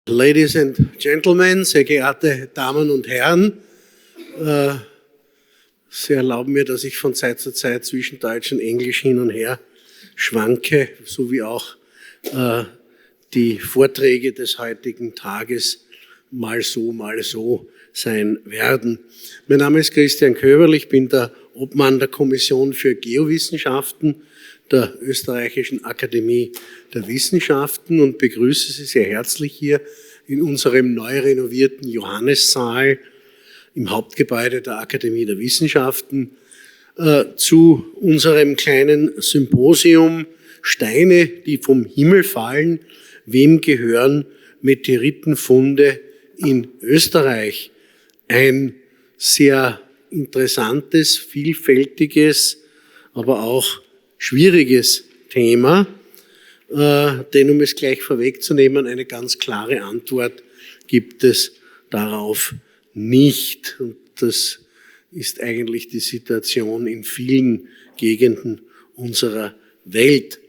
Ladies and Gentlemen, sehr geehrte Damen und Herren, Sie erlauben mir, dass ich von Zeit zu Zeit zwischen Deutsch und Englisch hin und her schwanke, so wie auch die Vorträge des heutigen Tages mal so sein werden. Mein Name ist Christian Köberl, ich bin der Obmann der Kommission für Geowissenschaften der Österreichischen Akademie der Wissenschaften und begrüße Sie sehr herzlich hier in unserem neu renovierten Johannissaal im Hauptgebäude der Akademie der Wissenschaften zu unserem kleinen Symposium Steine, die vom Himmel fallen. Wem gehören Meteoritenfunde in Österreich? Ein sehr interessantes, vielfältiges, aber auch schwieriges Thema, denn um es gleich vorwegzunehmen, eine ganz klare Antwort gibt es darauf nicht. Und das ist eigentlich die Situation in vielen Gegenden unserer Welt.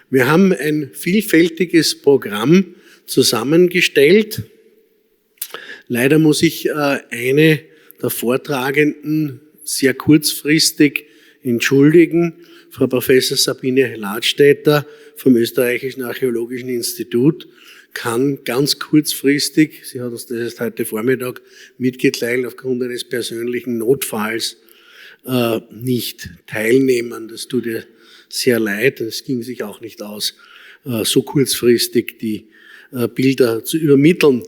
Wir haben ein vielfältiges Programm zusammengestellt. Leider muss ich eine der Vortragenden sehr kurzfristig entschuldigen. Frau Professor Sabine Ladstätter vom Österreichischen Archäologischen Institut kann ganz kurzfristig, sie hat uns das erst heute Vormittag mitgeteilt, aufgrund eines persönlichen Notfalls nicht teilnehmen. Das tut ihr sehr leid. Es ging sich auch nicht aus, so kurzfristig die Bilder zu übermitteln.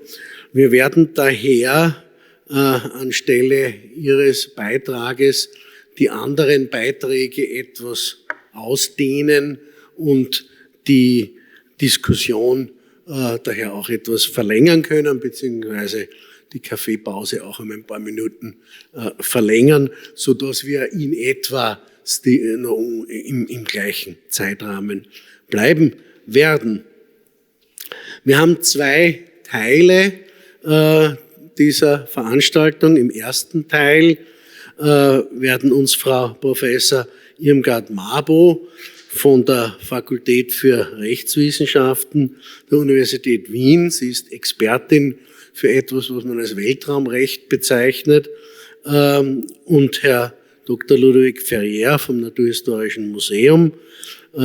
Wir werden daher anstelle Ihres Beitrages die anderen Beiträge etwas ausdehnen und die Diskussion daher auch etwas verlängern können, beziehungsweise die Kaffeepause auch um ein paar Minuten verlängern, so dass wir in etwa im gleichen Zeitrahmen bleiben werden. Wir haben zwei Teile dieser Veranstaltung. Im ersten Teil werden uns Frau Professor Irmgard Marboe von der Fakultät für Rechtswissenschaften der Universität Wien, sie ist Expertin für etwas, was man als Weltraumrecht bezeichnet, und Herr Dr. Ludovic Ferrière vom Naturhistorischen Museum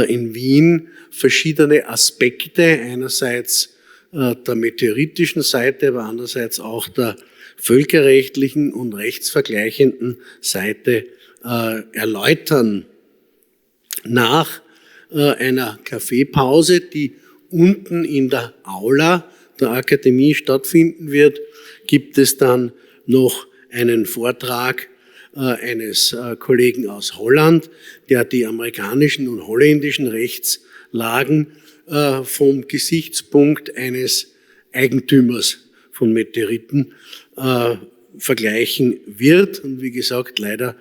in Wien verschiedene Aspekte, einerseits der meteoritischen Seite, aber andererseits auch der völkerrechtlichen und rechtsvergleichenden Seite erläutern. Nach einer Kaffeepause, die unten in der Aula der Akademie stattfinden wird, gibt es dann noch einen Vortrag eines Kollegen aus Holland, der die amerikanischen und holländischen Rechtslagen vom Gesichtspunkt eines Eigentümers von Meteoriten vergleichen wird. Und wie gesagt, leider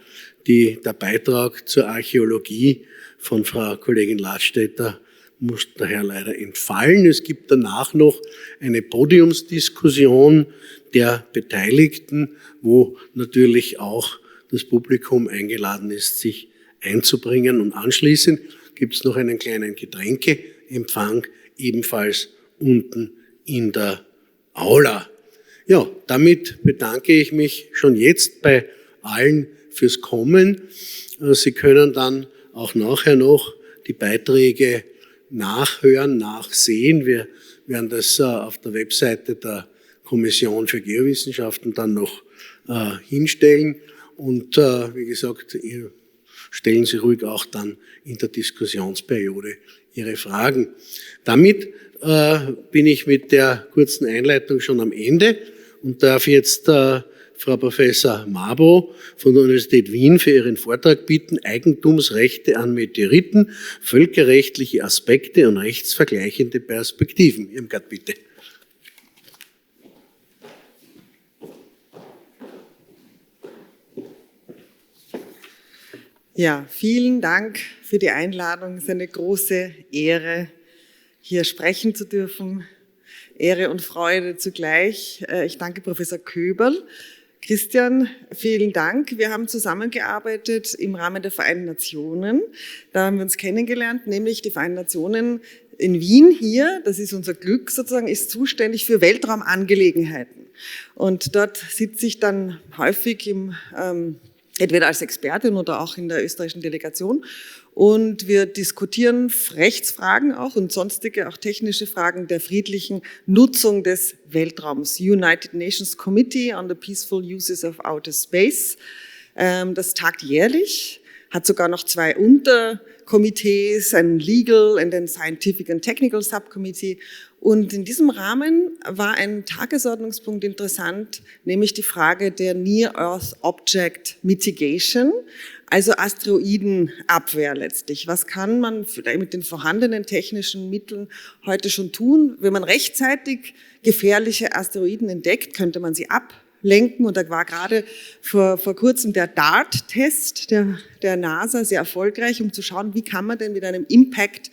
der Beitrag zur Archäologie von Frau Kollegin Ladstätter muss daher leider entfallen. Es gibt danach noch eine Podiumsdiskussion der Beteiligten, wo natürlich auch das Publikum eingeladen ist, sich einzubringen. Und anschließend gibt es noch einen kleinen Getränkeempfang, ebenfalls unten in der Aula. Ja, damit bedanke ich mich schon jetzt bei allen fürs Kommen. Sie können dann auch nachher noch die Beiträge nachhören, nachsehen. Wir werden das auf der Webseite der Kommission für Geowissenschaften dann noch hinstellen. Und wie gesagt, stellen Sie ruhig auch dann in der Diskussionsperiode Ihre Fragen. Damit bin ich mit der kurzen Einleitung schon am Ende und darf jetzt Frau Professor Marboe von der Universität Wien für ihren Vortrag bitten, Eigentumsrechte an Meteoriten, völkerrechtliche Aspekte und rechtsvergleichende Perspektiven. Irmgard, bitte. Ja, vielen Dank für die Einladung. Es ist eine große Ehre, hier sprechen zu dürfen. Ehre und Freude zugleich. Ich danke Professor Köberl, Christian, vielen Dank. Wir haben zusammengearbeitet im Rahmen der Vereinten Nationen. Da haben wir uns kennengelernt, nämlich die Vereinten Nationen in Wien hier, das ist unser Glück sozusagen, ist zuständig für Weltraumangelegenheiten. Und dort sitze ich dann häufig entweder als Expertin oder auch in der österreichischen Delegation. Und wir diskutieren Rechtsfragen auch und sonstige, auch technische Fragen der friedlichen Nutzung des Weltraums. United Nations Committee on the Peaceful Uses of Outer Space. Das tagt jährlich, hat sogar noch 2 Unterkomitees, ein Legal und ein Scientific and Technical Subcommittee. Und in diesem Rahmen war ein Tagesordnungspunkt interessant, nämlich die Frage der Near Earth Object Mitigation, also Asteroidenabwehr letztlich. Was kann man vielleicht mit den vorhandenen technischen Mitteln heute schon tun? Wenn man rechtzeitig gefährliche Asteroiden entdeckt, könnte man sie ablenken. Und da war gerade vor kurzem der DART-Test der NASA sehr erfolgreich, um zu schauen, wie kann man denn mit einem Impact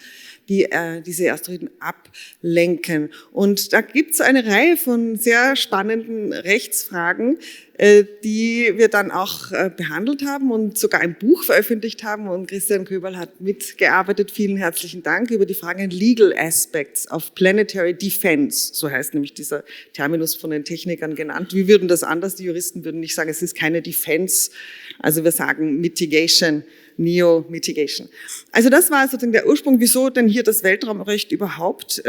diese Asteroiden ablenken. Und da gibt es eine Reihe von sehr spannenden Rechtsfragen, die wir dann auch behandelt haben und sogar ein Buch veröffentlicht haben. Und Christian Köberl hat mitgearbeitet. Vielen herzlichen Dank über die Fragen Legal Aspects of Planetary Defense. So heißt nämlich dieser Terminus von den Technikern genannt. Wir würden das anders. Die Juristen würden nicht sagen, es ist keine Defense. Also wir sagen Mitigation. Neo-Mitigation. Also das war sozusagen der Ursprung, wieso denn hier das Weltraumrecht überhaupt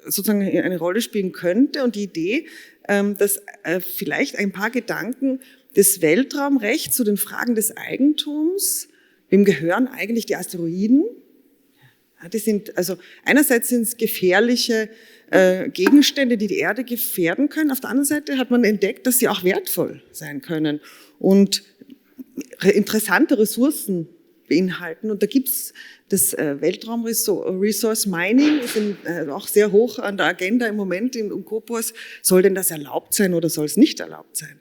sozusagen eine Rolle spielen könnte und die Idee, dass vielleicht ein paar Gedanken des Weltraumrechts zu den Fragen des Eigentums, wem gehören eigentlich die Asteroiden? Ja, das sind, also einerseits sind es gefährliche Gegenstände, die die Erde gefährden können. Auf der anderen Seite hat man entdeckt, dass sie auch wertvoll sein können und interessante Ressourcen beinhalten. Und da gibt's das Weltraum-Resource Mining, ist auch sehr hoch an der Agenda im Moment im Kopos. Soll denn das erlaubt sein oder soll es nicht erlaubt sein?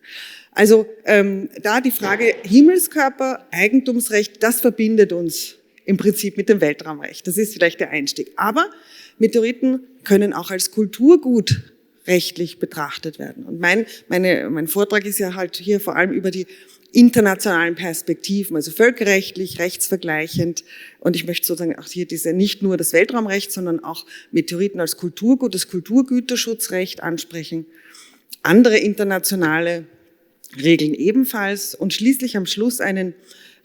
Also da die Frage Himmelskörper, Eigentumsrecht, das verbindet uns im Prinzip mit dem Weltraumrecht. Das ist vielleicht der Einstieg. Aber Meteoriten können auch als Kulturgut rechtlich betrachtet werden. Und mein Vortrag ist ja halt hier vor allem über die internationalen Perspektiven, also völkerrechtlich, rechtsvergleichend. Und ich möchte sozusagen auch hier nicht nur das Weltraumrecht, sondern auch Meteoriten als Kulturgut, das Kulturgüterschutzrecht ansprechen, andere internationale Regeln ebenfalls und schließlich am Schluss einen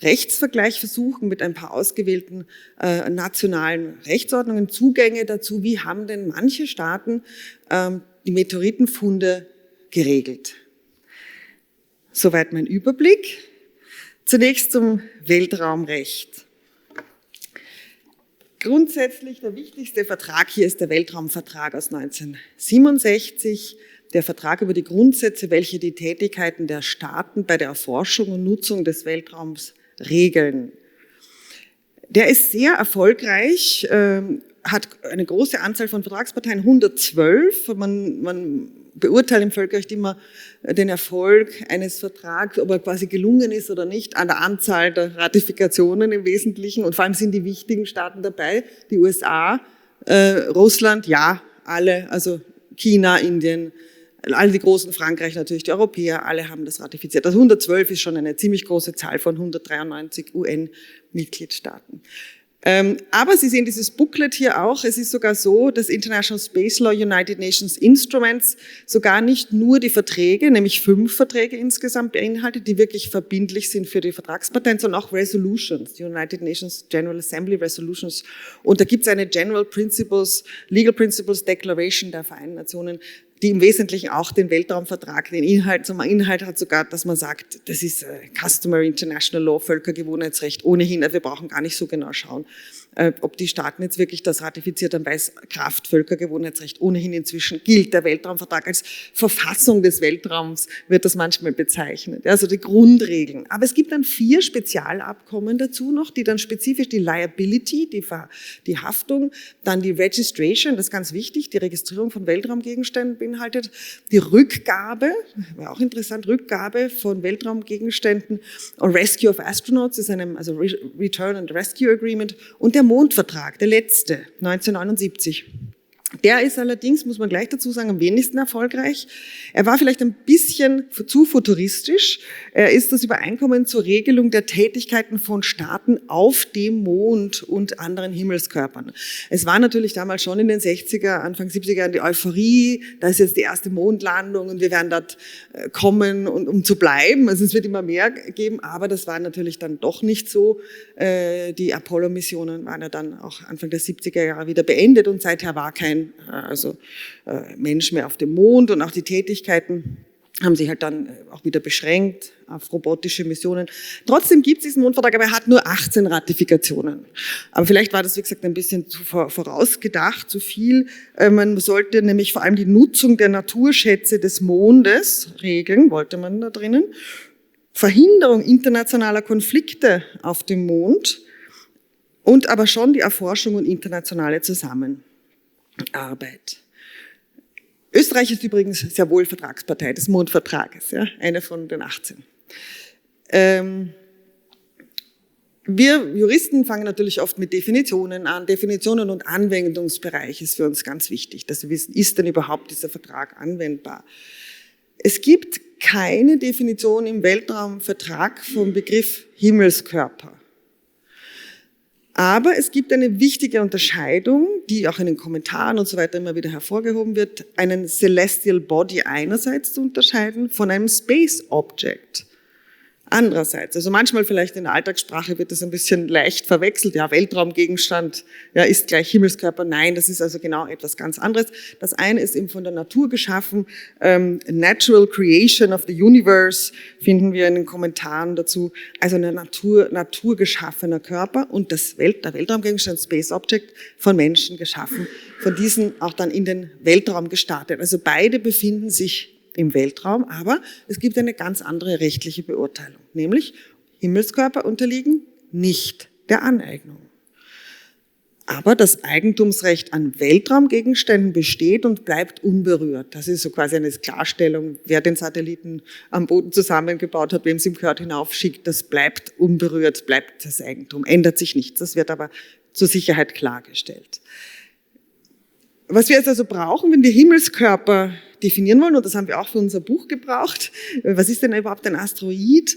Rechtsvergleich versuchen mit ein paar ausgewählten nationalen Rechtsordnungen, Zugänge dazu, wie haben denn manche Staaten die Meteoritenfunde geregelt. Soweit mein Überblick. Zunächst zum Weltraumrecht. Grundsätzlich der wichtigste Vertrag hier ist der Weltraumvertrag aus 1967, der Vertrag über die Grundsätze, welche die Tätigkeiten der Staaten bei der Erforschung und Nutzung des Weltraums regeln. Der ist sehr erfolgreich, hat eine große Anzahl von Vertragsparteien, 112. Man beurteilt im Völkerrecht immer den Erfolg eines Vertrags, ob er quasi gelungen ist oder nicht, an der Anzahl der Ratifikationen im Wesentlichen. Und vor allem sind die wichtigen Staaten dabei, die USA, Russland, ja, alle, also China, Indien, alle die großen, Frankreich natürlich, die Europäer, alle haben das ratifiziert. Also 112 ist schon eine ziemlich große Zahl von 193 UN-Mitgliedstaaten. Aber Sie sehen dieses Booklet hier auch. Es ist sogar so, dass International Space Law United Nations Instruments sogar nicht nur die Verträge, nämlich 5 Verträge insgesamt beinhaltet, die wirklich verbindlich sind für die Vertragsparteien, sondern auch Resolutions, die United Nations General Assembly Resolutions. Und da gibt es eine General Principles, Legal Principles Declaration der Vereinten Nationen, die im Wesentlichen auch den Weltraumvertrag, den Inhalt, zum Inhalt hat sogar, dass man sagt, das ist Customary International Law, Völkergewohnheitsrecht, ohnehin, wir brauchen gar nicht so genau schauen, ob die Staaten jetzt wirklich das ratifiziert haben, weil es Kraft Völkergewohnheitsrecht ohnehin inzwischen gilt. Der Weltraumvertrag als Verfassung des Weltraums wird das manchmal bezeichnet, also die Grundregeln. Aber es gibt dann 4 Spezialabkommen dazu noch, die dann spezifisch die Liability, die Haftung, dann die Registration, das ist ganz wichtig, die Registrierung von Weltraumgegenständen beinhaltet, die Rückgabe, war auch interessant, Rückgabe von Weltraumgegenständen und Rescue of Astronauts ist also Return and Rescue Agreement und der Mondvertrag, der letzte, 1979. Der ist allerdings, muss man gleich dazu sagen, am wenigsten erfolgreich. Er war vielleicht ein bisschen zu futuristisch. Er ist das Übereinkommen zur Regelung der Tätigkeiten von Staaten auf dem Mond und anderen Himmelskörpern. Es war natürlich damals schon in den 60er, Anfang 70er Jahren die Euphorie, da ist jetzt die erste Mondlandung und wir werden dort kommen, um zu bleiben. Also es wird immer mehr geben, aber das war natürlich dann doch nicht so. Die Apollo-Missionen waren ja dann auch Anfang der 70er Jahre wieder beendet und seither war kein Mensch mehr auf dem Mond, und auch die Tätigkeiten haben sich halt dann auch wieder beschränkt auf robotische Missionen. Trotzdem gibt es diesen Mondvertrag, aber er hat nur 18 Ratifikationen. Aber vielleicht war das, wie gesagt, ein bisschen zu vorausgedacht, zu viel. Man sollte nämlich vor allem die Nutzung der Naturschätze des Mondes regeln, wollte man da drinnen. Verhinderung internationaler Konflikte auf dem Mond und aber schon die Erforschung und internationale Zusammenarbeit. Österreich ist übrigens sehr wohl Vertragspartei des Mondvertrages, ja, eine von den 18. Wir Juristen fangen natürlich oft mit Definitionen an. Definitionen und Anwendungsbereich ist für uns ganz wichtig, dass wir wissen, ist denn überhaupt dieser Vertrag anwendbar? Es gibt keine Definition im Weltraumvertrag vom Begriff Himmelskörper. Aber es gibt eine wichtige Unterscheidung, die auch in den Kommentaren und so weiter immer wieder hervorgehoben wird, einen Celestial Body einerseits zu unterscheiden von einem Space Object andererseits. Also manchmal vielleicht in der Alltagssprache wird das ein bisschen leicht verwechselt. Ja, Weltraumgegenstand, ja, ist gleich Himmelskörper. Nein, das ist also genau etwas ganz anderes. Das eine ist eben von der Natur geschaffen. Natural Creation of the Universe finden wir in den Kommentaren dazu. Also ein naturgeschaffener Körper, und der Weltraumgegenstand, Space Object, von Menschen geschaffen, von diesen auch dann in den Weltraum gestartet. Also beide befinden sich im Weltraum, aber es gibt eine ganz andere rechtliche Beurteilung, nämlich Himmelskörper unterliegen nicht der Aneignung. Aber das Eigentumsrecht an Weltraumgegenständen besteht und bleibt unberührt. Das ist so quasi eine Klarstellung, wer den Satelliten am Boden zusammengebaut hat, wem es ihm gehört, hinaufschickt, das bleibt unberührt, bleibt das Eigentum, ändert sich nichts. Das wird aber zur Sicherheit klargestellt. Was wir jetzt also brauchen, wenn wir Himmelskörper definieren wollen, und das haben wir auch für unser Buch gebraucht, was ist denn überhaupt ein Asteroid?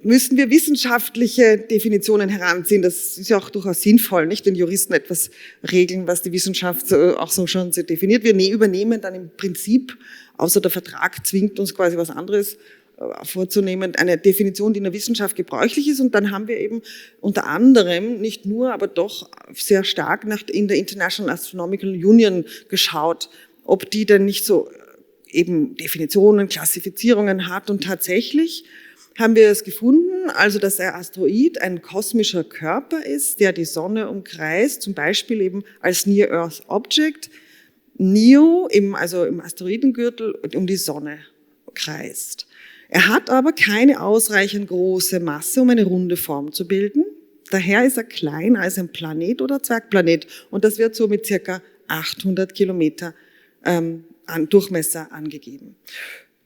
Müssen wir wissenschaftliche Definitionen heranziehen. Das ist ja auch durchaus sinnvoll, nicht, wenn Juristen etwas regeln, was die Wissenschaft auch so schon so definiert. Wir übernehmen dann im Prinzip, außer der Vertrag zwingt uns quasi was anderes vorzunehmen, eine Definition, die in der Wissenschaft gebräuchlich ist. Und dann haben wir eben unter anderem, nicht nur, aber doch sehr stark in der International Astronomical Union geschaut, ob die denn nicht so eben Definitionen, Klassifizierungen hat. Und tatsächlich haben wir es gefunden, also dass ein Asteroid ein kosmischer Körper ist, der die Sonne umkreist, zum Beispiel eben als Near Earth Object, NEO, also im Asteroidengürtel um die Sonne kreist. Er hat aber keine ausreichend große Masse, um eine runde Form zu bilden. Daher ist er kleiner als ein Planet oder Zwergplanet, und das wird so mit circa 800 Kilometer an Durchmesser angegeben.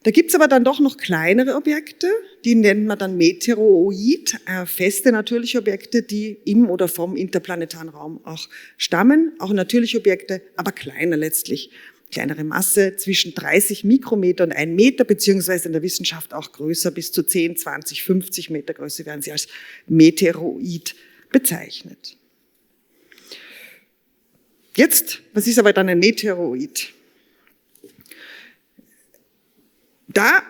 Da gibt's aber dann doch noch kleinere Objekte, die nennt man dann Meteoroid, feste natürliche Objekte, die im oder vom interplanetaren Raum auch stammen, auch natürliche Objekte, aber kleiner letztlich. Kleinere Masse zwischen 30 Mikrometer und 1 Meter, beziehungsweise in der Wissenschaft auch größer, bis zu 10, 20, 50 Meter Größe werden sie als Meteoroid bezeichnet. Jetzt, was ist aber dann ein Meteoroid? Da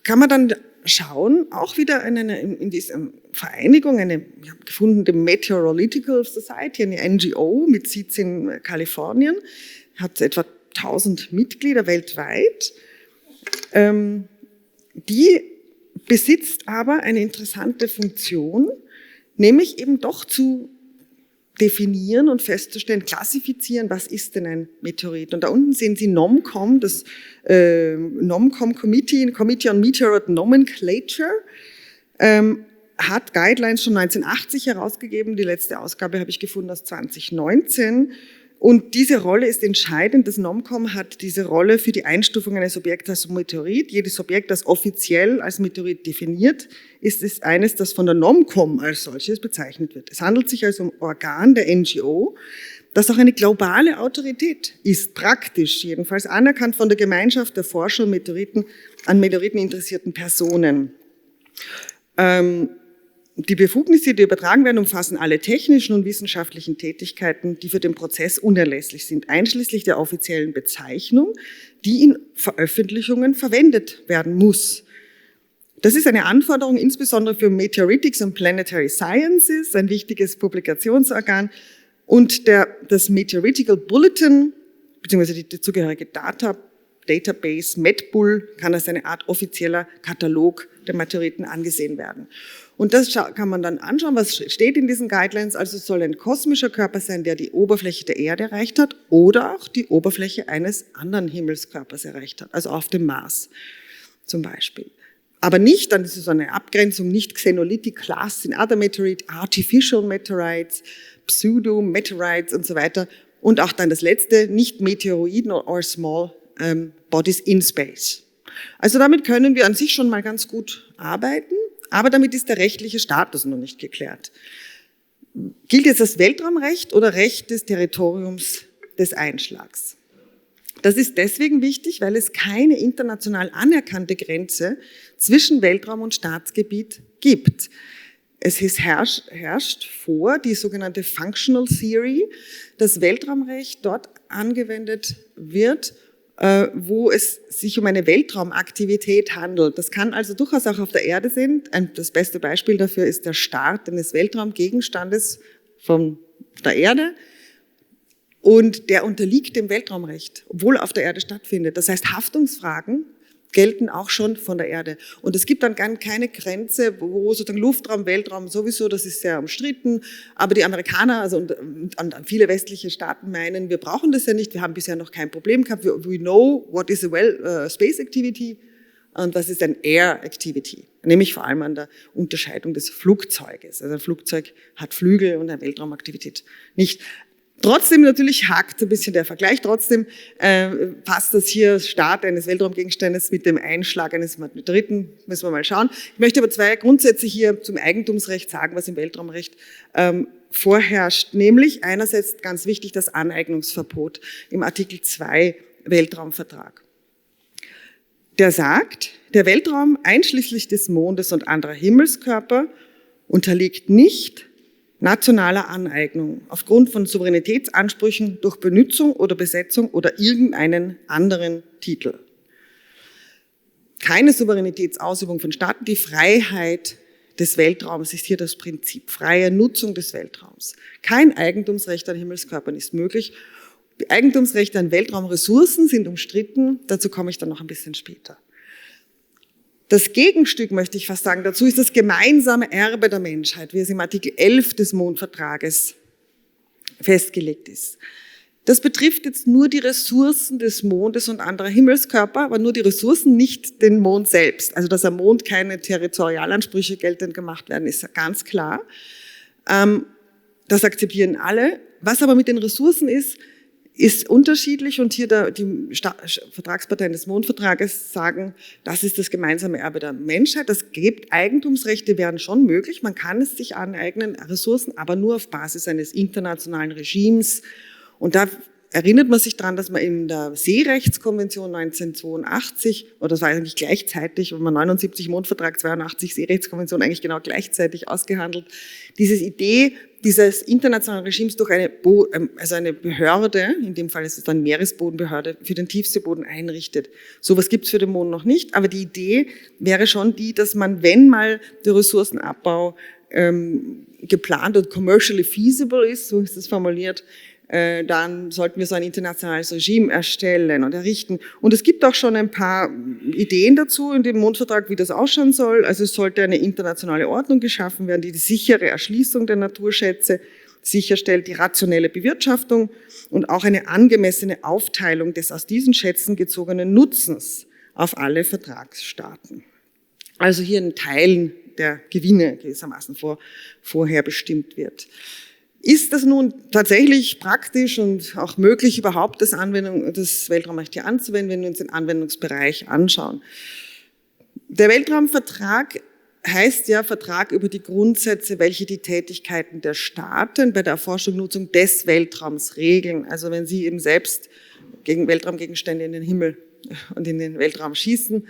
kann man dann schauen, auch wieder in dieser Vereinigung, wir haben gefunden, die Meteorological Society, eine NGO mit Sitz in Kalifornien, hat etwa 1000 Mitglieder weltweit. Die besitzt aber eine interessante Funktion, nämlich eben doch zu definieren und festzustellen, klassifizieren, was ist denn ein Meteorit. Und da unten sehen Sie NOMCOM, das NOMCOM Committee on Meteorite Nomenclature, hat Guidelines schon 1980 herausgegeben. Die letzte Ausgabe habe ich gefunden aus 2019. Und diese Rolle ist entscheidend. Das NOMCOM hat diese Rolle für die Einstufung eines Objekts als Meteorit. Jedes Objekt, das offiziell als Meteorit definiert ist eines, das von der NOMCOM als solches bezeichnet wird. Es handelt sich also um Organ der NGO, das auch eine globale Autorität ist, praktisch jedenfalls, anerkannt von der Gemeinschaft der Forscher und an Meteoriten interessierten Personen. Die Befugnisse, die übertragen werden, umfassen alle technischen und wissenschaftlichen Tätigkeiten, die für den Prozess unerlässlich sind, einschließlich der offiziellen Bezeichnung, die in Veröffentlichungen verwendet werden muss. Das ist eine Anforderung insbesondere für Meteoritics and Planetary Sciences, ein wichtiges Publikationsorgan, und das Meteoritical Bulletin, beziehungsweise die zugehörige Database MedBull, kann als eine Art offizieller Katalog der Meteoriten angesehen werden. Und das kann man dann anschauen, was steht in diesen Guidelines. Also es soll ein kosmischer Körper sein, der die Oberfläche der Erde erreicht hat oder auch die Oberfläche eines anderen Himmelskörpers erreicht hat, also auf dem Mars zum Beispiel. Aber nicht, dann ist es so eine Abgrenzung, nicht Xenolithic Class in other Meteorite, Artificial Meteorites, Pseudo-Meteorites und so weiter. Und auch dann das letzte, nicht Meteoroiden or small bodies in space. Also damit können wir an sich schon mal ganz gut arbeiten, aber damit ist der rechtliche Status noch nicht geklärt. Gilt jetzt das Weltraumrecht oder Recht des Territoriums des Einschlags? Das ist deswegen wichtig, weil es keine international anerkannte Grenze zwischen Weltraum und Staatsgebiet gibt. Es herrscht vor die sogenannte Functional Theory, das Weltraumrecht dort angewendet wird, wo es sich um eine Weltraumaktivität handelt. Das kann also durchaus auch auf der Erde sein. Das beste Beispiel dafür ist der Start eines Weltraumgegenstandes von der Erde. Und der unterliegt dem Weltraumrecht, obwohl er auf der Erde stattfindet. Das heißt, Haftungsfragen gelten auch schon von der Erde. Und es gibt dann keine Grenze, wo sozusagen Luftraum, Weltraum sowieso, das ist sehr umstritten. Aber die Amerikaner, also und viele westliche Staaten meinen, wir brauchen das ja nicht. Wir haben bisher noch kein Problem gehabt. We know what is a space activity und was ist ein Air Activity. Nämlich vor allem an der Unterscheidung des Flugzeuges. Also ein Flugzeug hat Flügel und eine Weltraumaktivität nicht. Trotzdem natürlich hakt ein bisschen der Vergleich. Trotzdem passt das hier, Start eines Weltraumgegenstandes mit dem Einschlag eines Meteoriten, müssen wir mal schauen. Ich möchte aber zwei Grundsätze hier zum Eigentumsrecht sagen, was im Weltraumrecht vorherrscht. Nämlich einerseits ganz wichtig das Aneignungsverbot im Artikel 2 Weltraumvertrag. Der sagt, der Weltraum einschließlich des Mondes und anderer Himmelskörper unterliegt nicht nationaler Aneignung aufgrund von Souveränitätsansprüchen durch Benutzung oder Besetzung oder irgendeinen anderen Titel. Keine Souveränitätsausübung von Staaten, die Freiheit des Weltraums ist hier das Prinzip, freie Nutzung des Weltraums. Kein Eigentumsrecht an Himmelskörpern ist möglich. Die Eigentumsrechte an Weltraumressourcen sind umstritten, dazu komme ich dann noch ein bisschen später. Das Gegenstück, möchte ich fast sagen, dazu ist das gemeinsame Erbe der Menschheit, wie es im Artikel 11 des Mondvertrages festgelegt ist. Das betrifft jetzt nur die Ressourcen des Mondes und anderer Himmelskörper, aber nur die Ressourcen, nicht den Mond selbst. Also dass am Mond keine Territorialansprüche geltend gemacht werden, ist ganz klar. Das akzeptieren alle. Was aber mit den Ressourcen ist unterschiedlich und hier die Vertragsparteien des Mondvertrages sagen, das ist das gemeinsame Erbe der Menschheit. Das gibt Eigentumsrechte wären schon möglich. Man kann es sich aneignen, Ressourcen, aber nur auf Basis eines internationalen Regimes. Und da erinnert man sich dran, dass man in der Seerechtskonvention 1982, oder das war eigentlich gleichzeitig, und man 79 Mondvertrag, 82 Seerechtskonvention eigentlich genau gleichzeitig ausgehandelt, diese Idee dieses internationalen Regimes durch eine Behörde, in dem Fall ist es dann Meeresbodenbehörde, für den Tiefseeboden einrichtet. Sowas gibt es für den Mond noch nicht, aber die Idee wäre schon die, dass man, wenn mal der Ressourcenabbau geplant und commercially feasible ist, so ist es formuliert, dann sollten wir so ein internationales Regime erstellen und errichten. Und es gibt auch schon ein paar Ideen dazu in dem Mondvertrag, wie das ausschauen soll. Also es sollte eine internationale Ordnung geschaffen werden, die sichere Erschließung der Naturschätze sicherstellt, die rationelle Bewirtschaftung und auch eine angemessene Aufteilung des aus diesen Schätzen gezogenen Nutzens auf alle Vertragsstaaten. Also hier in Teilen der Gewinne gewissermaßen vorher bestimmt wird. Ist das nun tatsächlich praktisch und auch möglich, überhaupt das Weltraumrecht hier anzuwenden, wenn wir uns den Anwendungsbereich anschauen? Der Weltraumvertrag heißt ja Vertrag über die Grundsätze, welche die Tätigkeiten der Staaten bei der Erforschung und Nutzung des Weltraums regeln. Also wenn Sie eben selbst gegen Weltraumgegenstände in den Himmel und in den Weltraum schießen.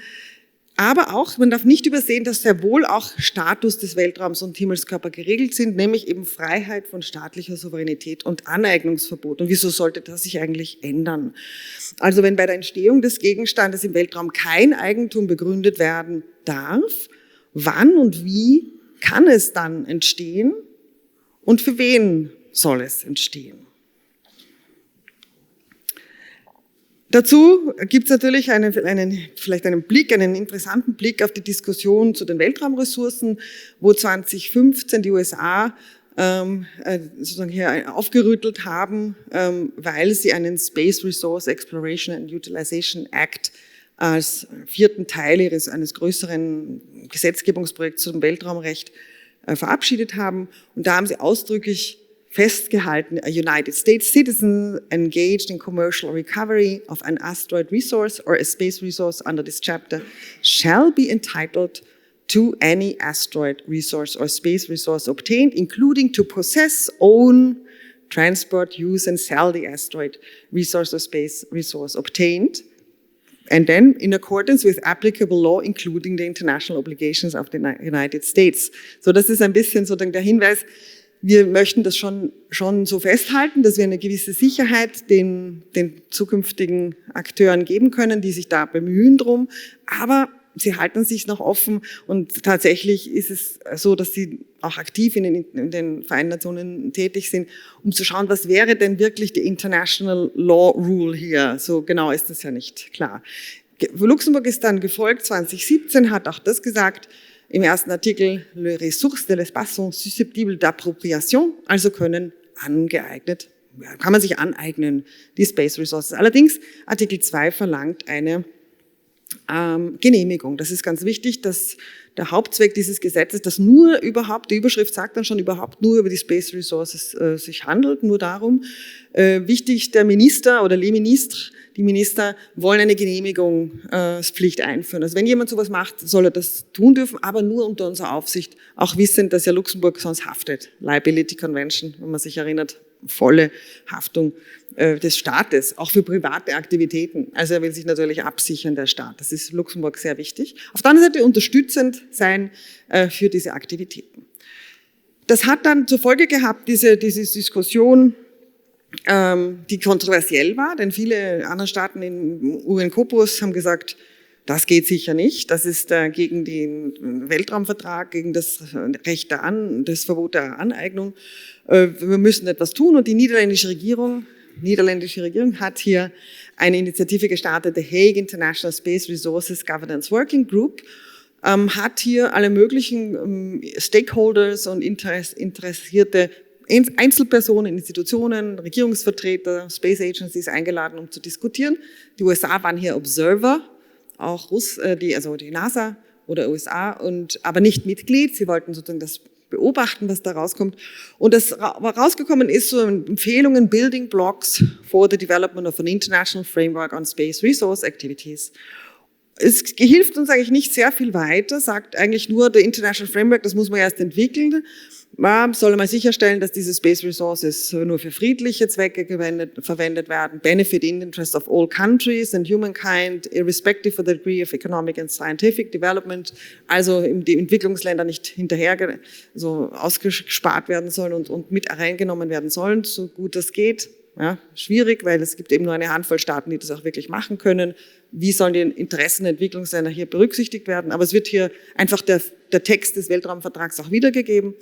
Aber auch, man darf nicht übersehen, dass sehr wohl auch Status des Weltraums und Himmelskörper geregelt sind, nämlich eben Freiheit von staatlicher Souveränität und Aneignungsverbot. Und wieso sollte das sich eigentlich ändern? Also wenn bei der Entstehung des Gegenstandes im Weltraum kein Eigentum begründet werden darf, wann und wie kann es dann entstehen und für wen soll es entstehen? Dazu gibt es natürlich vielleicht einen interessanten Blick auf die Diskussion zu den Weltraumressourcen, wo 2015 die USA sozusagen hier aufgerüttelt haben, weil sie einen Space Resource Exploration and Utilization Act als vierten Teil eines größeren Gesetzgebungsprojekts zum Weltraumrecht verabschiedet haben. Und da haben sie ausdrücklich festgehalten, a United States citizen engaged in commercial recovery of an asteroid resource or a space resource under this chapter shall be entitled to any asteroid resource or space resource obtained, including to possess, own, transport, use and sell the asteroid resource or space resource obtained, and then in accordance with applicable law, including the international obligations of the United States. So, das ist ein bisschen so der Hinweis. Wir möchten das schon so festhalten, dass wir eine gewisse Sicherheit den zukünftigen Akteuren geben können, die sich da bemühen drum. Aber sie halten sich noch offen und tatsächlich ist es so, dass sie auch aktiv in den Vereinten Nationen tätig sind, um zu schauen, was wäre denn wirklich die International Law Rule hier. So genau ist das ja nicht klar. Luxemburg ist dann gefolgt, 2017 hat auch das gesagt, im ersten Artikel, les ressources de l'espace sont susceptibles d'appropriation, also kann man sich aneignen, die Space Resources. Allerdings, Artikel 2 verlangt eine Genehmigung. Das ist ganz wichtig, dass der Hauptzweck dieses Gesetzes, dass nur überhaupt, die Überschrift sagt dann schon überhaupt nur über die Space Resources sich handelt, nur darum. Wichtig, der Minister oder les ministres, die Minister wollen eine Genehmigungspflicht einführen. Also wenn jemand sowas macht, soll er das tun dürfen, aber nur unter unserer Aufsicht, auch wissend, dass ja Luxemburg sonst haftet. Liability Convention, wenn man sich erinnert, volle Haftung des Staates, auch für private Aktivitäten. Also er will sich natürlich absichern, der Staat. Das ist Luxemburg sehr wichtig. Auf der anderen Seite unterstützend sein für diese Aktivitäten. Das hat dann zur Folge gehabt, diese Diskussion, die kontroversiell war, denn viele andere Staaten im UN-Kopus haben gesagt, das geht sicher nicht, das ist gegen den Weltraumvertrag, gegen das Recht das Verbot der Aneignung. Wir müssen etwas tun und die niederländische Regierung hat hier eine Initiative gestartet, the Hague International Space Resources Governance Working Group, hat hier alle möglichen Stakeholders und interessierte Einzelpersonen, Institutionen, Regierungsvertreter, Space Agencies eingeladen, um zu diskutieren. Die USA waren hier Observer, auch die NASA oder USA, aber nicht Mitglied. Sie wollten sozusagen das beobachten, was da rauskommt. Und das rausgekommen ist so Empfehlungen, Building Blocks for the Development of an International Framework on Space Resource Activities. Es hilft uns eigentlich nicht sehr viel weiter, sagt eigentlich nur, der International Framework, das muss man erst entwickeln. Man soll mal sicherstellen, dass diese Space Resources nur für friedliche Zwecke verwendet werden, benefit in the interest of all countries and humankind, irrespective of the degree of economic and scientific development, also die Entwicklungsländer nicht hinterher so ausgespart werden sollen und mit reingenommen werden sollen, so gut das geht. Ja, schwierig, weil es gibt eben nur eine Handvoll Staaten, die das auch wirklich machen können. Wie sollen die Interessen der Entwicklungsländer hier berücksichtigt werden? Aber es wird hier einfach der Text des Weltraumvertrags auch wiedergegeben.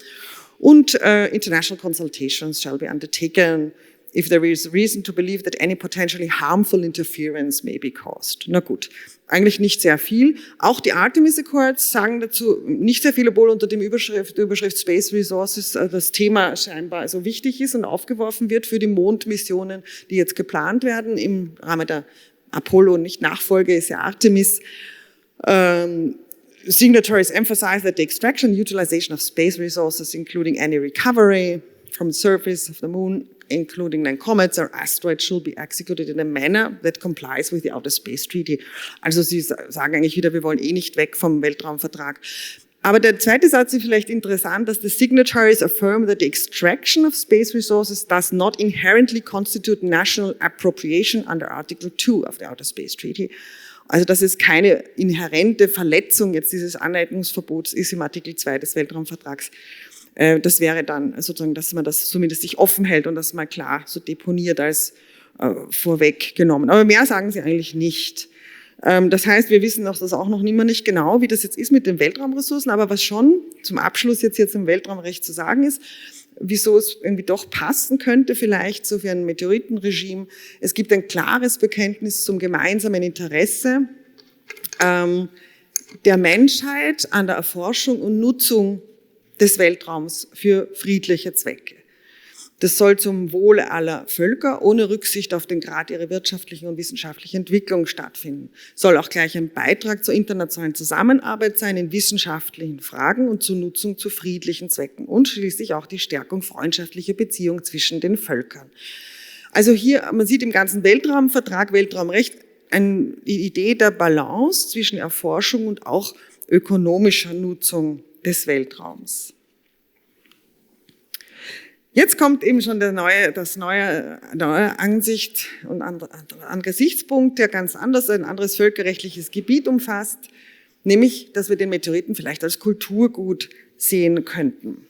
Und international consultations shall be undertaken if there is reason to believe that any potentially harmful interference may be caused. Na gut, eigentlich nicht sehr viel. Auch die Artemis Accords sagen dazu nicht sehr viel, obwohl unter der Überschrift Space Resources das Thema scheinbar so wichtig ist und aufgeworfen wird für die Mondmissionen, die jetzt geplant werden im Rahmen der Apollo, nicht Nachfolge, ist ja Artemis. Signatories emphasize that the extraction and utilization of space resources, including any recovery, from the surface of the moon, including then comets or asteroids, should be executed in a manner that complies with the Outer Space Treaty. Also sie sagen eigentlich wieder, wir wollen nicht weg vom Weltraumvertrag. Aber der zweite Satz ist vielleicht interessant, dass the signatories affirm that the extraction of space resources does not inherently constitute national appropriation under Article 2 of the Outer Space Treaty. Also dass es keine inhärente Verletzung jetzt dieses Aneignungsverbots ist im Artikel 2 des Weltraumvertrags. Das wäre dann sozusagen, dass man das zumindest sich offen hält und das mal klar so deponiert als vorweggenommen. Aber mehr sagen sie eigentlich nicht. Das heißt, wir wissen das auch noch immer nicht genau, wie das jetzt ist mit den Weltraumressourcen, aber was schon zum Abschluss jetzt im Weltraumrecht zu sagen ist, wieso es irgendwie doch passen könnte vielleicht so für ein Meteoritenregime. Es gibt ein klares Bekenntnis zum gemeinsamen Interesse der Menschheit an der Erforschung und Nutzung des Weltraums für friedliche Zwecke. Das soll zum Wohle aller Völker ohne Rücksicht auf den Grad ihrer wirtschaftlichen und wissenschaftlichen Entwicklung stattfinden. Soll auch gleich ein Beitrag zur internationalen Zusammenarbeit sein in wissenschaftlichen Fragen und zur Nutzung zu friedlichen Zwecken und schließlich auch die Stärkung freundschaftlicher Beziehungen zwischen den Völkern. Also hier, man sieht im ganzen Weltraumvertrag, Weltraumrecht, eine Idee der Balance zwischen Erforschung und auch ökonomischer Nutzung des Weltraums. Jetzt kommt eben schon der neue Ansicht und andere Gesichtspunkt, der ganz anders, ein anderes völkerrechtliches Gebiet umfasst, nämlich, dass wir den Meteoriten vielleicht als Kulturgut sehen könnten.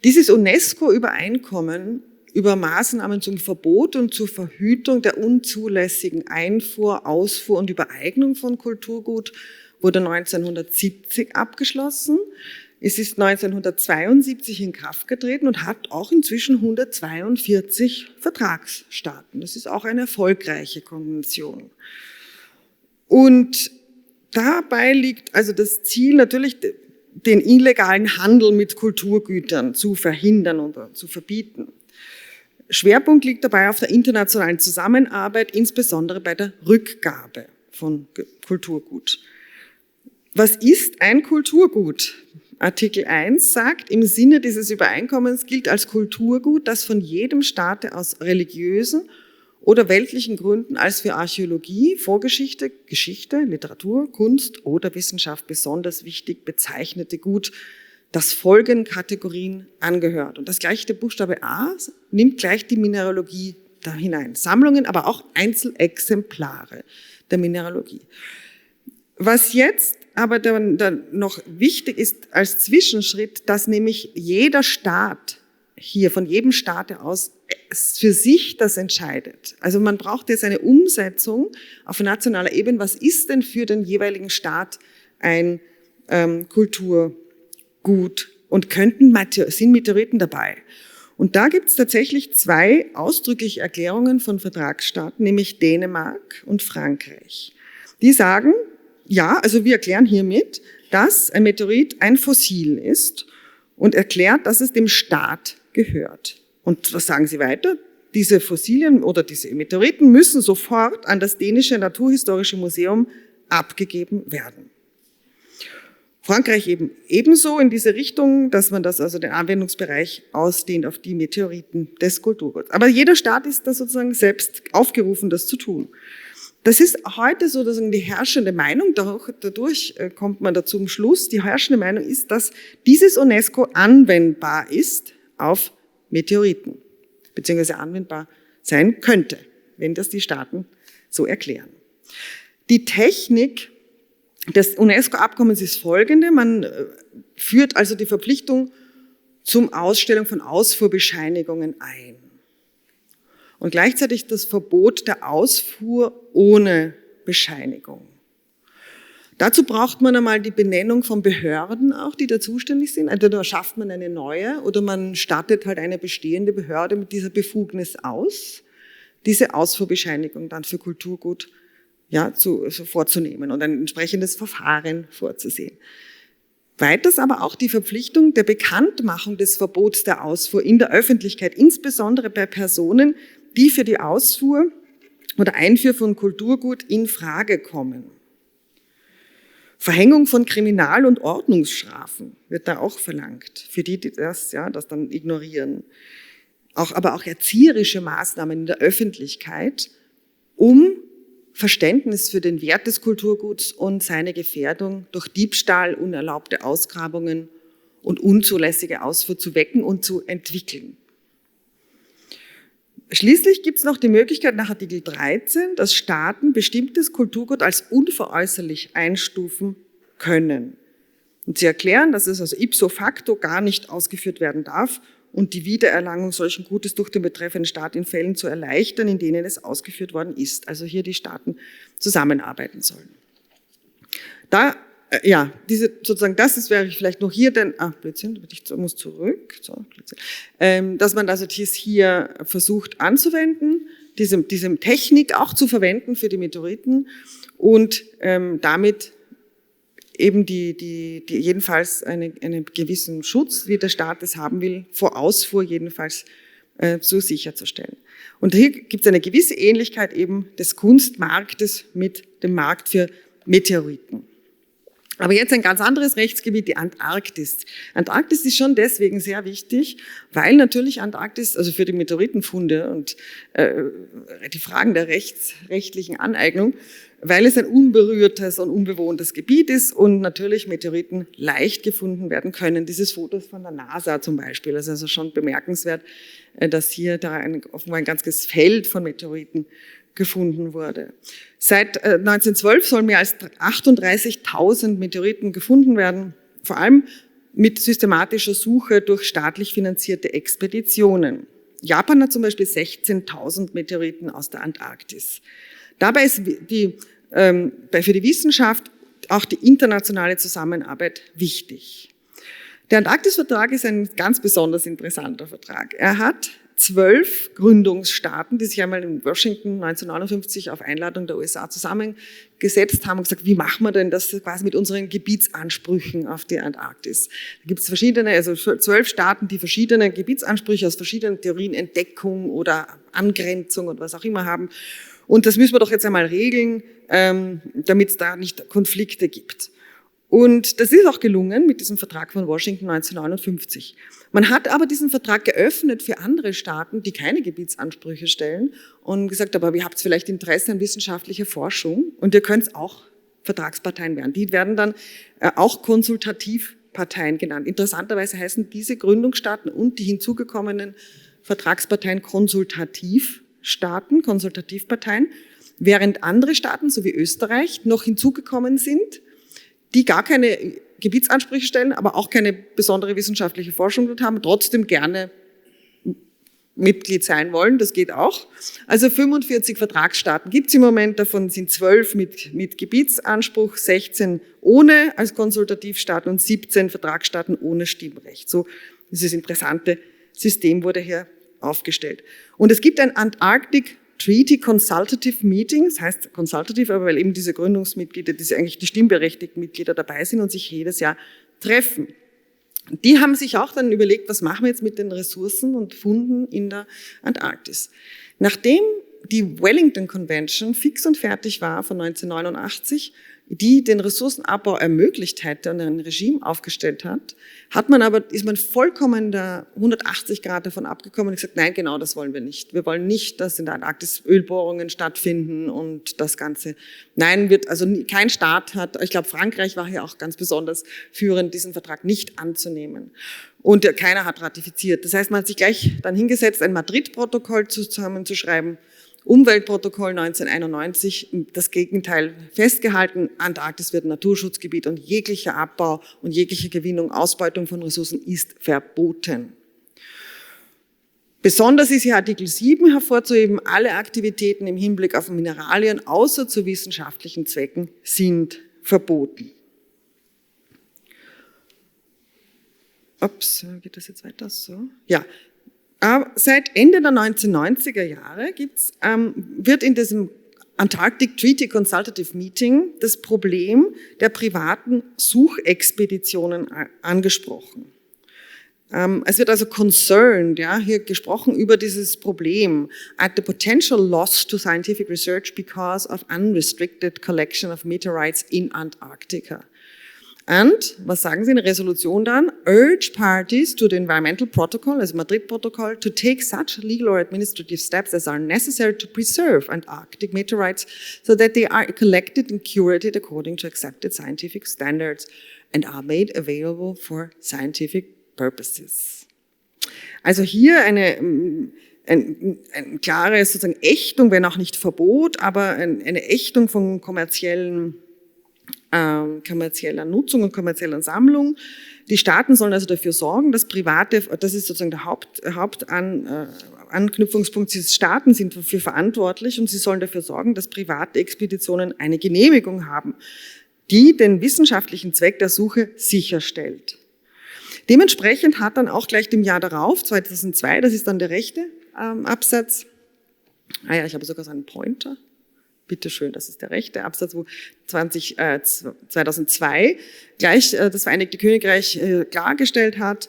Dieses UNESCO-Übereinkommen über Maßnahmen zum Verbot und zur Verhütung der unzulässigen Einfuhr, Ausfuhr und Übereignung von Kulturgut wurde 1970 abgeschlossen. Es ist 1972 in Kraft getreten und hat auch inzwischen 142 Vertragsstaaten. Das ist auch eine erfolgreiche Konvention. Und dabei liegt also das Ziel natürlich, den illegalen Handel mit Kulturgütern zu verhindern oder zu verbieten. Schwerpunkt liegt dabei auf der internationalen Zusammenarbeit, insbesondere bei der Rückgabe von Kulturgut. Was ist ein Kulturgut? Artikel 1 sagt, im Sinne dieses Übereinkommens gilt als Kulturgut, das von jedem Staate aus religiösen oder weltlichen Gründen als für Archäologie, Vorgeschichte, Geschichte, Literatur, Kunst oder Wissenschaft besonders wichtig bezeichnete Gut, das folgenden Kategorien angehört. Und das gleiche, der Buchstabe A, nimmt gleich die Mineralogie da hinein. Sammlungen, aber auch Einzelexemplare der Mineralogie. Was jetzt aber dann noch wichtig ist als Zwischenschritt, dass nämlich jeder Staat hier, von jedem Staat aus, für sich das entscheidet. Also man braucht jetzt eine Umsetzung auf nationaler Ebene. Was ist denn für den jeweiligen Staat ein Kulturgut und sind Meteoriten dabei? Und da gibt es tatsächlich zwei ausdrückliche Erklärungen von Vertragsstaaten, nämlich Dänemark und Frankreich. Die sagen, ja, also wir erklären hiermit, dass ein Meteorit ein Fossil ist und erklärt, dass es dem Staat gehört. Und was sagen sie weiter? Diese Fossilien oder diese Meteoriten müssen sofort an das dänische Naturhistorische Museum abgegeben werden. Frankreich ebenso in diese Richtung, dass man das also den Anwendungsbereich ausdehnt auf die Meteoriten des Kulturguts. Aber jeder Staat ist da sozusagen selbst aufgerufen, das zu tun. Das ist heute sozusagen die herrschende Meinung, dadurch kommt man da zum Schluss, die herrschende Meinung ist, dass dieses UNESCO anwendbar ist auf Meteoriten, beziehungsweise anwendbar sein könnte, wenn das die Staaten so erklären. Die Technik des UNESCO-Abkommens ist folgende, man führt also die Verpflichtung zum Ausstellung von Ausfuhrbescheinigungen ein. Und gleichzeitig das Verbot der Ausfuhr ohne Bescheinigung. Dazu braucht man einmal die Benennung von Behörden auch, die da zuständig sind. Entweder schafft man eine neue oder man stattet halt eine bestehende Behörde mit dieser Befugnis aus, diese Ausfuhrbescheinigung dann für Kulturgut so vorzunehmen und ein entsprechendes Verfahren vorzusehen. Weiters aber auch die Verpflichtung der Bekanntmachung des Verbots der Ausfuhr in der Öffentlichkeit, insbesondere bei Personen, die für die Ausfuhr oder Einfuhr von Kulturgut in Frage kommen. Verhängung von Kriminal- und Ordnungsstrafen wird da auch verlangt, für die das dann ignorieren. Aber auch erzieherische Maßnahmen in der Öffentlichkeit, um Verständnis für den Wert des Kulturguts und seine Gefährdung durch Diebstahl, unerlaubte Ausgrabungen und unzulässige Ausfuhr zu wecken und zu entwickeln. Schließlich gibt es noch die Möglichkeit nach Artikel 13, dass Staaten bestimmtes Kulturgut als unveräußerlich einstufen können. Und sie erklären, dass es also ipso facto gar nicht ausgeführt werden darf und die Wiedererlangung solchen Gutes durch den betreffenden Staat in Fällen zu erleichtern, in denen es ausgeführt worden ist. Also hier die Staaten zusammenarbeiten sollen. Das wäre vielleicht noch hier, Blödsinn, ich muss zurück, dass man also dies hier versucht anzuwenden, diese Technik auch zu verwenden für die Meteoriten und damit eben die jedenfalls einen gewissen Schutz, wie der Staat es haben will, vor Ausfuhr jedenfalls so sicherzustellen. Und hier gibt es eine gewisse Ähnlichkeit eben des Kunstmarktes mit dem Markt für Meteoriten. Aber jetzt ein ganz anderes Rechtsgebiet, die Antarktis. Antarktis ist schon deswegen sehr wichtig, weil natürlich Antarktis, also für die Meteoritenfunde und die Fragen der rechtlichen Aneignung, weil es ein unberührtes und unbewohntes Gebiet ist und natürlich Meteoriten leicht gefunden werden können. Dieses Foto ist von der NASA zum Beispiel. Das ist also schon bemerkenswert, dass hier da offenbar ein ganzes Feld von Meteoriten gefunden wurde. Seit 1912 sollen mehr als 38.000 Meteoriten gefunden werden, vor allem mit systematischer Suche durch staatlich finanzierte Expeditionen. Japan hat zum Beispiel 16.000 Meteoriten aus der Antarktis. Dabei ist für die Wissenschaft auch die internationale Zusammenarbeit wichtig. Der Antarktisvertrag ist ein ganz besonders interessanter Vertrag. Er hat 12 Gründungsstaaten, die sich einmal in Washington 1959 auf Einladung der USA zusammengesetzt haben und gesagt, wie machen wir denn das quasi mit unseren Gebietsansprüchen auf die Antarktis? Da gibt es verschiedene, also 12 Staaten, die verschiedene Gebietsansprüche aus verschiedenen Theorien, Entdeckung oder Angrenzung und was auch immer haben. Und das müssen wir doch jetzt einmal regeln, damit es da nicht Konflikte gibt. Und das ist auch gelungen mit diesem Vertrag von Washington 1959. Man hat aber diesen Vertrag geöffnet für andere Staaten, die keine Gebietsansprüche stellen und gesagt, aber ihr habt vielleicht Interesse an wissenschaftlicher Forschung und ihr könnt auch Vertragsparteien werden. Die werden dann auch Konsultativparteien genannt. Interessanterweise heißen diese Gründungsstaaten und die hinzugekommenen Vertragsparteien Konsultativstaaten, Konsultativparteien, während andere Staaten, so wie Österreich, noch hinzugekommen sind, die gar keine Gebietsansprüche stellen, aber auch keine besondere wissenschaftliche Forschung dort haben, trotzdem gerne Mitglied sein wollen, das geht auch. Also 45 Vertragsstaaten gibt es im Moment, davon sind 12 mit Gebietsanspruch, 16 ohne als Konsultativstaaten und 17 Vertragsstaaten ohne Stimmrecht. So dieses interessante System wurde hier aufgestellt. Und es gibt ein Antarctic Treaty Consultative Meeting, das heißt Consultative, aber weil eben diese Gründungsmitglieder, diese eigentlich die stimmberechtigten Mitglieder dabei sind und sich jedes Jahr treffen. Die haben sich auch dann überlegt, was machen wir jetzt mit den Ressourcen und Funden in der Antarktis. Nachdem die Wellington Convention fix und fertig war von 1989, die den Ressourcenabbau ermöglicht hätte und ein Regime aufgestellt hat, ist man vollkommen da 180 Grad davon abgekommen und gesagt, nein, genau das wollen wir nicht. Wir wollen nicht, dass in der Antarktis Ölbohrungen stattfinden und das Ganze. Nein, kein Staat hat, ich glaube Frankreich war hier auch ganz besonders führend, diesen Vertrag nicht anzunehmen. Und keiner hat ratifiziert. Das heißt, man hat sich gleich dann hingesetzt, ein Madrid-Protokoll zusammenzuschreiben, Umweltprotokoll 1991, das Gegenteil festgehalten, Antarktis wird Naturschutzgebiet und jeglicher Abbau und jegliche Gewinnung, Ausbeutung von Ressourcen ist verboten. Besonders ist hier Artikel 7 hervorzuheben, alle Aktivitäten im Hinblick auf Mineralien außer zu wissenschaftlichen Zwecken sind verboten. Geht das jetzt weiter? So? Ja. Seit Ende der 1990er Jahre wird in diesem Antarctic Treaty Consultative Meeting das Problem der privaten Suchexpeditionen angesprochen. Es wird also concerned, hier gesprochen über dieses Problem at the potential loss to scientific research because of unrestricted collection of meteorites in Antarctica. And, was sagen sie in der Resolution dann? Urge parties to the environmental protocol, also Madrid-Protokoll, to take such legal or administrative steps as are necessary to preserve Antarctic meteorites so that they are collected and curated according to accepted scientific standards and are made available for scientific purposes. Also hier eine klare sozusagen Ächtung, wenn auch nicht Verbot, aber eine Ächtung von kommerzieller Nutzung und kommerzieller Sammlung. Die Staaten sollen also dafür sorgen, dass private, das ist sozusagen der Hauptanknüpfungspunkt, die Staaten sind dafür verantwortlich und sie sollen dafür sorgen, dass private Expeditionen eine Genehmigung haben, die den wissenschaftlichen Zweck der Suche sicherstellt. Dementsprechend hat dann auch gleich dem Jahr darauf, 2002, das ist dann der rechte Absatz, ich habe sogar so einen Pointer, bitteschön, das ist der rechte Absatz, wo 2002 gleich das Vereinigte Königreich klargestellt hat,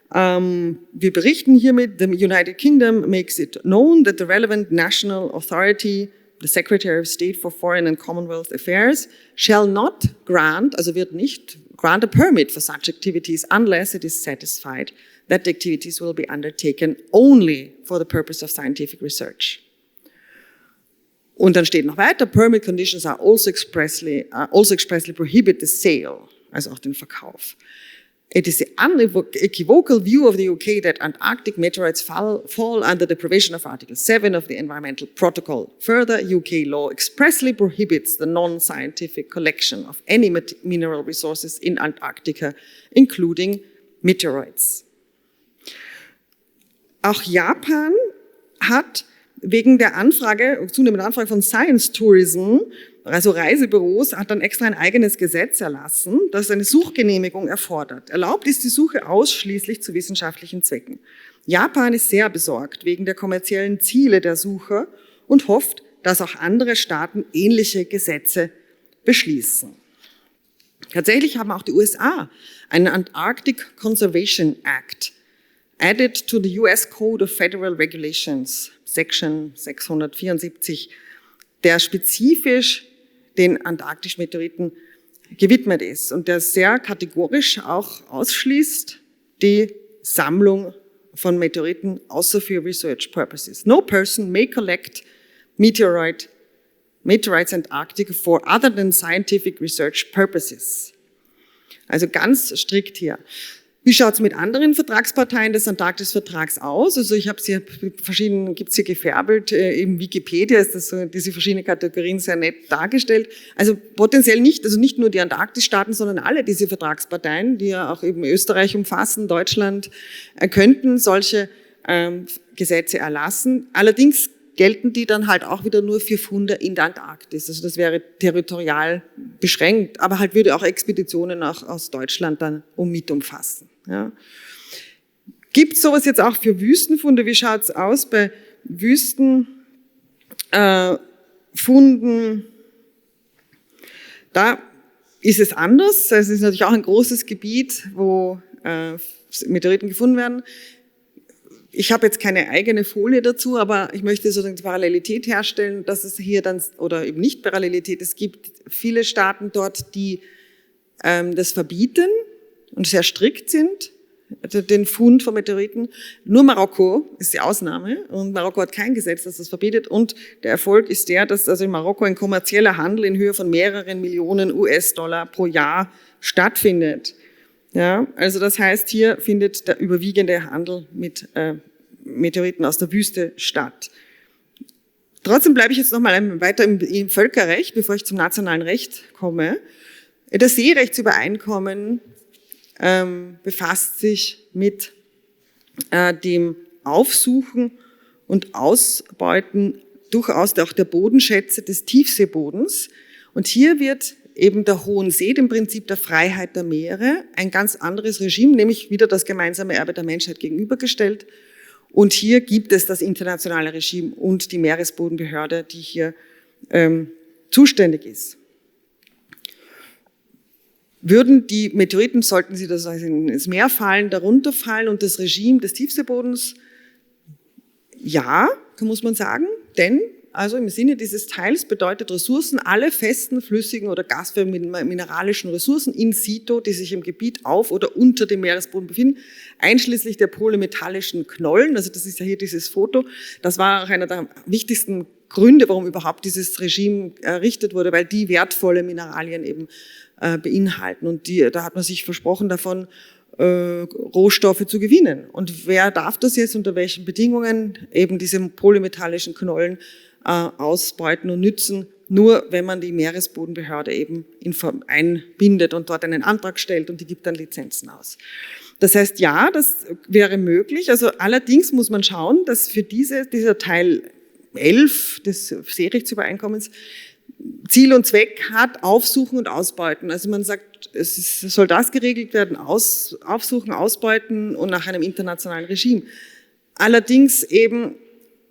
wir berichten hiermit, the United Kingdom makes it known that the relevant national authority, the Secretary of State for Foreign and Commonwealth Affairs, shall not grant, also wird nicht grant a permit for such activities unless it is satisfied that the activities will be undertaken only for the purpose of scientific research. Und dann steht noch weiter, permit conditions are also expressly prohibit the sale, also auch den Verkauf. It is the unequivocal view of the UK that Antarctic meteorites fall under the provision of Article 7 of the Environmental Protocol. Further, UK law expressly prohibits the non-scientific collection of any mineral resources in Antarctica, including meteorites. Auch Japan hat wegen der zunehmenden Anfrage von Science Tourism, also Reisebüros, hat dann extra ein eigenes Gesetz erlassen, das eine Suchgenehmigung erfordert. Erlaubt ist die Suche ausschließlich zu wissenschaftlichen Zwecken. Japan ist sehr besorgt wegen der kommerziellen Ziele der Sucher und hofft, dass auch andere Staaten ähnliche Gesetze beschließen. Tatsächlich haben auch die USA einen Antarctic Conservation Act added to the US Code of Federal Regulations, Section 674, der spezifisch den antarktischen Meteoriten gewidmet ist und der sehr kategorisch auch ausschließt die Sammlung von Meteoriten außer für Research Purposes. No person may collect meteorites in Antarctica for other than scientific research purposes. Also ganz strikt hier. Wie schaut es mit anderen Vertragsparteien des Antarktis-Vertrags aus? Also ich habe es hier gibt's hier gefärbelt. Im Wikipedia ist das so, diese verschiedenen Kategorien sehr nett dargestellt. Also potenziell nicht, also nicht nur die Antarktisstaaten, sondern alle diese Vertragsparteien, die ja auch eben Österreich umfassen, Deutschland, könnten solche Gesetze erlassen. Allerdings gelten die dann halt auch wieder nur für Funde in der Antarktis. Also das wäre territorial beschränkt, aber halt würde auch Expeditionen auch aus Deutschland dann mit umfassen. Ja. Gibt es sowas jetzt auch für Wüstenfunde? Wie schaut es aus bei Wüstenfunden? Da ist es anders. Es ist natürlich auch ein großes Gebiet, wo Meteoriten gefunden werden. Ich habe jetzt keine eigene Folie dazu, aber ich möchte sozusagen die Parallelität herstellen, dass es hier dann, oder eben nicht Parallelität, es gibt viele Staaten dort, die das verbieten und sehr strikt sind, den Fund von Meteoriten. Nur Marokko ist die Ausnahme und Marokko hat kein Gesetz, das das verbietet und der Erfolg ist der, dass also in Marokko ein kommerzieller Handel in Höhe von mehreren Millionen US-Dollar pro Jahr stattfindet. Ja, also das heißt, hier findet der überwiegende Handel mit Meteoriten aus der Wüste statt. Trotzdem bleibe ich jetzt nochmal weiter im Völkerrecht, bevor ich zum nationalen Recht komme. Das Seerechtsübereinkommen befasst sich mit dem Aufsuchen und Ausbeuten durchaus auch der Bodenschätze des Tiefseebodens. Und hier wird eben der Hohen See, dem Prinzip der Freiheit der Meere, ein ganz anderes Regime, nämlich wieder das gemeinsame Erbe der Menschheit gegenübergestellt. Und hier gibt es das internationale Regime und die Meeresbodenbehörde, die hier zuständig ist. Würden die Meteoriten, sollten sie das ins Meer fallen, darunter fallen und das Regime des Tiefseebodens, ja, muss man sagen, denn also im Sinne dieses Teils bedeutet Ressourcen alle festen, flüssigen oder gasförmigen mineralischen Ressourcen in situ, die sich im Gebiet auf oder unter dem Meeresboden befinden, einschließlich der polymetallischen Knollen. Also das ist ja hier dieses Foto. Das war auch einer der wichtigsten Gründe, warum überhaupt dieses Regime errichtet wurde, weil die wertvolle Mineralien eben beinhalten. Und da hat man sich versprochen, davon Rohstoffe zu gewinnen. Und wer darf das jetzt unter welchen Bedingungen? Eben diese polymetallischen Knollen ausbeuten und nützen, nur wenn man die Meeresbodenbehörde eben einbindet und dort einen Antrag stellt und die gibt dann Lizenzen aus. Das heißt, ja, das wäre möglich. Also allerdings muss man schauen, dass für dieser Teil 11 des Seerechtsübereinkommens Ziel und Zweck hat, Aufsuchen und Ausbeuten. Also man sagt, soll das geregelt werden, Aufsuchen, Ausbeuten und nach einem internationalen Regime. Allerdings eben,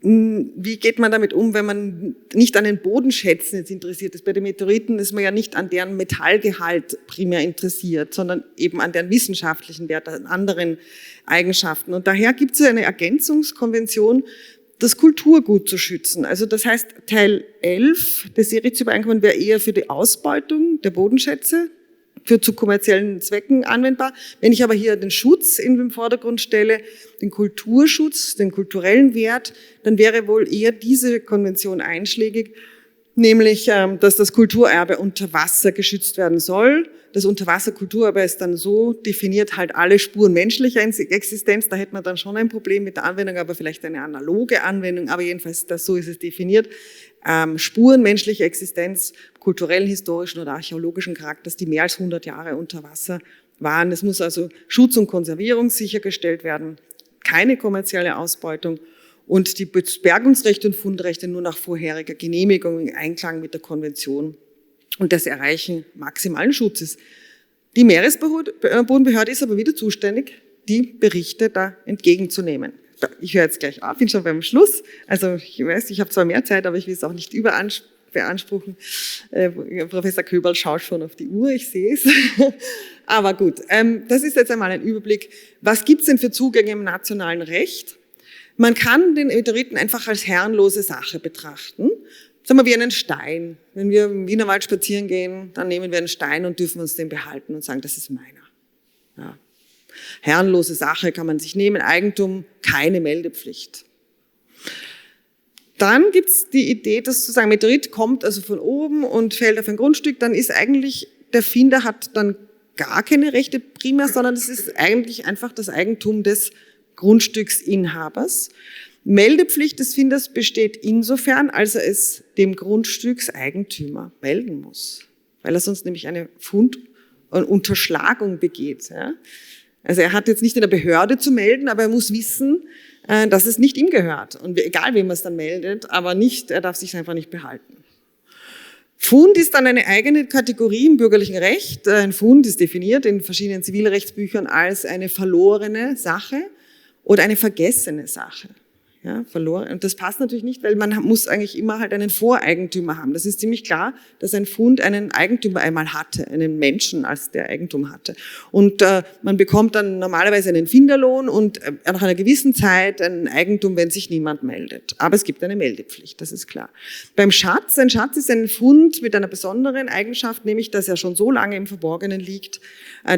wie geht man damit um, wenn man nicht an den Bodenschätzen jetzt interessiert ist? Bei den Meteoriten ist man ja nicht an deren Metallgehalt primär interessiert, sondern eben an deren wissenschaftlichen Wert, an anderen Eigenschaften. Und daher gibt es eine Ergänzungskonvention, das Kulturgut zu schützen. Also das heißt, Teil 11 des Seerechtsübereinkommens wäre eher für die Ausbeutung der Bodenschätze, zu kommerziellen Zwecken anwendbar. Wenn ich aber hier den Schutz in den Vordergrund stelle, den Kulturschutz, den kulturellen Wert, dann wäre wohl eher diese Konvention einschlägig, nämlich, dass das Kulturerbe unter Wasser geschützt werden soll. Das Unterwasserkulturerbe ist dann so definiert, halt alle Spuren menschlicher Existenz. Da hätte man dann schon ein Problem mit der Anwendung, aber vielleicht eine analoge Anwendung. Aber jedenfalls, so ist es definiert. Spuren menschlicher Existenz, kulturellen, historischen oder archäologischen Charakters, die mehr als 100 Jahre unter Wasser waren. Es muss also Schutz und Konservierung sichergestellt werden, keine kommerzielle Ausbeutung und die Bergungsrechte und Fundrechte nur nach vorheriger Genehmigung im Einklang mit der Konvention und das Erreichen maximalen Schutzes. Die Meeresbodenbehörde ist aber wieder zuständig, die Berichte da entgegenzunehmen. Ich höre jetzt gleich auf, bin schon beim Schluss. Also ich weiß, ich habe zwar mehr Zeit, aber ich will es auch nicht beanspruchen. Professor Köberl schaut schon auf die Uhr, ich sehe es. Aber gut, das ist jetzt einmal ein Überblick. Was gibt es denn für Zugänge im nationalen Recht? Man kann den Meteoriten einfach als herrenlose Sache betrachten. Sagen wir wie einen Stein. Wenn wir im Wienerwald spazieren gehen, dann nehmen wir einen Stein und dürfen uns den behalten und sagen, das ist meiner. Ja. Herrenlose Sache kann man sich nehmen, Eigentum, keine Meldepflicht. Dann gibt's die Idee, dass sozusagen Meteorit kommt also von oben und fällt auf ein Grundstück, dann ist eigentlich, der Finder hat dann gar keine Rechte primär, sondern es ist eigentlich einfach das Eigentum des Grundstücksinhabers. Meldepflicht des Finders besteht insofern, als er es dem Grundstückseigentümer melden muss, weil er sonst nämlich eine Unterschlagung begeht. Ja? Also er hat jetzt nicht in der Behörde zu melden, aber er muss wissen, dass es nicht ihm gehört. Und egal, wem er es dann meldet, aber nicht, er darf sich einfach nicht behalten. Fund ist dann eine eigene Kategorie im bürgerlichen Recht. Ein Fund ist definiert in verschiedenen Zivilrechtsbüchern als eine verlorene Sache oder eine vergessene Sache. Ja, verloren. Und das passt natürlich nicht, weil man muss eigentlich immer halt einen Voreigentümer haben. Das ist ziemlich klar, dass ein Fund einen Eigentümer einmal hatte, einen Menschen, als der Eigentum hatte. Und man bekommt dann normalerweise einen Finderlohn und nach einer gewissen Zeit ein Eigentum, wenn sich niemand meldet. Aber es gibt eine Meldepflicht, das ist klar. Beim Schatz, ein Schatz ist ein Fund mit einer besonderen Eigenschaft, nämlich, dass er schon so lange im Verborgenen liegt,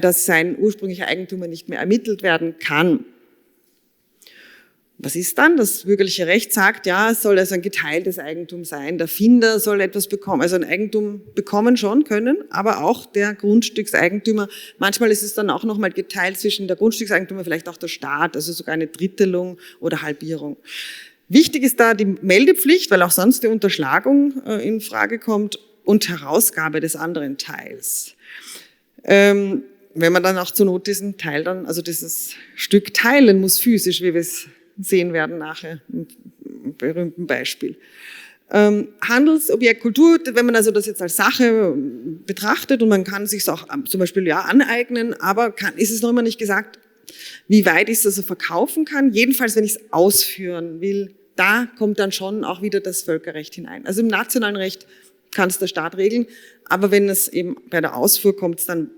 dass sein ursprünglicher Eigentümer nicht mehr ermittelt werden kann. Was ist dann? Das bürgerliche Recht sagt, ja, es soll also ein geteiltes Eigentum sein. Der Finder soll etwas bekommen, also ein Eigentum bekommen schon können, aber auch der Grundstückseigentümer. Manchmal ist es dann auch nochmal geteilt zwischen der Grundstückseigentümer, vielleicht auch der Staat, also sogar eine Drittelung oder Halbierung. Wichtig ist da die Meldepflicht, weil auch sonst die Unterschlagung in Frage kommt und Herausgabe des anderen Teils. Wenn man dann auch zur Not diesen Teil dann, also dieses Stück teilen muss physisch, wie wir es sehen werden nachher im berühmten Beispiel. Handelsobjekt Kultur, wenn man also das jetzt als Sache betrachtet und man kann sich auch zum Beispiel ja aneignen, aber ist es noch immer nicht gesagt, wie weit ich es also verkaufen kann. Jedenfalls, wenn ich es ausführen will, da kommt dann schon auch wieder das Völkerrecht hinein. Also im nationalen Recht kann es der Staat regeln, aber wenn es eben bei der Ausfuhr kommt, dann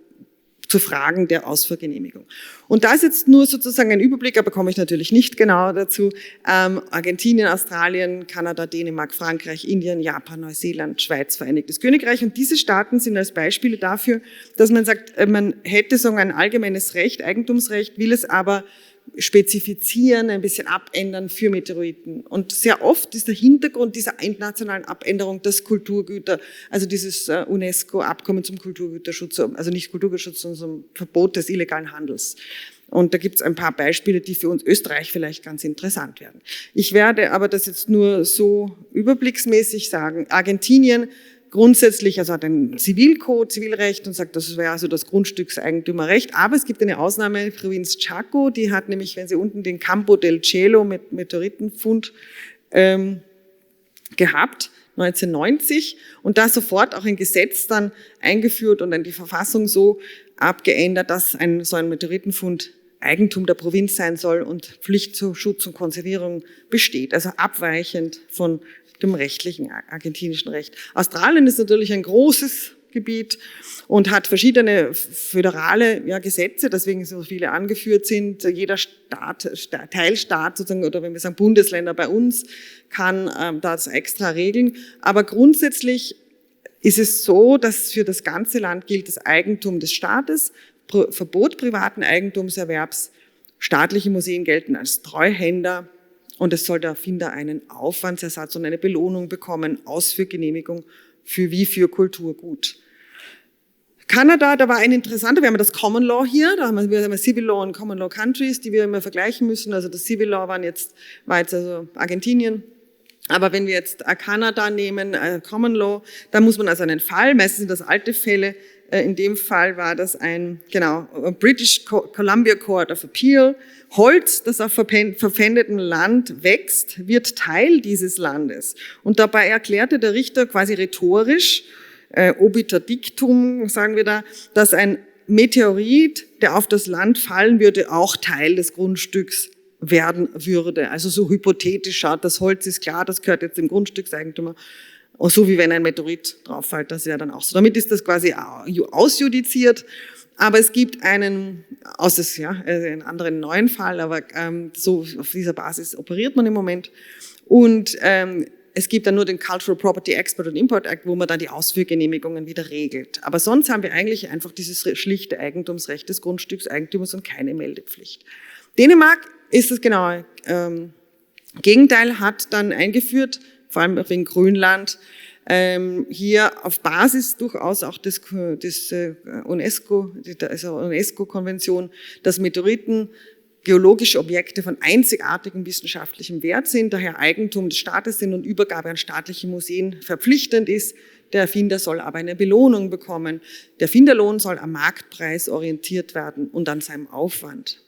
zu Fragen der Ausfuhrgenehmigung. Und da ist jetzt nur sozusagen ein Überblick, aber komme ich natürlich nicht genau dazu. Argentinien, Australien, Kanada, Dänemark, Frankreich, Indien, Japan, Neuseeland, Schweiz, Vereinigtes Königreich. Und diese Staaten sind als Beispiele dafür, dass man sagt, man hätte so ein allgemeines Recht, Eigentumsrecht, will es aber spezifizieren, ein bisschen abändern für Meteoriten. Und sehr oft ist der Hintergrund dieser internationalen Abänderung das Kulturgüter, also dieses UNESCO-Abkommen zum Kulturgüterschutz, also nicht Kulturgüterschutz, sondern zum Verbot des illegalen Handels. Und da gibt es ein paar Beispiele, die für uns Österreich vielleicht ganz interessant werden. Ich werde aber das jetzt nur so überblicksmäßig sagen. Argentinien grundsätzlich, also hat ein Zivilcode, Zivilrecht und sagt, das wäre also das Grundstückseigentümerrecht. Aber es gibt eine Ausnahme, Provinz Chaco, die hat nämlich, wenn Sie unten den Campo del Cielo mit Meteoritenfund gehabt, 1990, und da sofort auch ein Gesetz dann eingeführt und dann die Verfassung so abgeändert, dass so ein Meteoritenfund Eigentum der Provinz sein soll und Pflicht zu Schutz und Konservierung besteht, also abweichend von dem rechtlichen argentinischen Recht. Australien ist natürlich ein großes Gebiet und hat verschiedene föderale Gesetze, deswegen so viele angeführt sind. Jeder Teilstaat sozusagen, oder wenn wir sagen Bundesländer bei uns, kann das extra regeln. Aber grundsätzlich ist es so, dass für das ganze Land gilt das Eigentum des Staates, Verbot privaten Eigentumserwerbs, staatliche Museen gelten als Treuhänder, und es soll der Erfinder einen Aufwandsersatz und eine Belohnung bekommen, Ausführgenehmigung für Kulturgut. Kanada, da war ein interessanter, wir haben das Common Law hier, da haben wir Civil Law und Common Law Countries, die wir immer vergleichen müssen. Also das Civil Law war jetzt also Argentinien. Aber wenn wir jetzt Kanada nehmen, Common Law, da muss man also einen Fall, meistens sind das alte Fälle, in dem Fall war das British Columbia Court of Appeal. Holz, das auf verpfändetem Land wächst, wird Teil dieses Landes. Und dabei erklärte der Richter quasi rhetorisch, obiter dictum, sagen wir da, dass ein Meteorit, der auf das Land fallen würde, auch Teil des Grundstücks werden würde. Also so hypothetisch schaut, das Holz ist klar, das gehört jetzt dem Grundstückseigentümer. So wie wenn ein Meteorit drauf fällt, das ist ja dann auch so. Damit ist das quasi ausjudiziert. Aber es gibt einen anderen neuen Fall, aber so auf dieser Basis operiert man im Moment. Und es gibt dann nur den Cultural Property Export and Import Act, wo man dann die Ausführgenehmigungen wieder regelt. Aber sonst haben wir eigentlich einfach dieses schlichte Eigentumsrecht des Grundstückseigentümers und keine Meldepflicht. Dänemark ist das genaue Gegenteil, hat dann eingeführt, vor allem wegen Grönland, hier auf Basis durchaus auch des UNESCO-Konvention, dass Meteoriten geologische Objekte von einzigartigem wissenschaftlichem Wert sind, daher Eigentum des Staates sind und Übergabe an staatliche Museen verpflichtend ist. Der Erfinder soll aber eine Belohnung bekommen. Der Erfinderlohn soll am Marktpreis orientiert werden und an seinem Aufwand.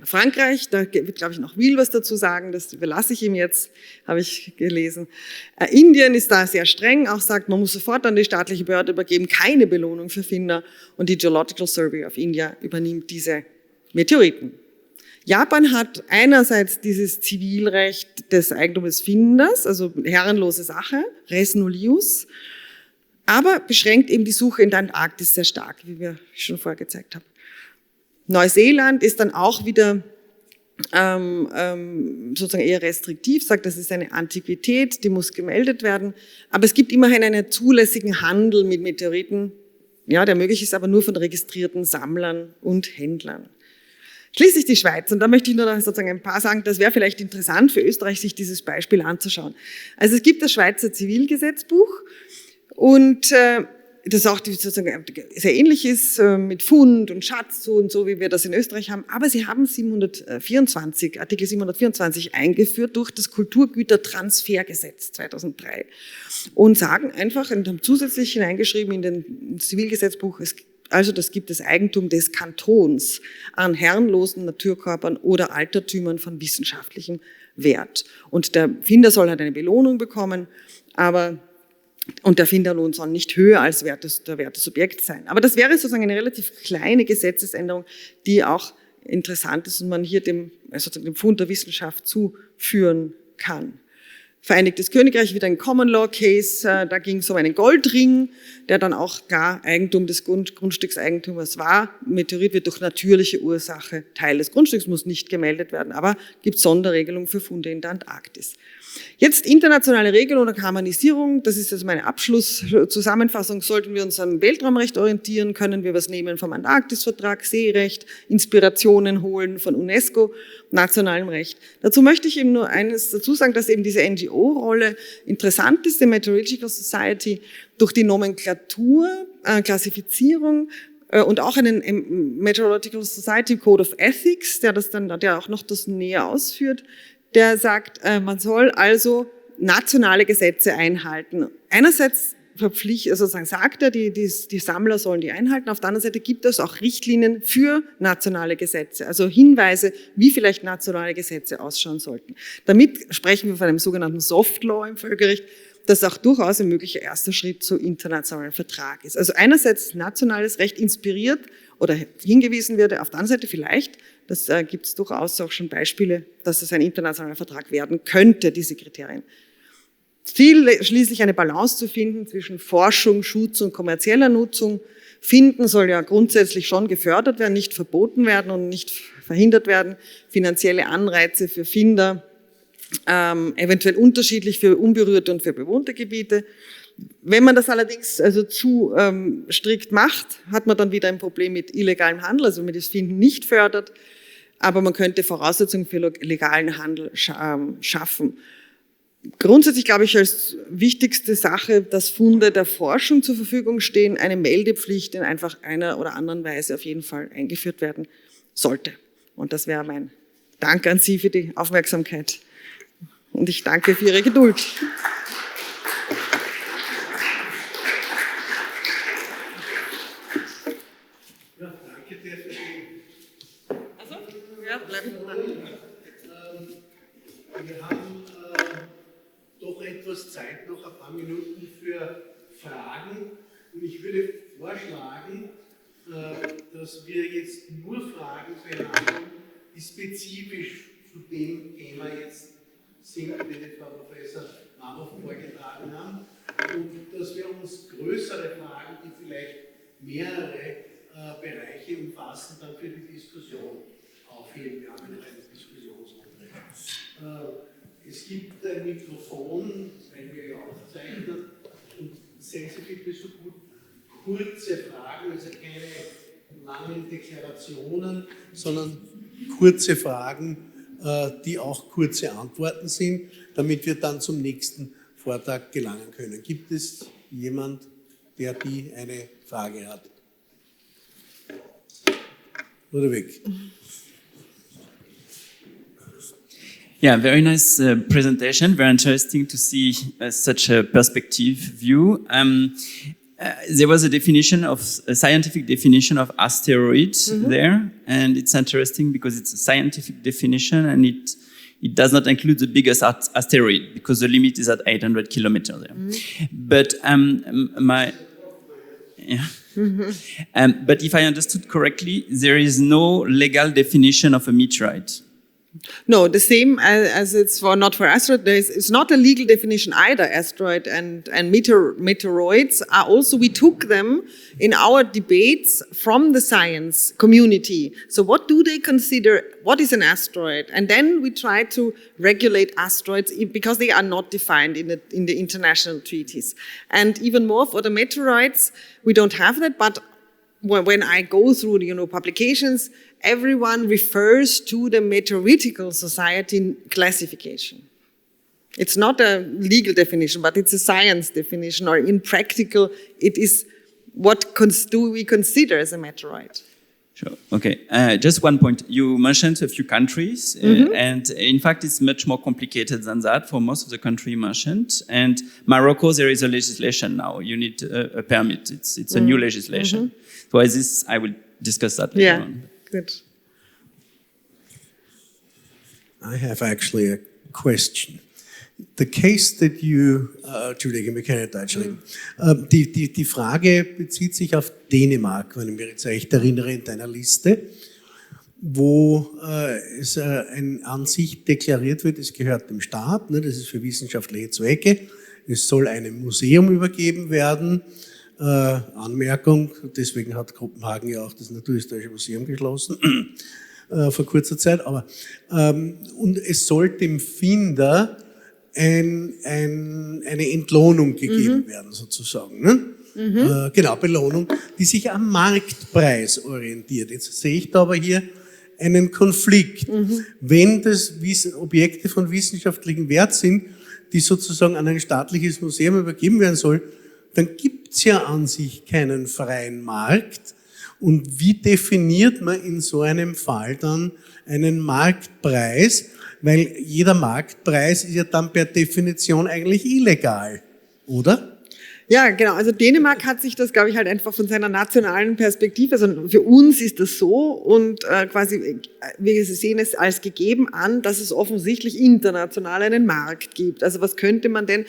Frankreich, da wird, glaube ich, noch Will was dazu sagen, das überlasse ich ihm jetzt, habe ich gelesen. Indien ist da sehr streng, auch sagt, man muss sofort an die staatliche Behörde übergeben, keine Belohnung für Finder, und die Geological Survey of India übernimmt diese Meteoriten. Japan hat einerseits dieses Zivilrecht des Eigentums des Finders, also herrenlose Sache, res nullius, aber beschränkt eben die Suche in der Antarktis sehr stark, wie wir schon vorher gezeigt haben. Neuseeland ist dann auch wieder sozusagen eher restriktiv, sagt, das ist eine Antiquität, die muss gemeldet werden. Aber es gibt immerhin einen zulässigen Handel mit Meteoriten, ja, der möglich ist, aber nur von registrierten Sammlern und Händlern. Schließlich die Schweiz, und da möchte ich nur noch sozusagen ein paar sagen, das wäre vielleicht interessant für Österreich, sich dieses Beispiel anzuschauen. Also es gibt das Schweizer Zivilgesetzbuch und das auch sozusagen sehr ähnlich ist mit Fund und Schatz und so, wie wir das in Österreich haben. Aber sie haben Artikel 724 eingeführt durch das Kulturgütertransfergesetz 2003 und sagen einfach und haben zusätzlich hineingeschrieben in den Zivilgesetzbuch, das gibt das Eigentum des Kantons an herrenlosen Naturkörpern oder Altertümern von wissenschaftlichem Wert. Und der Finder soll halt eine Belohnung bekommen, und der Finderlohn soll nicht höher als der Wert des Objekts sein. Aber das wäre sozusagen eine relativ kleine Gesetzesänderung, die auch interessant ist und man hier dem Fund der Wissenschaft zuführen kann. Vereinigtes Königreich wieder ein Common Law Case, da ging es um einen Goldring, der dann auch klar Eigentum des Grundstückseigentümers war. Meteorit wird durch natürliche Ursache Teil des Grundstücks, muss nicht gemeldet werden, aber gibt Sonderregelungen für Funde in der Antarktis. Jetzt internationale Regelung und Harmonisierung, das ist jetzt meine Abschlusszusammenfassung. Sollten wir uns am Weltraumrecht orientieren, können wir was nehmen vom Antarktisvertrag, Seerecht, Inspirationen holen von UNESCO, nationalem Recht. Dazu möchte ich eben nur eines dazu sagen, dass eben diese NGO-Rolle interessant ist, die Meteorological Society, durch die Nomenklatur, Klassifizierung und auch einen Meteorological Society Code of Ethics, der auch noch das näher ausführt, der sagt, man soll also nationale Gesetze einhalten. Einerseits sagt er, die Sammler sollen die einhalten. Auf der anderen Seite gibt es auch Richtlinien für nationale Gesetze, also Hinweise, wie vielleicht nationale Gesetze ausschauen sollten. Damit sprechen wir von einem sogenannten Soft Law im Völkerrecht, das auch durchaus ein möglicher erster Schritt zu internationalen Vertrag ist. Also einerseits nationales Recht inspiriert oder hingewiesen wird, auf der anderen Seite vielleicht, das gibt es durchaus auch schon Beispiele, dass es ein internationaler Vertrag werden könnte, diese Kriterien. Ziel schließlich eine Balance zu finden zwischen Forschung, Schutz und kommerzieller Nutzung. Finden soll ja grundsätzlich schon gefördert werden, nicht verboten werden und nicht verhindert werden. Finanzielle Anreize für Finder, eventuell unterschiedlich für unberührte und für bewohnte Gebiete. Wenn man das allerdings also zu strikt macht, hat man dann wieder ein Problem mit illegalem Handel, also wenn man das Finden nicht fördert, aber man könnte Voraussetzungen für legalen Handel schaffen. Grundsätzlich glaube ich als wichtigste Sache, dass Funde der Forschung zur Verfügung stehen, eine Meldepflicht in einfach einer oder anderen Weise auf jeden Fall eingeführt werden sollte. Und das wäre mein Dank an Sie für die Aufmerksamkeit. Und ich danke für Ihre Geduld. Ja, danke dir für die. Also, ja, bleiben wir dran. Wir haben doch etwas Zeit, noch ein paar Minuten für Fragen. Und ich würde vorschlagen, dass wir jetzt nur Fragen behandeln, die spezifisch zu dem Thema jetzt sind, die die Frau Professor Marboe vorgetragen haben. Und dass wir uns größere Fragen, die vielleicht mehrere Bereiche umfassen, dann für die Diskussion aufheben. Wir haben eine reine Diskussionsrunde. Es gibt ein Mikrofon, weil wir ja aufzeichnen, und seien Sie bitte so gut, kurze Fragen, also keine langen Deklarationen, sondern kurze Fragen, die auch kurze Antworten sind, damit wir dann zum nächsten Vortrag gelangen können. Gibt es jemand, der eine Frage hat? Ludovic. Yeah, very nice presentation. Very interesting to see such a perspective view. There was a scientific definition of asteroid there, and it's interesting because it's a scientific definition, and it does not include the biggest asteroid because the limit is at 800 kilometers there. But but if I understood correctly, there is no legal definition of a meteorite. No, the same as it's not for asteroid. It's not a legal definition either. Asteroid and meteoroids are also, we took them in our debates from the science community. So what do they consider, what is an asteroid? And then we try to regulate asteroids because they are not defined in the international treaties. And even more for the meteoroids, we don't have that, but when I go through publications, everyone refers to the Meteoritical Society classification. It's not a legal definition, but it's a science definition, or in practical, it is what do we consider as a meteorite. Sure. Okay. Just one point. You mentioned a few countries, and in fact, it's much more complicated than that for most of the countries mentioned. And Morocco, there is a legislation now. You need a permit. It's a new legislation. So I will discuss that later on. Good. I have actually a question. The case that you, Entschuldigung, wir können ja Deutsch reden. Die Frage bezieht sich auf Dänemark, wenn ich mich jetzt recht erinnere, in deiner Liste. wo es an sich deklariert wird, es gehört dem Staat, ne, das ist für wissenschaftliche Zwecke, es soll einem Museum übergeben werden. Anmerkung, deswegen hat Kopenhagen ja auch das Naturhistorische Museum geschlossen, vor kurzer Zeit, aber und es soll dem Finder eine Entlohnung gegeben werden, sozusagen. Ne? Genau, Belohnung, die sich am Marktpreis orientiert. Jetzt sehe ich da aber hier einen Konflikt. Wenn das Objekte von wissenschaftlichem Wert sind, die sozusagen an ein staatliches Museum übergeben werden soll, dann gibt's ja an sich keinen freien Markt. Und wie definiert man in so einem Fall dann einen Marktpreis? Weil jeder Marktpreis ist ja dann per Definition eigentlich illegal, oder? Ja, genau. Also Dänemark hat sich das, glaube ich, halt einfach von seiner nationalen Perspektive, also für uns ist das so und quasi, wir sehen es als gegeben an, dass es offensichtlich international einen Markt gibt. Also was könnte man denn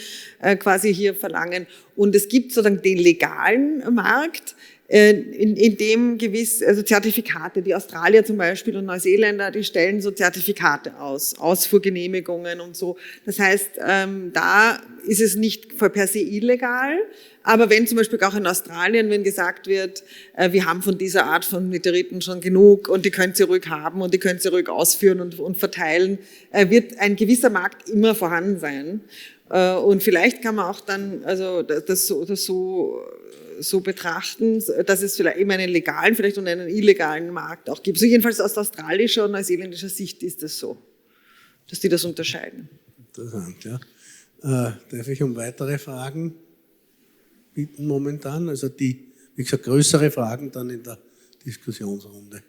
quasi hier verlangen? Und es gibt sozusagen den legalen Markt, in dem also Zertifikate, die Australier zum Beispiel und Neuseeländer, die stellen so Zertifikate aus, Ausfuhrgenehmigungen und so. Das heißt, da ist es nicht per se illegal, aber wenn zum Beispiel auch in Australien, wenn gesagt wird, wir haben von dieser Art von Meteoriten schon genug und die könnt ihr ruhig haben und die könnt ihr ruhig ausführen und verteilen, wird ein gewisser Markt immer vorhanden sein. Und vielleicht kann man auch dann also das so betrachten, dass es vielleicht eben einen legalen, vielleicht und einen illegalen Markt auch gibt. So jedenfalls aus australischer und neuseeländischer Sicht ist das so, dass die das unterscheiden. Interessant, ja. Darf ich um weitere Fragen bitten momentan? Also wie gesagt, größere Fragen dann in der Diskussionsrunde.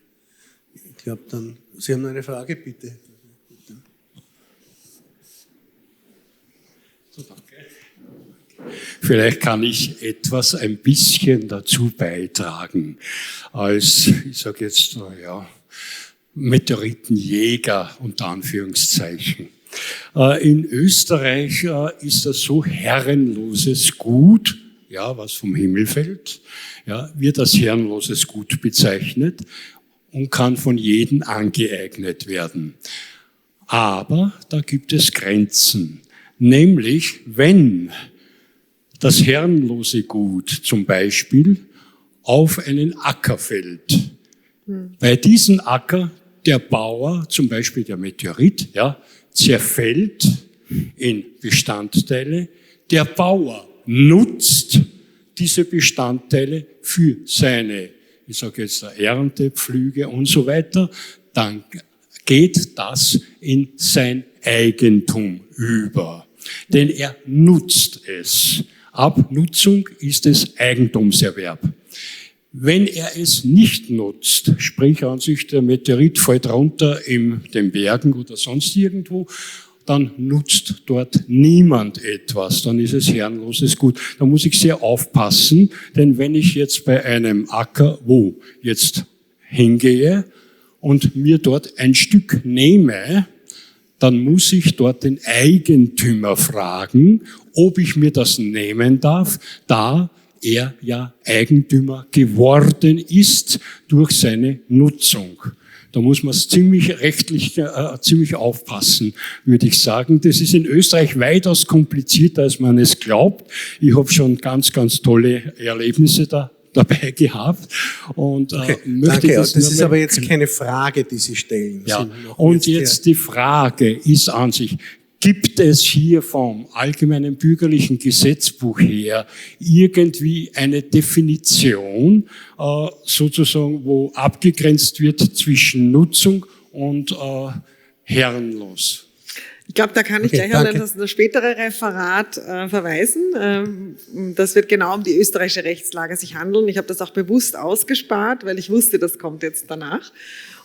Ich glaube dann, Sie haben noch eine Frage, bitte. Vielleicht kann ich etwas ein bisschen dazu beitragen, als, ich sage jetzt, Meteoritenjäger unter Anführungszeichen. In Österreich ist das so herrenloses Gut, ja, was vom Himmel fällt, ja, wird als herrenloses Gut bezeichnet und kann von jedem angeeignet werden. Aber da gibt es Grenzen, nämlich wenn das herrenlose Gut zum Beispiel auf einen Acker fällt. Bei diesem Acker der Bauer, zum Beispiel der Meteorit, ja, zerfällt in Bestandteile. Der Bauer nutzt diese Bestandteile für seine, ich sage jetzt Ernte, Pflüge und so weiter. Dann geht das in sein Eigentum über. Denn er nutzt es. Abnutzung ist es Eigentumserwerb. Wenn er es nicht nutzt, sprich an sich der Meteorit fällt runter in den Bergen oder sonst irgendwo, dann nutzt dort niemand etwas, dann ist es herrenloses Gut. Da muss ich sehr aufpassen, denn wenn ich jetzt bei einem Acker, wo jetzt hingehe und mir dort ein Stück nehme, dann muss ich dort den Eigentümer fragen, ob ich mir das nehmen darf, da er ja Eigentümer geworden ist durch seine Nutzung. Da muss man ziemlich rechtlich ziemlich aufpassen, würde ich sagen. Das ist in Österreich weitaus komplizierter, als man es glaubt. Ich habe schon ganz, ganz tolle Erlebnisse dabei gehabt und okay, möchte danke. Das ist aber jetzt keine Frage, die Sie stellen. Ja. Und jetzt die Frage ist an sich, gibt es hier vom allgemeinen bürgerlichen Gesetzbuch her irgendwie eine Definition, sozusagen, wo abgegrenzt wird zwischen Nutzung und herrenlos? Ich glaube, da kann ich gleich an das spätere Referat verweisen. Das wird genau um die österreichische Rechtslage sich handeln. Ich habe das auch bewusst ausgespart, weil ich wusste, das kommt jetzt danach.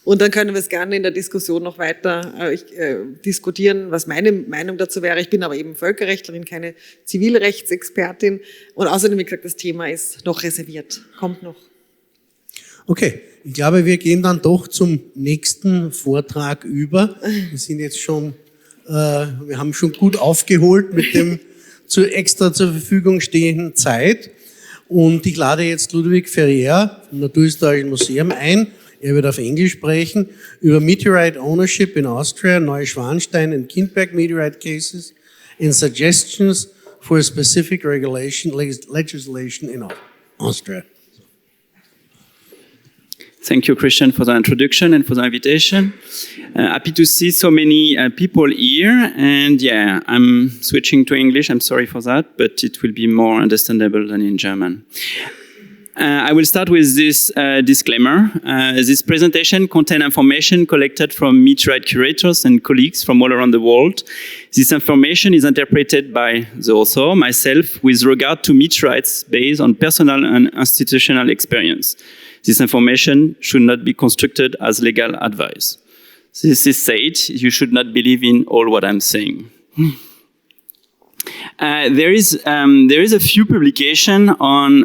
Und dann können wir es gerne in der Diskussion noch weiter diskutieren, was meine Meinung dazu wäre. Ich bin aber eben Völkerrechtlerin, keine Zivilrechtsexpertin. Und außerdem, wie gesagt, das Thema ist noch reserviert. Kommt noch. Okay, ich glaube, wir gehen dann doch zum nächsten Vortrag über. Wir sind jetzt schon, wir haben schon gut aufgeholt mit dem extra zur Verfügung stehenden Zeit. Und ich lade jetzt Ludovic Ferrière vom Naturhistorischen Museum ein. Er wird auf Englisch sprechen über Meteorite Ownership in Austria, Neuschwanstein and Kindberg Meteorite Cases and Suggestions for a Specific Legislation in Austria. Thank you, Christian, for the introduction and for the invitation. Happy to see so many people here. And yeah, I'm switching to English. I'm sorry for that, but it will be more understandable than in German. I will start with this disclaimer. This presentation contains information collected from meteorite curators and colleagues from all around the world. This information is interpreted by the author, myself, with regard to meteorites based on personal and institutional experience. This information should not be construed as legal advice. This is said, you should not believe in all what I'm saying. There is a few publications on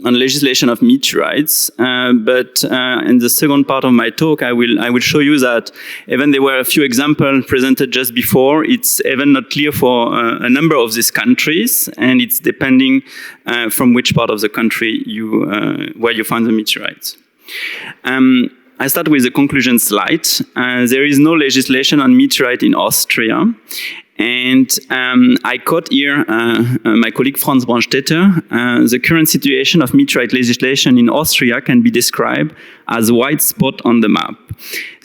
legislation of meteorites, but in the second part of my talk, I will show you that even there were a few examples presented just before. It's even not clear for a number of these countries, and it's depending from which part of the country where you find the meteorites. I start with the conclusion slide. There is no legislation on meteorite in Austria. And I quote here my colleague Franz Brandstetter. The current situation of meteorite legislation in Austria can be described as a white spot on the map.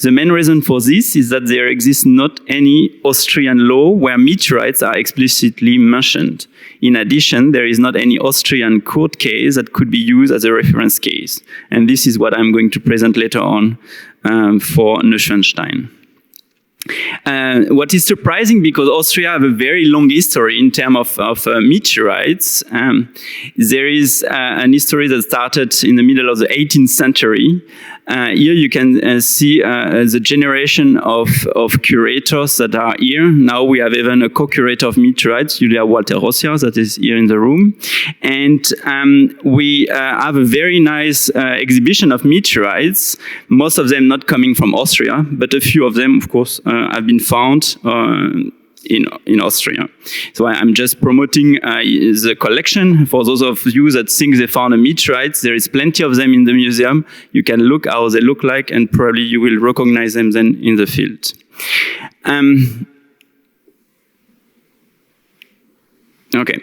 The main reason for this is that there exists not any Austrian law where meteorites are explicitly mentioned. In addition, there is not any Austrian court case that could be used as a reference case. And this is what I'm going to present later on for Neuschwanstein. What is surprising, because Austria have a very long history in terms of meteorites. There is an history that started in the middle of the 18th century. Here you can see the generation of curators that are here. Now we have even a co-curator of meteorites, Julia Walter-Rossier, that is here in the room. And we have a very nice exhibition of meteorites, most of them not coming from Austria, but a few of them, of course, have been found in Austria. So I'm just promoting the collection. For those of you that think they found a meteorite, there is plenty of them in the museum. You can look how they look like, and probably you will recognize them then in the field. Okay.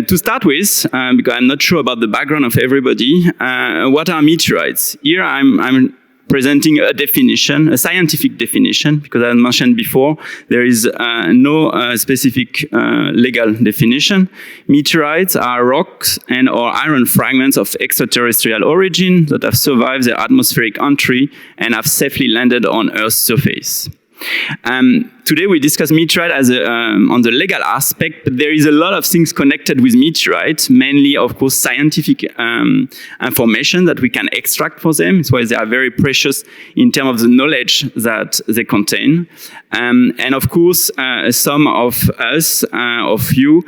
To start with, because I'm not sure about the background of everybody, what are meteorites? Here I'm presenting a definition, a scientific definition, because as I mentioned before, there is no specific legal definition. Meteorites are rocks and or iron fragments of extraterrestrial origin that have survived their atmospheric entry and have safely landed on Earth's surface. Today we discuss meteorite as on the legal aspect, but there is a lot of things connected with meteorite, mainly, of course, scientific information that we can extract for them. That's why they are very precious in terms of the knowledge that they contain. And of course, some of us, of you,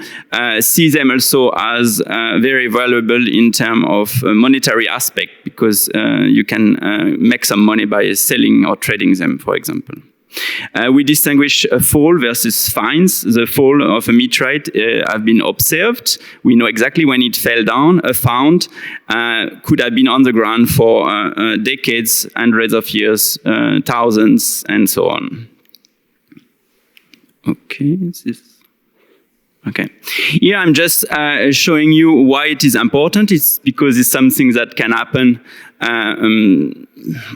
see them also as very valuable in terms of monetary aspect, because you can make some money by selling or trading them, for example. We distinguish fall versus finds. The fall of a meteorite have been observed. We know exactly when it fell down. A found could have been on the ground for decades, hundreds of years, thousands, and so on. Okay, Okay. Here I'm just showing you why it is important. It's because it's something that can happen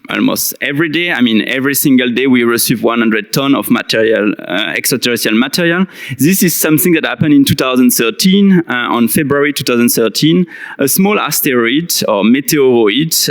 almost every day. I mean, every single day we receive 100 tons of material, extraterrestrial material. This is something that happened in 2013. On February 2013, a small asteroid or meteoroid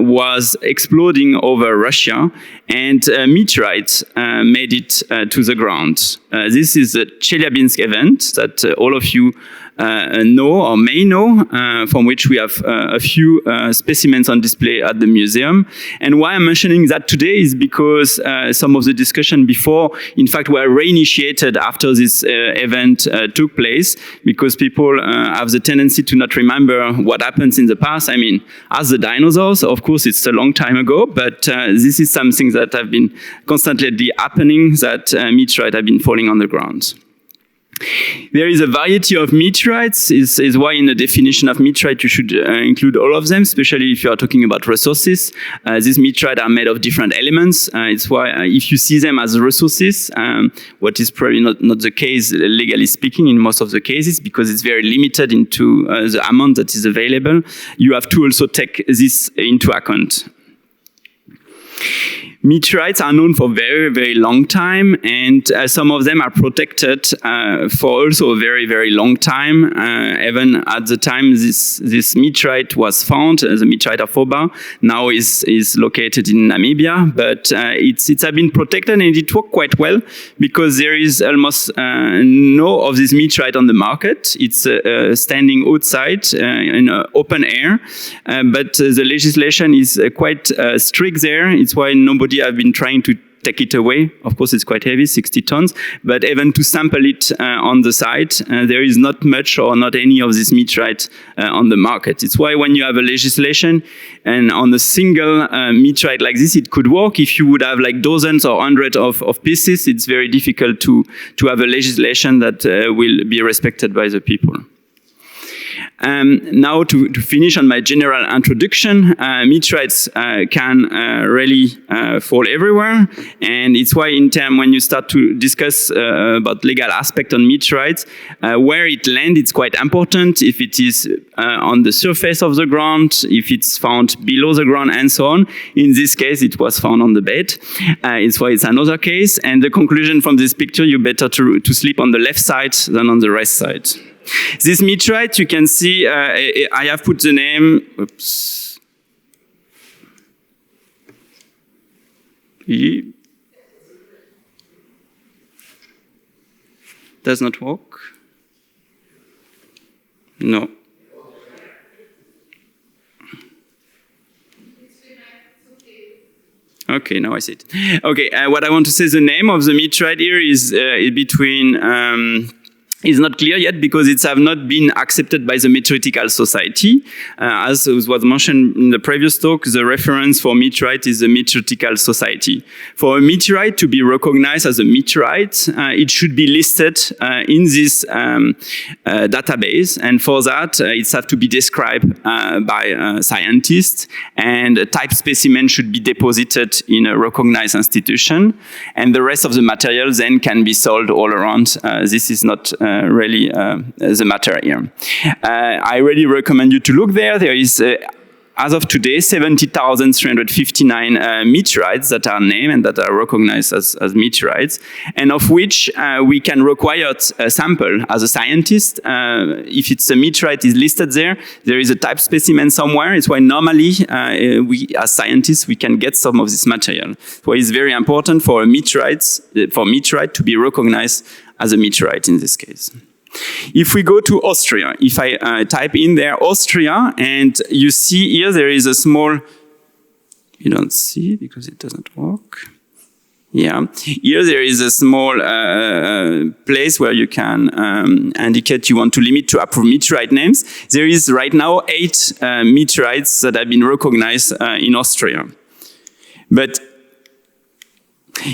was exploding over Russia, and meteorites made it to the ground. This is the Chelyabinsk event that all of you know or may know, from which we have a few specimens on display at the museum. And why I'm mentioning that today is because some of the discussion before, in fact, were reinitiated after this event took place, because people have the tendency to not remember what happens in the past. I mean, as the dinosaurs, of course, it's a long time ago, but this is something that have been constantly happening, that meteorites have been falling on the ground. There is a variety of meteorites, is why in the definition of meteorite you should include all of them, especially if you are talking about resources. These meteorites are made of different elements. It's why if you see them as resources, what is probably not the case legally speaking in most of the cases, because it's very limited into the amount that is available, you have to also take this into account. Meteorites are known for very, very long time, and some of them are protected for also a very, very long time. Even at the time this meteorite was found, the meteorite of Oba, now is located in Namibia, but it's been protected and it worked quite well because there is almost no of this meteorite on the market. It's standing outside in open air, but the legislation is quite strict there. It's why nobody have been trying to take it away. Of course, it's quite heavy, 60 tons, but even to sample it on the site, there is not much or not any of this meteorite on the market. It's why when you have a legislation and on a single meteorite like this, it could work. If you would have like dozens or hundreds of pieces, it's very difficult to have a legislation that will be respected by the people. Now to finish on my general introduction, meteorites can really fall everywhere, and it's why when you start to discuss about legal aspect on meteorites, where it lands, it's quite important. If it is on the surface of the ground, if it's found below the ground, and so on. In this case, it was found on the bed. It's why it's another case, and the conclusion from this picture, you better to sleep on the left side than on the right side. This meteorite, you can see, I have put the name, oops. Does not work? No. Okay, now I see it. Okay, what I want to say, the name of the meteorite here is between... is not clear yet because it have not been accepted by the Meteoritical Society. As was mentioned in the previous talk, the reference for meteorite is the Meteoritical Society. For a meteorite to be recognized as a meteorite, it should be listed in this database, and for that it has to be described by scientists, and a type specimen should be deposited in a recognized institution, and the rest of the material then can be sold all around. This is not really the matter here. I really recommend you to look there. There is, as of today, 70,359 meteorites that are named and that are recognized as meteorites, and of which we can require a sample as a scientist. If it's a meteorite is listed there, there is a type specimen somewhere. It's why normally we, as scientists, we can get some of this material. So it's very important for meteorite to be recognized as a meteorite in this case. If we go to Austria, if I type in there Austria, and you see here there is a small, you don't see because it doesn't work. Yeah, here there is a small place where you can indicate you want to limit to approve meteorite names. There is right now 8 meteorites that have been recognized in Austria. But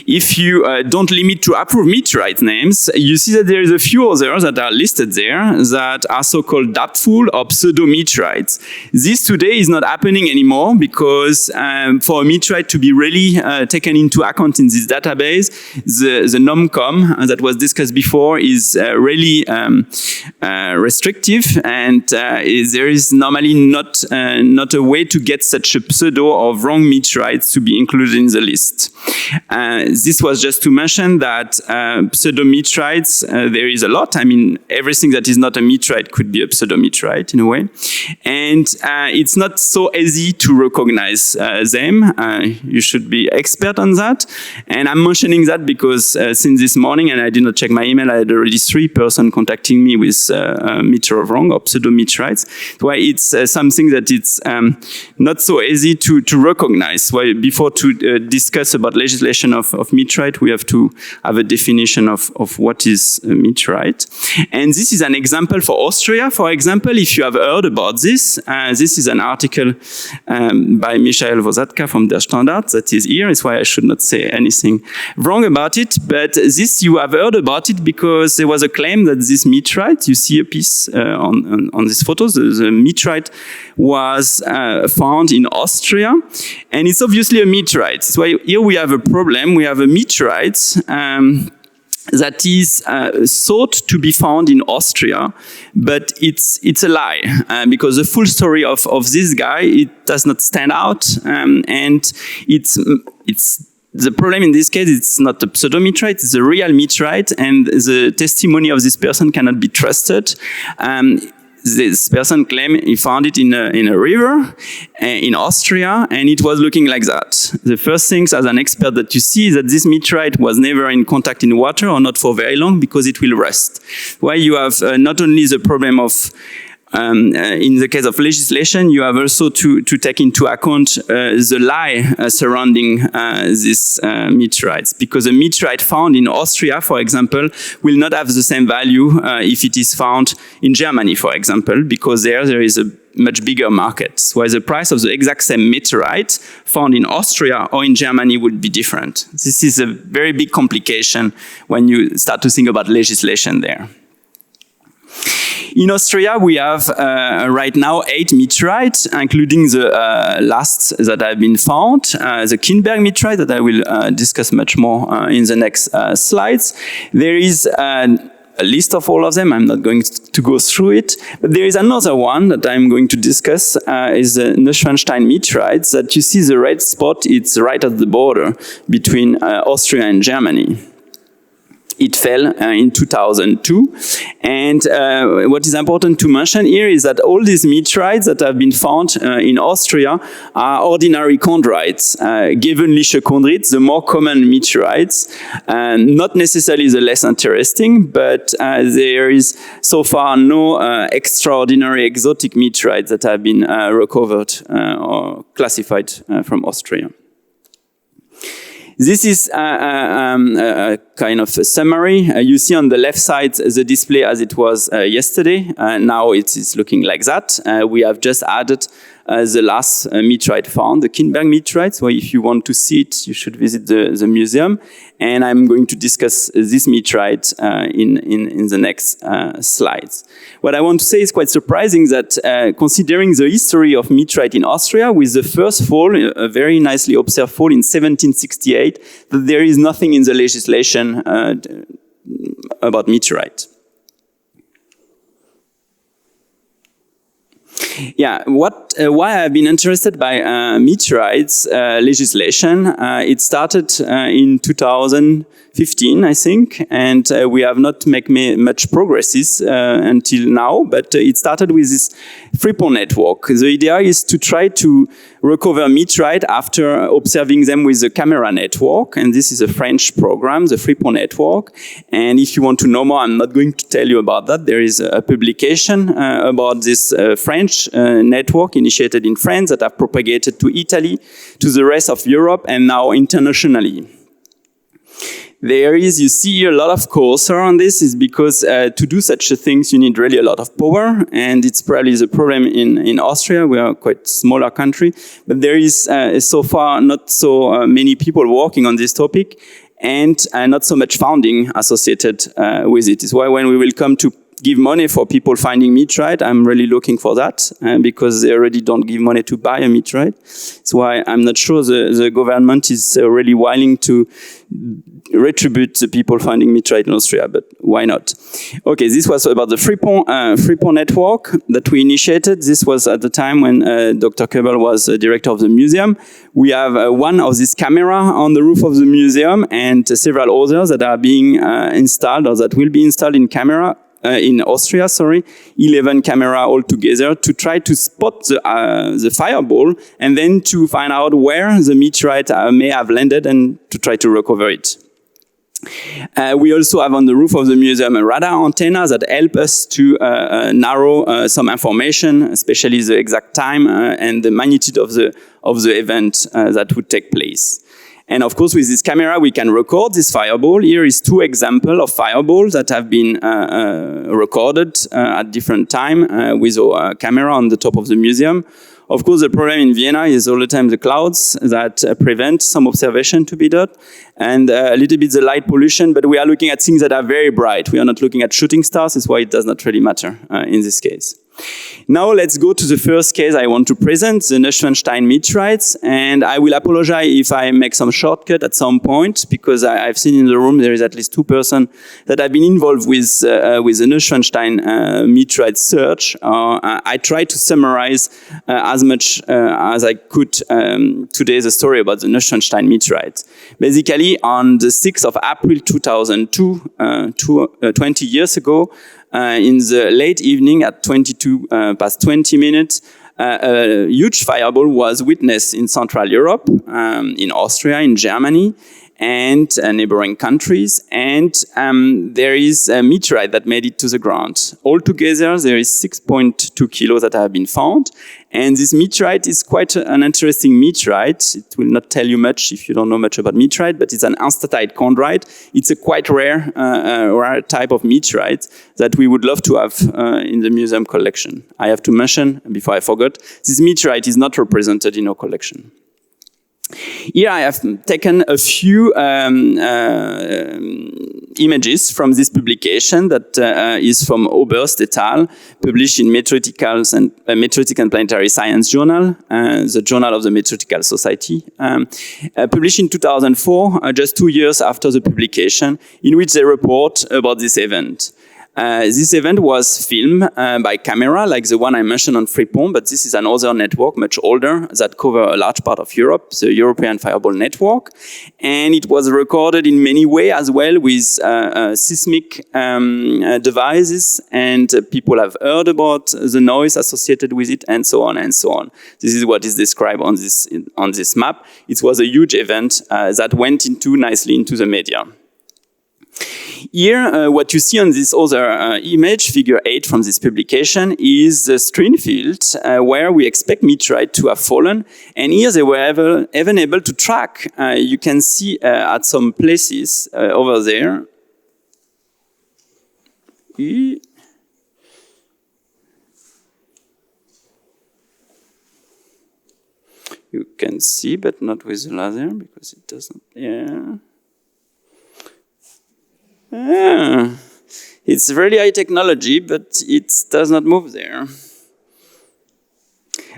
if you don't limit to approved meteorite names, you see that there is a few others that are listed there that are so-called doubtful or pseudo-meteorites. This today is not happening anymore because for a meteorite to be really taken into account in this database, the NOMCOM that was discussed before is really restrictive, and there is normally not a way to get such a pseudo or wrong meteorites to be included in the list. This was just to mention that pseudo-meteorites, there is a lot. I mean, everything that is not a meteorite could be a pseudo-meteorite in a way. And it's not so easy to recognize them. You should be expert on that. And I'm mentioning that because since this morning, and I did not check my email, I had already 3 persons contacting me with meteor wrong or pseudo-meteorites. Why it's something that it's not so easy to recognize. Why before to discuss about legislation of meteorite, we have to have a definition of what is a meteorite. And this is an example for Austria. For example, if you have heard about this, this is an article by Michael Wosatka from Der Standard that is here. It's why I should not say anything wrong about it. But this, you have heard about it because there was a claim that this meteorite, you see a piece on these photos, the meteorite was found in Austria, and it's obviously a meteorite. So here we have a problem. We have a meteorite that is thought to be found in Austria, but it's a lie because the full story of this guy, it does not stand out, and it's the problem in this case, it's not a pseudo-meteorite, it's a real meteorite, and the testimony of this person cannot be trusted. This person claimed he found it in a river in Austria, and it was looking like that. The first things as an expert that you see is that this meteorite was never in contact in water, or not for very long, because it will rust. Why you have not only the problem of in the case of legislation, you have also to take into account the lie surrounding these meteorites, because a meteorite found in Austria, for example, will not have the same value if it is found in Germany, for example, because there is a much bigger market, while the price of the exact same meteorite found in Austria or in Germany would be different. This is a very big complication when you start to think about legislation there. In Austria, we have right now 8 meteorites, including the last that have been found, the Kinberg meteorite that I will discuss much more in the next slides. There is a list of all of them. I'm not going to go through it, but there is another one that I'm going to discuss, is the Neuschwanstein meteorites, that you see the red spot, it's right at the border between Austria and Germany. It fell in 2002. And what is important to mention here is that all these meteorites that have been found in Austria are ordinary chondrites, gewöhnliche Chondrites, the more common meteorites, not necessarily the less interesting, but there is so far no extraordinary exotic meteorites that have been recovered or classified from Austria. This is a kind of a summary. You see on the left side the display as it was yesterday. Now it is looking like that. We have just added the last meteorite found, the Kinberg meteorite. So if you want to see it, you should visit the museum. And I'm going to discuss this meteorite in the next slides. What I want to say is quite surprising that considering the history of meteorite in Austria, with the first fall, a very nicely observed fall in 1768, that there is nothing in the legislation about meteorite. Yeah, why I've been interested by meteorites legislation? It started in 2015, I think, and we have not made much progresses until now, but it started with this Fripon network. The idea is to try to recover meteorite after observing them with the camera network, and this is a French program, the Fripon network. And if you want to know more, I'm not going to tell you about that. There is a publication about this French network initiated in France that have propagated to Italy, to the rest of Europe, and now internationally. There is, you see a lot of cursor on this, is because to do such a thing, you need really a lot of power, and it's probably the problem in Austria. We are quite a smaller country, but there is so far not so many people working on this topic, and not so much funding associated with it. It's why when we will come to give money for people finding meteorite, I'm really looking for that, because they already don't give money to buy a meteorite. That's why I'm not sure the government is really willing to retribute the people finding meteorite in Austria, but why not? Okay, this was about the Fripon network that we initiated. This was at the time when Dr. Köbel was director of the museum. We have one of these camera on the roof of the museum, and several others that are being installed, or that will be installed in Austria, 11 camera altogether, to try to spot the fireball, and then to find out where the meteorite may have landed, and to try to recover it. We also have on the roof of the museum a radar antenna that help us to narrow some information, especially the exact time and the magnitude of the event that would take place. And of course, with this camera, we can record this fireball. Here is 2 examples of fireballs that have been recorded at different time with a camera on the top of the museum. Of course, the problem in Vienna is all the time the clouds that prevent some observation to be done, and a little bit the light pollution, but we are looking at things that are very bright. We are not looking at shooting stars, that's why it does not really matter in this case. Now let's go to the first case I want to present, the Neuschwanstein meteorites, and I will apologize if I make some shortcut at some point, because I've seen in the room there is at least 2 persons that have been involved with the Neuschwanstein meteorite search. I try to summarize as much as I could today the story about the Neuschwanstein meteorite. Basically, on the 6th of April 2002, 20 years ago, in the late evening at 22 past 20 minutes, a huge fireball was witnessed in Central Europe, in Austria, in Germany, and neighboring countries. And there is a meteorite that made it to the ground. Altogether, there is 6.2 kilos that have been found. And this meteorite is quite an interesting meteorite. It will not tell you much if you don't know much about meteorite, but it's an anstatite chondrite. It's a quite rare type of meteorite that we would love to have in the museum collection. I have to mention, before I forgot, this meteorite is not represented in our collection. Here I have taken a few images from this publication that is from Oberst et al., published in Meteoritic and Planetary Science Journal, the Journal of the Meteoritical Society, published in 2004, just 2 years after the publication, in which they report about this event. This event was filmed by camera, like the one I mentioned on Fripon, but this is another network, much older, that covers a large part of Europe, the European Fireball Network. And it was recorded in many ways as well with seismic devices, and people have heard about the noise associated with it, and so on and so on. This is what is described on this map. It was a huge event that went nicely into the media. Here, what you see on this other image, figure 8 from this publication, is the strewn field where we expect meteorite to have fallen. And here they were even able to track. You can see at some places over there. You can see, but not with the laser, because it doesn't. Yeah. It's really high technology, but it does not move there.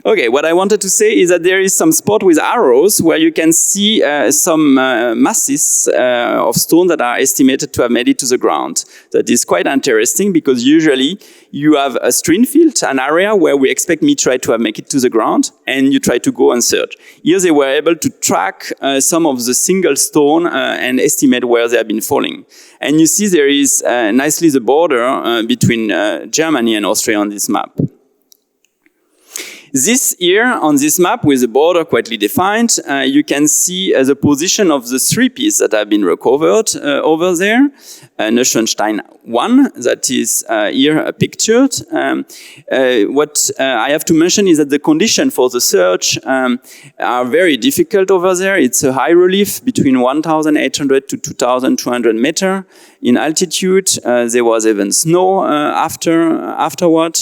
Okay, what I wanted to say is that there is some spot with arrows where you can see some masses of stone that are estimated to have made it to the ground. That is quite interesting, because usually you have a strewn field, an area where we expect meteorite to have made it to the ground, and you try to go and search. Here they were able to track some of the single stone and estimate where they have been falling. And you see there is nicely the border between Germany and Austria on this map. This here on this map with the border quite defined, you can see the position of the 3 pieces that have been recovered over there. Neuschwanstein 1, that is here pictured. What I have to mention is that the conditions for the search are very difficult over there. It's a high relief between 1,800 to 2,200 meters in altitude. There was even snow afterward,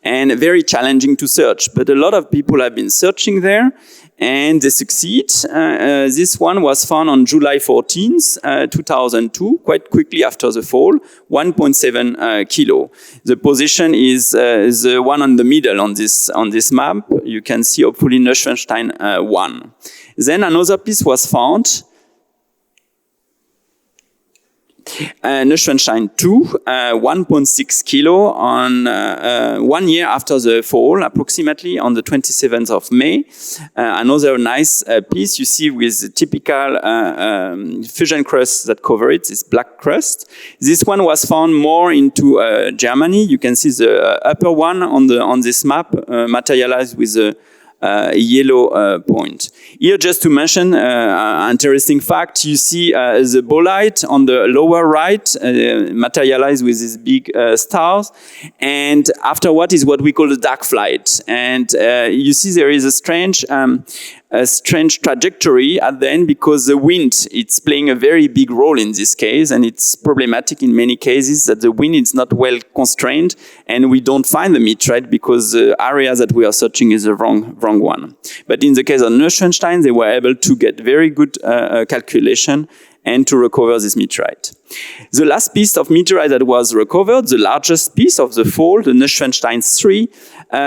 and very challenging to search. But a lot of people have been searching there, and they succeed. This one was found on July 14th, 2002, quite quickly after the fall, 1.7 kilo. The position is the one on the middle on this map. You can see hopefully Neuschwanstein 1. Then another piece was found, Neuschwanstein 2, 1.6 kilo on 1 year after the fall, approximately on the 27th of May. Another nice piece you see with the typical fusion crust that cover it, this black crust. This one was found more into Germany. You can see the upper one on this map materialized with the yellow point. Here, just to mention an interesting fact, you see the bolide on the lower right materialized with these big stars, and afterward is what we call the dark flight. And you see there is a strange a strange trajectory at the end because the wind, it's playing a very big role in this case, and it's problematic in many cases that the wind is not well constrained and we don't find the meteorite because the area that we are searching is the wrong one. But in the case of Neuschwanstein, they were able to get very good calculation and to recover this meteorite. The last piece of meteorite that was recovered, the largest piece of the fall, the Neuschwanstein 3,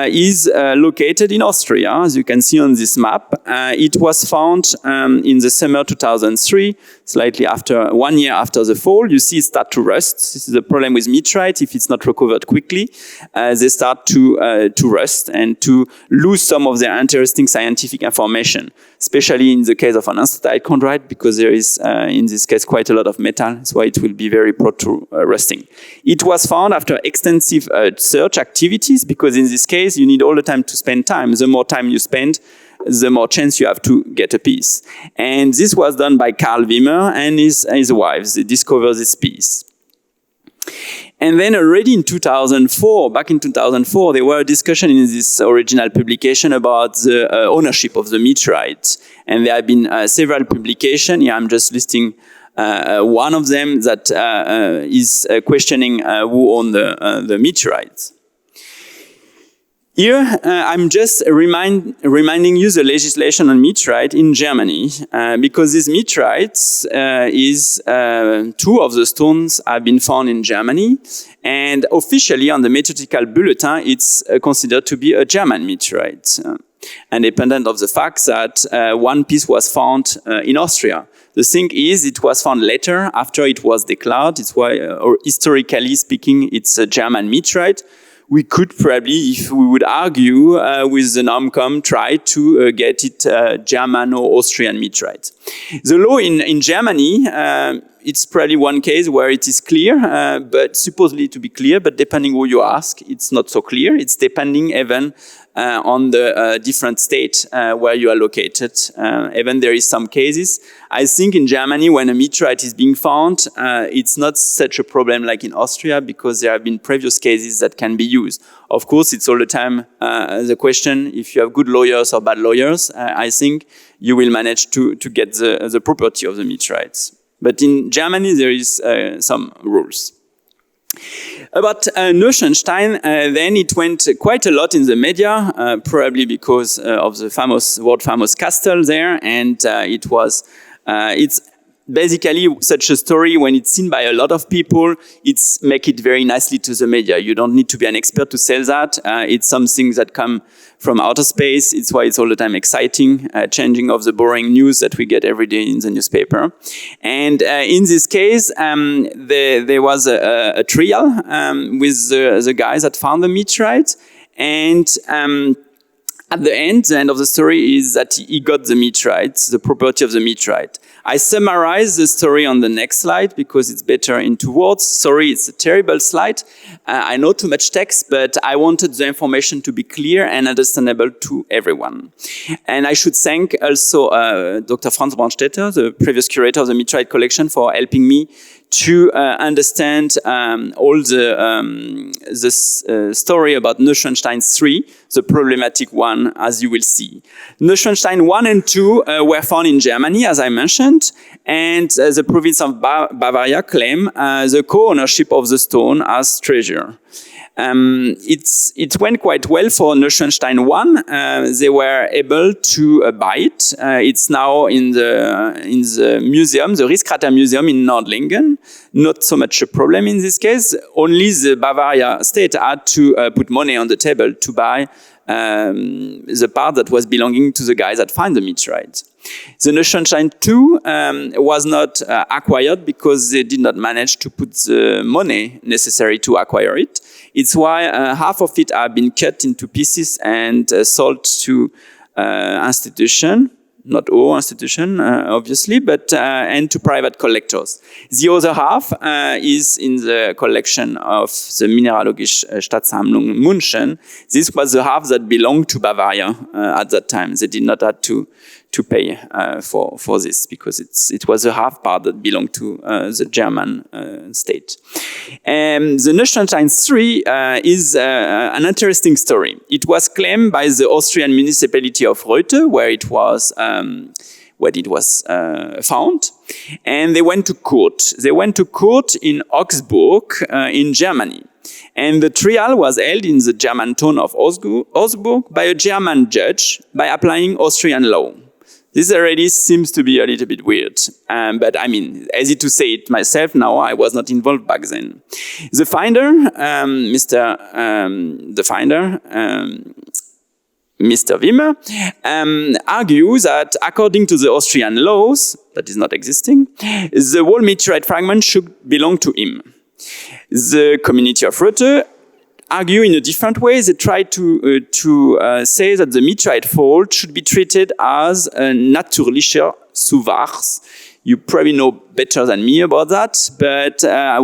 is located in Austria. As you can see on this map, it was found in the summer 2003, slightly after 1 year after the fall. You see it start to rust. This is the problem with meteorite. If it's not recovered quickly, they start to rust and to lose some of their interesting scientific information, especially in the case of an astatite chondrite, because there is, in this case, quite a lot of metal, so it will be very prone to rusting. It was found after extensive search activities, because in this case, you need all the time to spend time. The more time you spend, the more chance you have to get a piece. And this was done by Karl Wimmer and his wives. They discovered this piece. And then already in 2004, back in 2004, there were a discussion in this original publication about the ownership of the meteorite. And there have been several publications. Here I'm just listing one of them that is questioning who owned the meteorites. Here, I'm just reminding you the legislation on meteorite in Germany, because these meteorites two of the stones have been found in Germany, and officially on the Meteoritical Bulletin, it's considered to be a German meteorite, independent of the fact that one piece was found in Austria. The thing is, it was found later, after it was declared. It's why, or historically speaking, it's a German meteorite. We could probably, if we would argue with the NOMCOM, try to get it German or Austrian meteorite. The law in Germany, it's probably one case where it is clear, but supposedly to be clear, but depending who you ask, it's not so clear. It's depending even on the different state where you are located. Even there is some cases. I think in Germany, when a meteorite is being found, it's not such a problem like in Austria, because there have been previous cases that can be used. Of course, it's all the time the question, if you have good lawyers or bad lawyers, I think you will manage to get the property of the meteorites. But in Germany, there is some rules. About Neuschwanstein, then it went quite a lot in the media, probably because of the world famous castle there, and it's basically such a story. When it's seen by a lot of people, it's make it very nicely to the media. You don't need to be an expert to sell that. It's something that come from outer space. It's why it's all the time exciting, changing of the boring news that we get every day in the newspaper. And in this case, there was a trial with the guys that found the meteorite, and at the end of the story is that he got the meteorite, the property of the meteorite. I summarize the story on the next slide because it's better in 2 words. Sorry, it's a terrible slide. I know too much text, but I wanted the information to be clear and understandable to everyone. And I should thank also Dr. Franz Brandstetter, the previous curator of the meteorite collection, for helping me to understand all the story about Neuschwanstein 3, the problematic one, as you will see. Neuschwanstein 1 and 2 were found in Germany, as I mentioned, and the province of Bavaria claim the co-ownership of the stone as treasure. It went quite well for Neuschwanstein 1. They were able to buy it. It's now in the museum, the Rieskrater Museum in Nordlingen. Not so much a problem in this case. Only the Bavaria state had to put money on the table to buy the part that was belonging to the guys that find the meteorite. The Neuschwanstein 2 was not acquired because they did not manage to put the money necessary to acquire it. It's why half of it have been cut into pieces and sold to institution, not all institution, obviously, but and to private collectors. The other half is in the collection of the Mineralogische Staatssammlung München. This was the half that belonged to Bavaria at that time. They did not have to pay for this, because it was a half part that belonged to the German state. The Neuschwanstein 3 is an interesting story. It was claimed by the Austrian municipality of Reutte, where it was found, and they went to court. They went to court in Augsburg, in Germany. And the trial was held in the German town of Augsburg by a German judge by applying Austrian law. This already seems to be a little bit weird, but I mean, easy to say it myself now. I was not involved back then. The finder, Mr. Wimmer, argues that according to the Austrian laws, that is not existing, the whole meteorite fragment should belong to him. The community of Reutte argue in a different way. They try to say that the meteorite fault should be treated as a natürlicher Zuwachs. You probably know better than me about that, but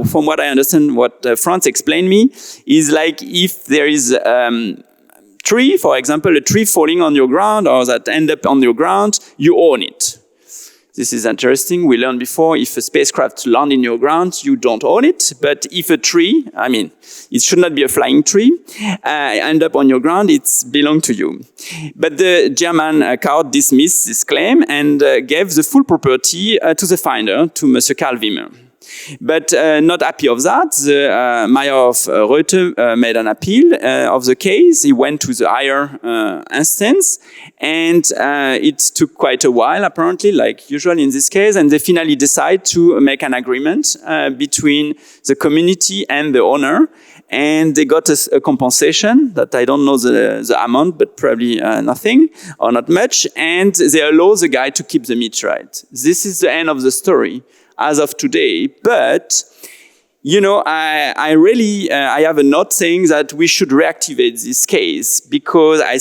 from what I understand, what Franz explained me, is like if there is tree, for example, a tree falling on your ground or that end up on your ground, you own it. This is interesting. We learned before, if a spacecraft lands in your ground, you don't own it. But if a tree, I mean, it should not be a flying tree, end up on your ground, it's belong to you. But the German court dismissed this claim and gave the full property to the finder, to Monsieur Karl Wimmer. But not happy of that, the mayor of Reutte made an appeal of the case. He went to the higher instance, and it took quite a while, apparently, like usual in this case, and they finally decided to make an agreement between the community and the owner, and they got a compensation that I don't know the amount, but probably nothing or not much, and they allow the guy to keep the meteorite. This is the end of the story as of today, but you know, I really have a note saying that we should reactivate this case, because I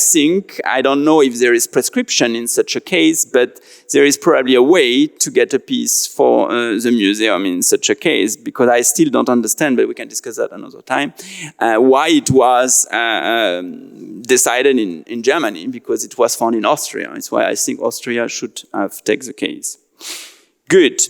don't know if there is prescription in such a case, but there is probably a way to get a piece for the museum in such a case, because I still don't understand, but we can discuss that another time, why it was decided in Germany, because it was found in Austria. It's why I think Austria should have taken the case. Good.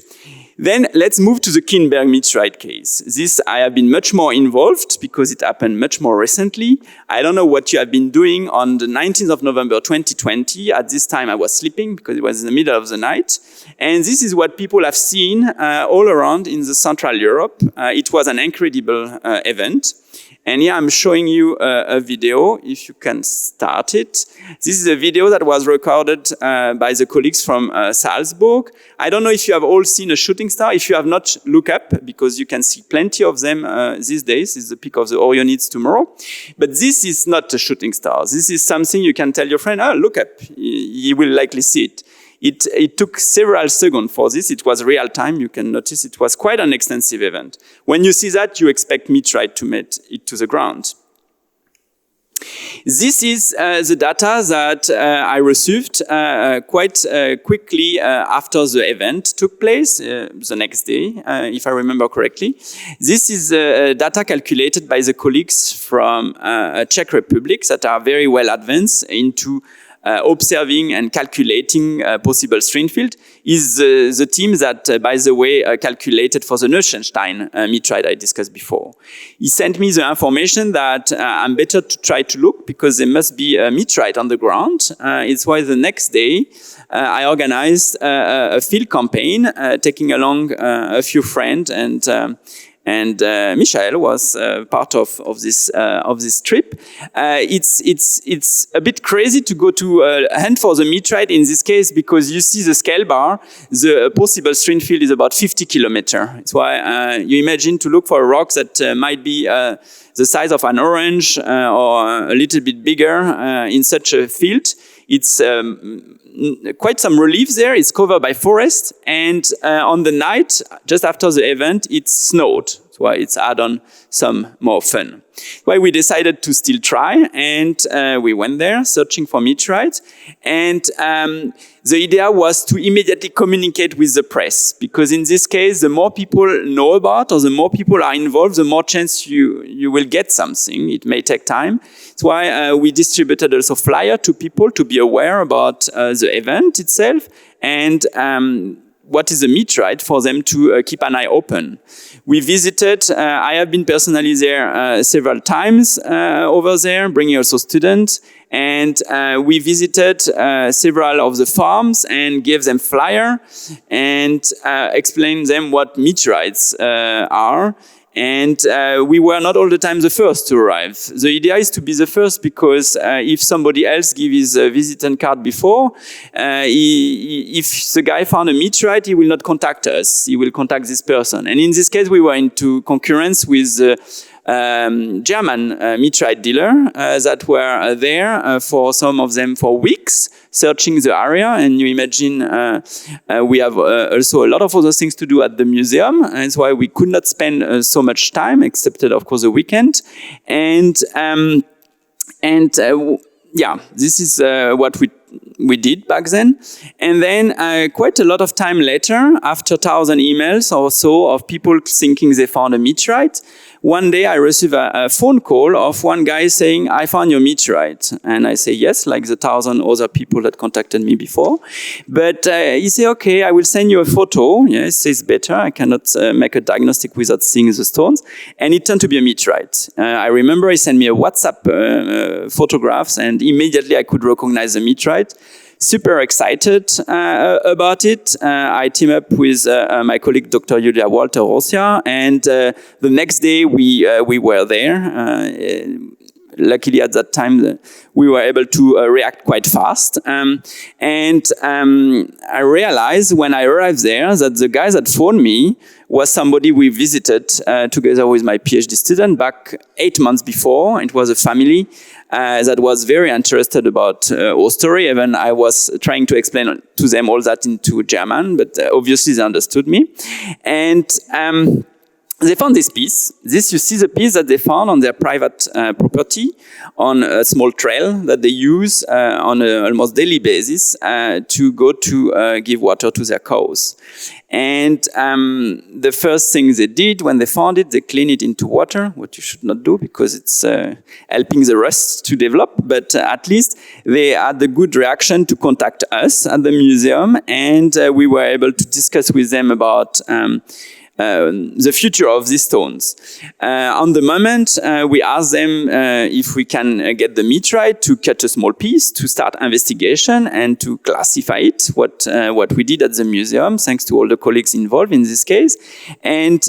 Then let's move to the Kinberg meteorite case. This I have been much more involved because it happened much more recently. I don't know what you have been doing on the 19th of November 2020. At this time I was sleeping because it was in the middle of the night. And this is what people have seen all around in the Central Europe. It was an incredible event. And here I'm showing you a video, if you can start it. This is a video that was recorded by the colleagues from Salzburg. I don't know if you have all seen a shooting star. If you have not, look up, because you can see plenty of them these days. This is the peak of the Orionids tomorrow. But this is not a shooting star. This is something you can tell your friend, look up. He will likely see it. It took several seconds for this. It was real time. You can notice it was quite an extensive event. When you see that, you expect meteorite to meet it to the ground. This is the data that I received quite quickly after the event took place, the next day, if I remember correctly. This is data calculated by the colleagues from Czech Republic that are very well advanced into observing and calculating possible strain field. Is the team that, by the way, calculated for the Neuschwanstein meteorite I discussed before. He sent me the information that I'm better to try to look because there must be a meteorite on the ground. It's why the next day I organized a field campaign, taking along a few friends, and Michael was part of this trip. It's a bit crazy to go to hunt for the meteorite in this case because you see the scale bar. The possible strain field is about 50 kilometers. It's why you imagine to look for a rock that might be the size of an orange or a little bit bigger in such a field. It's quite some relief there. It's covered by forest, and on the night, just after the event, it snowed. That's why it's add on some more fun. Why we decided to still try, and we went there searching for meteorites. And the idea was to immediately communicate with the press, because in this case, the more people know about or the more people are involved, the more chance you will get something. It may take time. That's why we distributed also flyer to people to be aware about the event itself and what is a meteorite for them to keep an eye open. We visited, I have been personally there several times over there, bringing also students. And we visited several of the farms and gave them flyer and explained them what meteorites are. And we were not all the time the first to arrive. The idea is to be the first because if somebody else gives his visiting card before, if the guy found a meteorite, he will not contact us. He will contact this person. And in this case, we were into concurrence with the German meteorite dealer that were there for some of them for weeks, searching the area. And you imagine we have also a lot of other things to do at the museum. And that's why we could not spend so much time, except of course the weekend. And yeah, this is what we did back then. And then quite a lot of time later, after 1,000 emails or so of people thinking they found a meteorite, one day I received a phone call of one guy saying, I found your meteorite. And I say, yes, like the 1,000 other people that contacted me before. But he said, okay, I will send you a photo. Yes, it's better. I cannot make a diagnostic without seeing the stones. And it turned to be a meteorite. I remember he sent me a WhatsApp photographs, and immediately I could recognize the meteorite. Super excited about it. I team up with my colleague, Dr. Julia Walter-Rosia, and the next day we were there. Luckily, at that time, we were able to react quite fast. And I realized when I arrived there that the guy that phoned me was somebody we visited together with my PhD student back 8 months before. It was a family that was very interested about our story. Even I was trying to explain to them all that into German, but obviously they understood me. And they found this piece. This, you see the piece that they found on their private property on a small trail that they use on an almost daily basis to go to give water to their cows. And the first thing they did when they found it, they cleaned it into water, what you should not do because it's helping the rust to develop. But at least they had the good reaction to contact us at the museum, and we were able to discuss with them about the future of these stones. On the moment, we asked them if we can get the meteorite to cut a small piece, to start investigation and to classify it, what we did at the museum, thanks to all the colleagues involved in this case. And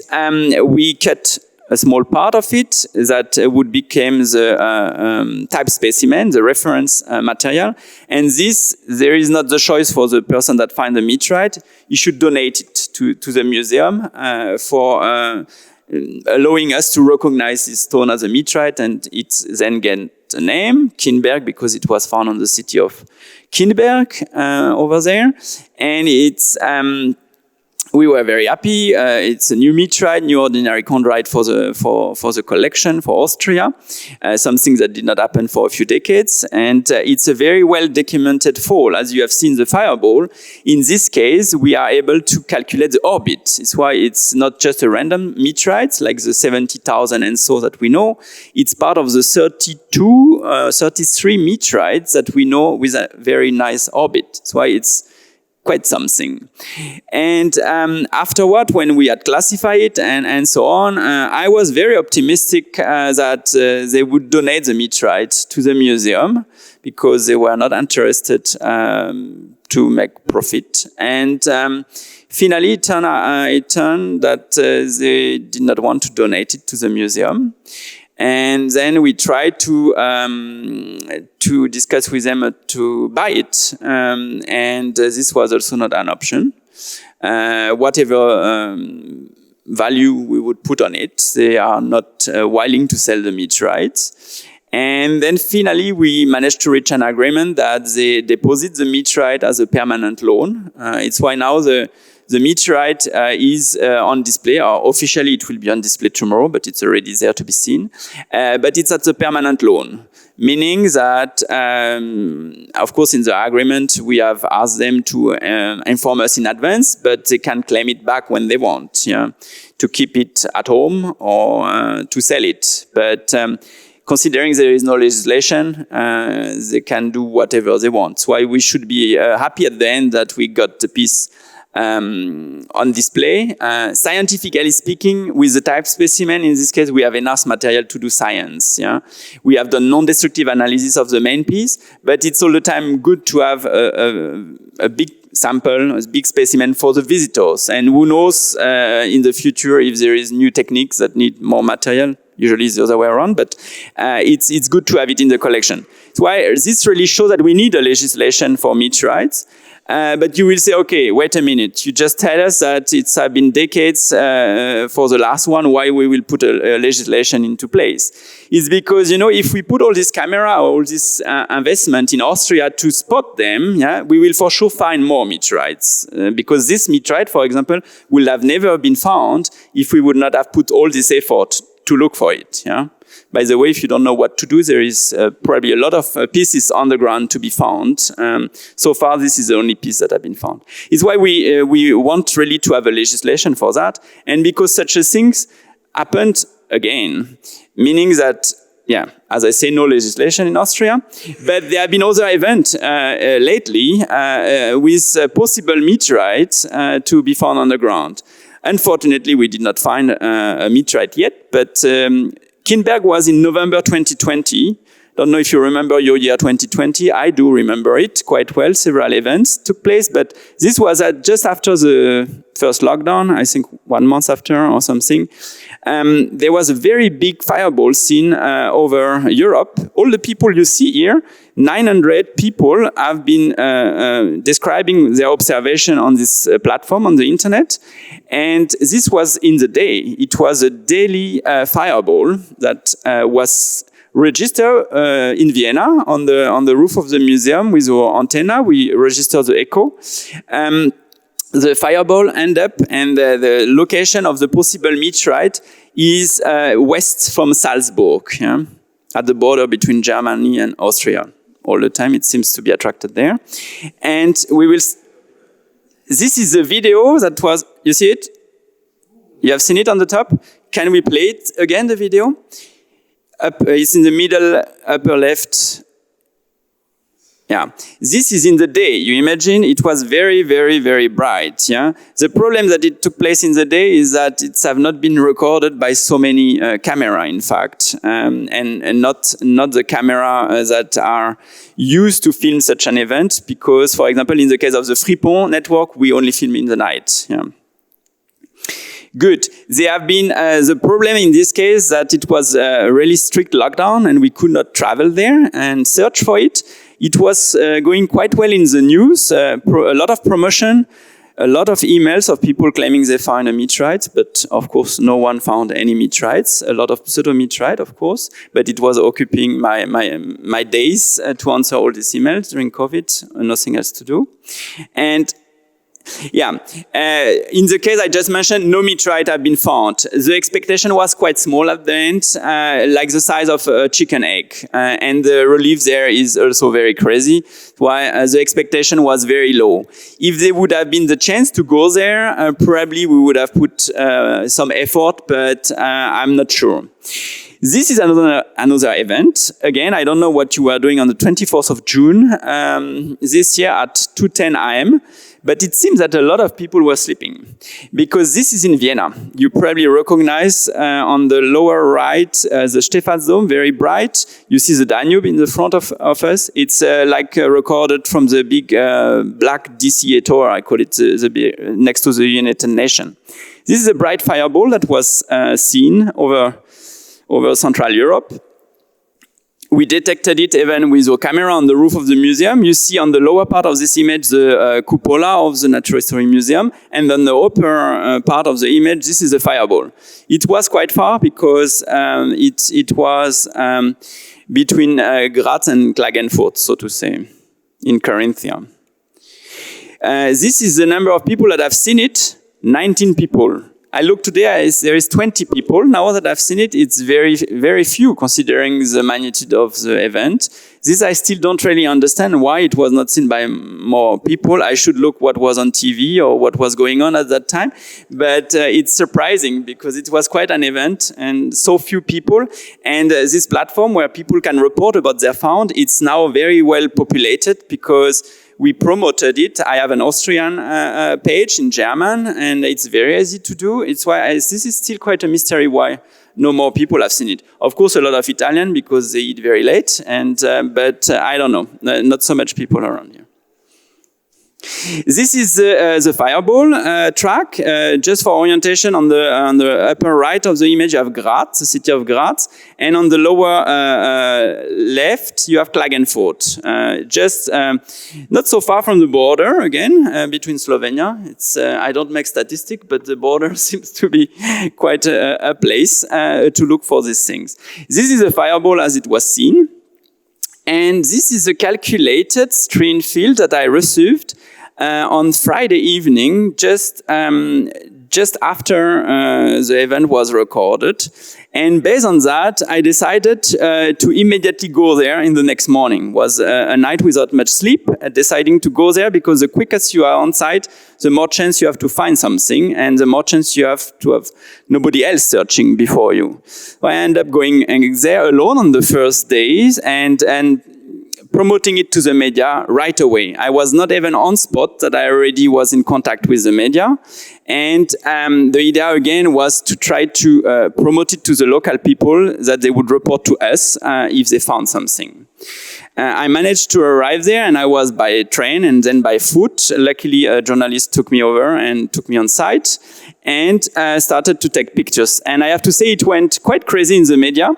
we cut a small part of it that would become the type specimen, the reference material. And this, there is not the choice for the person that finds the meteorite. You should donate it to the museum for allowing us to recognize this stone as a meteorite, and it then get a name, Kinberg, because it was found on the city of Kinberg over there. And it's we were very happy. It's a new meteorite, new ordinary chondrite for the collection for Austria. Something that did not happen for a few decades, and it's a very well documented fall. As you have seen the fireball, in this case we are able to calculate the orbit. It's why it's not just a random meteorite like the 70,000 and so that we know. It's part of the 33 meteorites that we know with a very nice orbit. That's why it's quite something. And afterward, when we had classified it and so on, I was very optimistic that they would donate the meteorite to the museum because they were not interested to make profit. And finally, it turned that they did not want to donate it to the museum. And then we tried to discuss with them to buy it, and this was also not an option. Whatever value we would put on it, they are not willing to sell the meteorites. And then finally, we managed to reach an agreement that they deposit the meteorite as a permanent loan. It's why now the the meteorite is on display, or officially it will be on display tomorrow, but it's already there to be seen. But it's at the permanent loan, meaning that, of course, in the agreement, we have asked them to inform us in advance, but they can claim it back when they want, yeah, to keep it at home or to sell it. But considering there is no legislation, they can do whatever they want. So why we should be happy at the end that we got the piece on display. Scientifically speaking, with the type specimen, in this case, we have enough material to do science. Yeah, we have done non-destructive analysis of the main piece, but it's all the time good to have a big sample, a big specimen for the visitors. And who knows in the future if there is new techniques that need more material. Usually it's the other way around, but it's good to have it in the collection. That's why this really shows that we need a legislation for meteorites. But you will say, okay, wait a minute. You just tell us that it's been decades for the last one. Why we will put a legislation into place? It's because, you know, if we put all this camera, all this investment in Austria to spot them, yeah, we will for sure find more meteorites. Because this meteorite, for example, will have never been found if we would not have put all this effort to look for it. Yeah. By the way, if you don't know what to do, there is probably a lot of pieces on the ground to be found. So far, this is the only piece that have been found. It's why we want really to have a legislation for that. And because such a things happened again, meaning that, yeah, as I say, no legislation in Austria, but there have been other events lately with possible meteorites to be found on the ground. Unfortunately, we did not find a meteorite yet, but Kinberg was in November 2020. Don't know if you remember your year 2020. I do remember it quite well. Several events took place, but this was just after the first lockdown, I think 1 month after or something. There was a very big fireball seen over Europe. All the people you see here, 900 people have been describing their observation on this platform on the internet. And this was in the day. It was a daily fireball that was registered in Vienna on the roof of the museum with our antenna. We registered the echo. The fireball end up, and the location of the possible meteorite is west from Salzburg, yeah, at the border between Germany and Austria. All the time it seems to be attracted there. And we will... This is the video that was... You see it? You have seen it on the top? Can we play it again, the video? It's in the middle, upper left. Yeah, this is in the day. You imagine it was very, very, very bright. Yeah, the problem that it took place in the day is that it have not been recorded by so many camera, in fact, and not the camera that are used to film such an event. Because, for example, in the case of the Fripon network, we only film in the night. Yeah. Good. There have been the problem in this case that it was a really strict lockdown and we could not travel there and search for it. It was going quite well in the news, a lot of promotion, a lot of emails of people claiming they found a meteorite, but of course no one found any meteorites, a lot of pseudo-meteorite, of course, but it was occupying my days to answer all these emails during COVID, nothing else to do. And yeah, in the case I just mentioned, no meteorite have been found. The expectation was quite small at the end, like the size of a chicken egg. And the relief there is also very crazy, why the expectation was very low. If there would have been the chance to go there, probably we would have put some effort, but I'm not sure. This is another event. Again, I don't know what you were doing on the 24th of June this year at 2:10 AM. But it seems that a lot of people were sleeping because this is in Vienna. You probably recognize on the lower right the Stephansdom, very bright. You see the Danube in the front of us. It's like recorded from the big black diciator, I call it, next to the United Nations. This is a bright fireball that was seen over Central Europe. We detected it even with a camera on the roof of the museum. You see on the lower part of this image the cupola of the Naturhistorisches Museum, and on the upper part of the image, this is a fireball. It was quite far because it was between Graz and Klagenfurt, so to say, in Carinthia. This is the number of people that have seen it, 19 people. I looked today, there is 20 people. Now that I've seen it, it's very, very few considering the magnitude of the event. This I still don't really understand why it was not seen by more people. I should look what was on TV or what was going on at that time. But it's surprising because it was quite an event and so few people. And this platform where people can report about their found, it's now very well populated because we promoted it. I have an Austrian page in German, and it's very easy to do. It's why this is still quite a mystery why no more people have seen it. Of course, a lot of Italian because they eat very late, and but I don't know, not so much people around here. This is the fireball track. Just for orientation, on the upper right of the image, you have Graz, the city of Graz, and on the lower left, you have Klagenfurt. Just not so far from the border, again, between Slovenia. It's I don't make statistics, but the border seems to be quite a place to look for these things. This is a fireball as it was seen. And this is a calculated screen field that I received on Friday evening, just after the event was recorded. And based on that, I decided to immediately go there in the next morning. It was a night without much sleep, deciding to go there because the quicker you are on site, the more chance you have to find something, and the more chance you have to have nobody else searching before you. So I ended up going there alone on the first days and promoting it to the media right away. I was not even on spot, that I already was in contact with the media. And the idea again was to try to promote it to the local people, that they would report to us if they found something. I managed to arrive there, and I was by train and then by foot. Luckily, a journalist took me over and took me on site and started to take pictures. And I have to say it went quite crazy in the media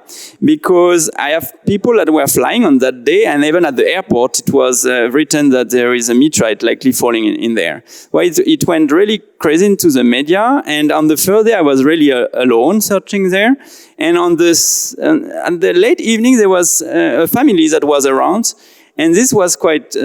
because I have people that were flying on that day, and even at the airport it was written that there is a meteorite likely falling in there. Well, it went really crazy into the media, and on the third day I was really alone searching there. And on the late evening there was a family that was around, and this was quite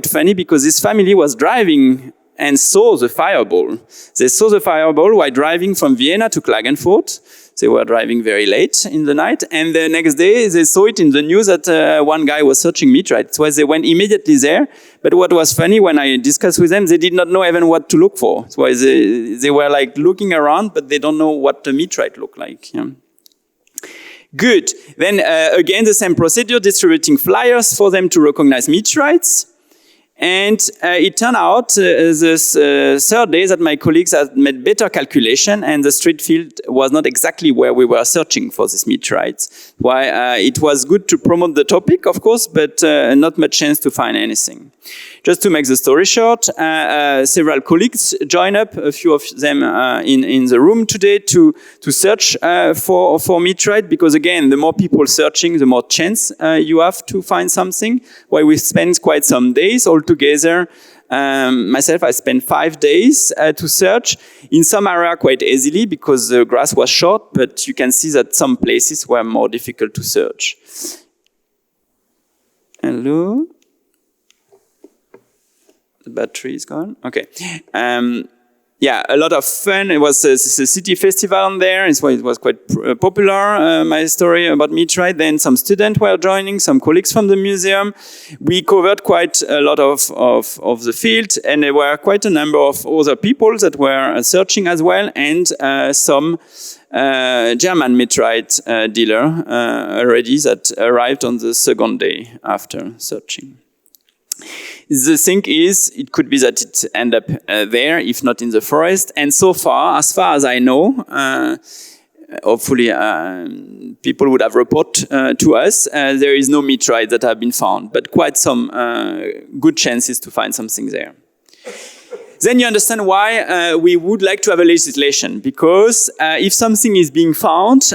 funny because this family was driving and saw the fireball. They saw the fireball while driving from Vienna to Klagenfurt. They were driving very late in the night, and the next day they saw it in the news that one guy was searching meteorites. So they went immediately there. But what was funny, when I discussed with them, they did not know even what to look for. So they were like looking around, but they don't know what the meteorite looked like. Yeah. Good. Then again, the same procedure, distributing flyers for them to recognize meteorites. And it turned out this third day that my colleagues had made better calculation, and the street field was not exactly where we were searching for these meteorites. Why it was good to promote the topic, of course, but not much chance to find anything. Just to make the story short, several colleagues joined up, a few of them in the room today, to search for meteorite, because again, the more people searching, the more chance you have to find something. Why we spent quite some days all together. Myself, I spent 5 days to search in some area quite easily because the grass was short, but you can see that some places were more difficult to search. Hello? The battery is gone. Okay. Yeah, a lot of fun. It was a city festival on there. It was quite popular, my story about meteorite. Then some students were joining, some colleagues from the museum. We covered quite a lot of the field, and there were quite a number of other people that were searching as well, and some German meteorite dealer already that arrived on the second day after searching. The thing is, it could be that it end up there, if not in the forest. And so far as I know, hopefully people would have reported to us, there is no meteorite that have been found, but quite some good chances to find something there. Then you understand why we would like to have a legislation, because if something is being found,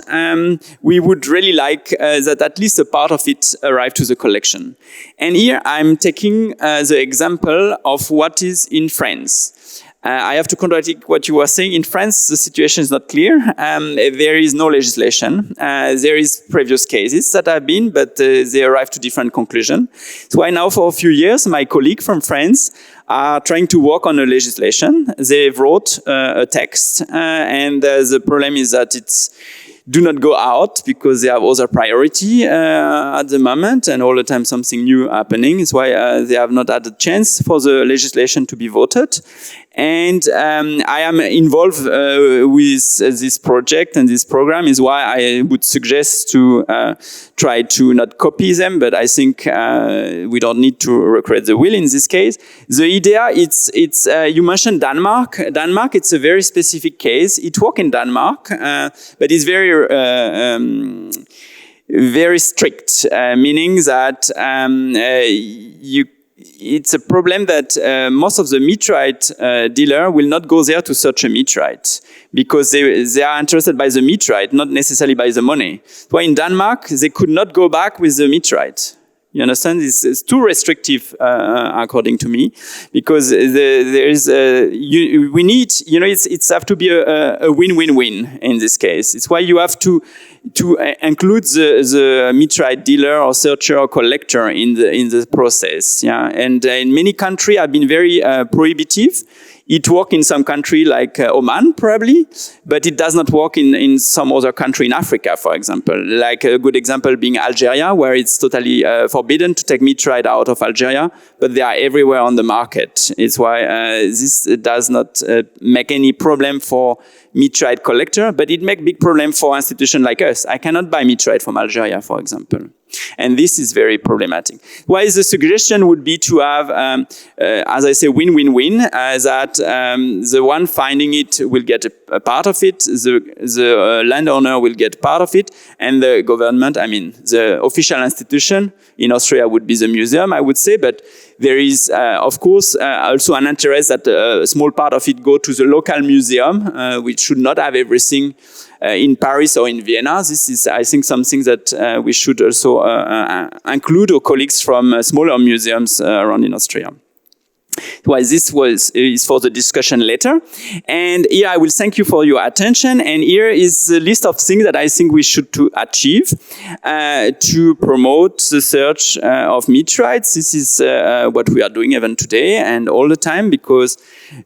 we would really like that at least a part of it arrive to the collection. And here I'm taking the example of what is in France. I have to contradict what you were saying. In France, the situation is not clear. There is no legislation. There is previous cases that have been, but they arrive to different conclusions. So why now for a few years, my colleague from France are trying to work on a legislation. They wrote a text, and the problem is that it's do not go out because they have other priority at the moment, and all the time something new happening. It's why they have not had a chance for the legislation to be voted. And I am involved with this project and this program is why I would suggest to try to not copy them, but I think we don't need to recreate the wheel in this case. The idea, it's you mentioned Denmark. Denmark, it's a very specific case. It works in Denmark, but it's very strict, meaning that it's a problem that most of the meteorite dealer will not go there to search a meteorite because they are interested by the meteorite, not necessarily by the money. So in Denmark, they could not go back with the meteorite. You understand? It's too restrictive, according to me, because there is we need, it's have to be a win-win-win in this case. It's why you have to include the meteorite dealer or searcher or collector in the process. Yeah, and in many countries have been very prohibitive. It works in some country like Oman, probably, but it does not work in some other country in Africa, for example. Like a good example being Algeria, where it's totally forbidden to take meteorite out of Algeria, but they are everywhere on the market. It's why this does not make any problem for meteorite collector, but it makes big problem for institutions like us. I cannot buy meteorite from Algeria, for example. And this is very problematic. Why the suggestion would be to have, as I say, win-win-win, that the one finding it will get a part of it, the landowner will get part of it, and the government, the official institution, in Austria would be the museum, I would say, but there is, of course, also an interest that a small part of it go to the local museum, which should not have everything in Paris or in Vienna. This is, I think, something that we should also include our colleagues from smaller museums around in Austria. Why this is for the discussion later. And here I will thank you for your attention. And here is the list of things that I think we should to achieve to promote the search of meteorites. This is what we are doing even today and all the time, because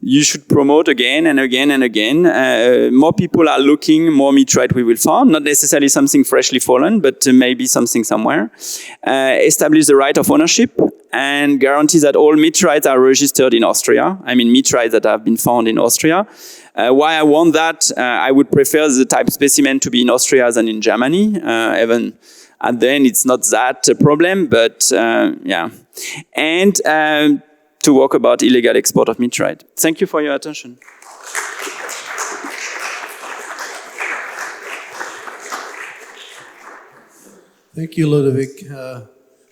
you should promote again and again and again. More people are looking, more meteorite we will find. Not necessarily something freshly fallen, but maybe something somewhere. Establish the right of ownership and guarantee that all meteorites are registered in Austria. Meteorites that have been found in Austria. Why I want that, I would prefer the type specimen to be in Austria than in Germany. Even at the end, it's not that a problem, but yeah. And to talk about illegal export of meteorite. Thank you for your attention. Thank you, Ludovic.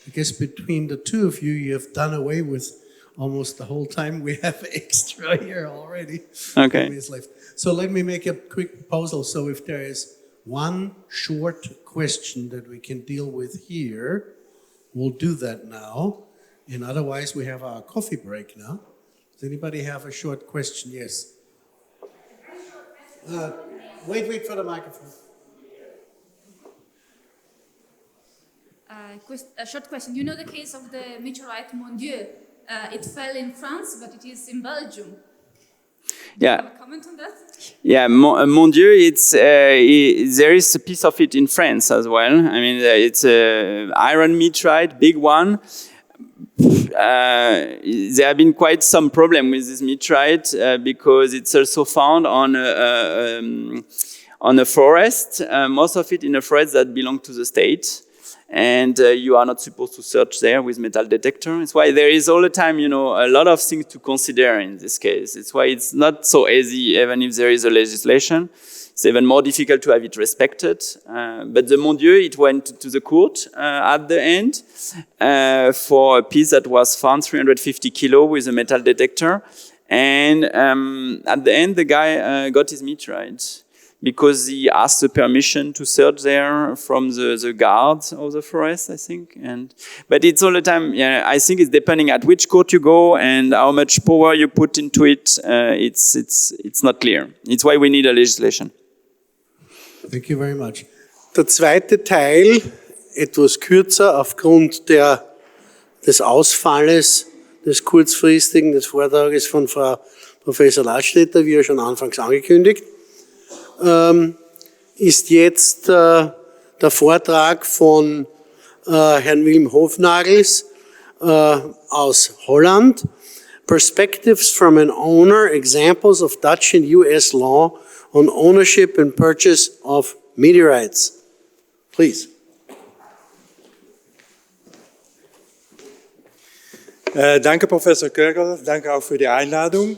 I guess between the two of you, you have done away with almost the whole time we have extra here already. Okay. Left. So let me make a quick proposal. So if there is one short question that we can deal with here, we'll do that now. And otherwise, we have our coffee break now. Does anybody have a short question? Yes. Wait for the microphone. A short question. You know the case of the meteorite Marboe? It fell in France, but it is in Belgium. Yeah. Do you have a comment on that? Yeah, Marboe, there is a piece of it in France as well. It's an iron meteorite, big one. There have been quite some problem with this meteorite because it's also found on a forest, most of it in a forest that belong to the state. And you are not supposed to search there with metal detector. It's why there is all the time, a lot of things to consider in this case. It's why it's not so easy, even if there is a legislation. It's even more difficult to have it respected. But the Marboe, it went to the court at the end for a piece that was found 350 kilo with a metal detector. And at the end, the guy got his meteorite. because he asked the permission to search there from the guard of the forest, I think. But it's all the time, yeah, I think it's depending at which court you go and how much power you put into it. It's not clear. It's why we need a legislation. Thank you very much. Der zweite Teil, etwas kürzer aufgrund des Ausfalles des kurzfristigen, des Vortrages von Frau Professor Ladstätter, wie schon anfangs angekündigt, ist jetzt der Vortrag von Herrn Willem Hofnagels aus Holland. Perspectives from an Owner, Examples of Dutch and US Law on Ownership and Purchase of Meteorites. Please. Danke, Professor Körgel. Danke auch für die Einladung.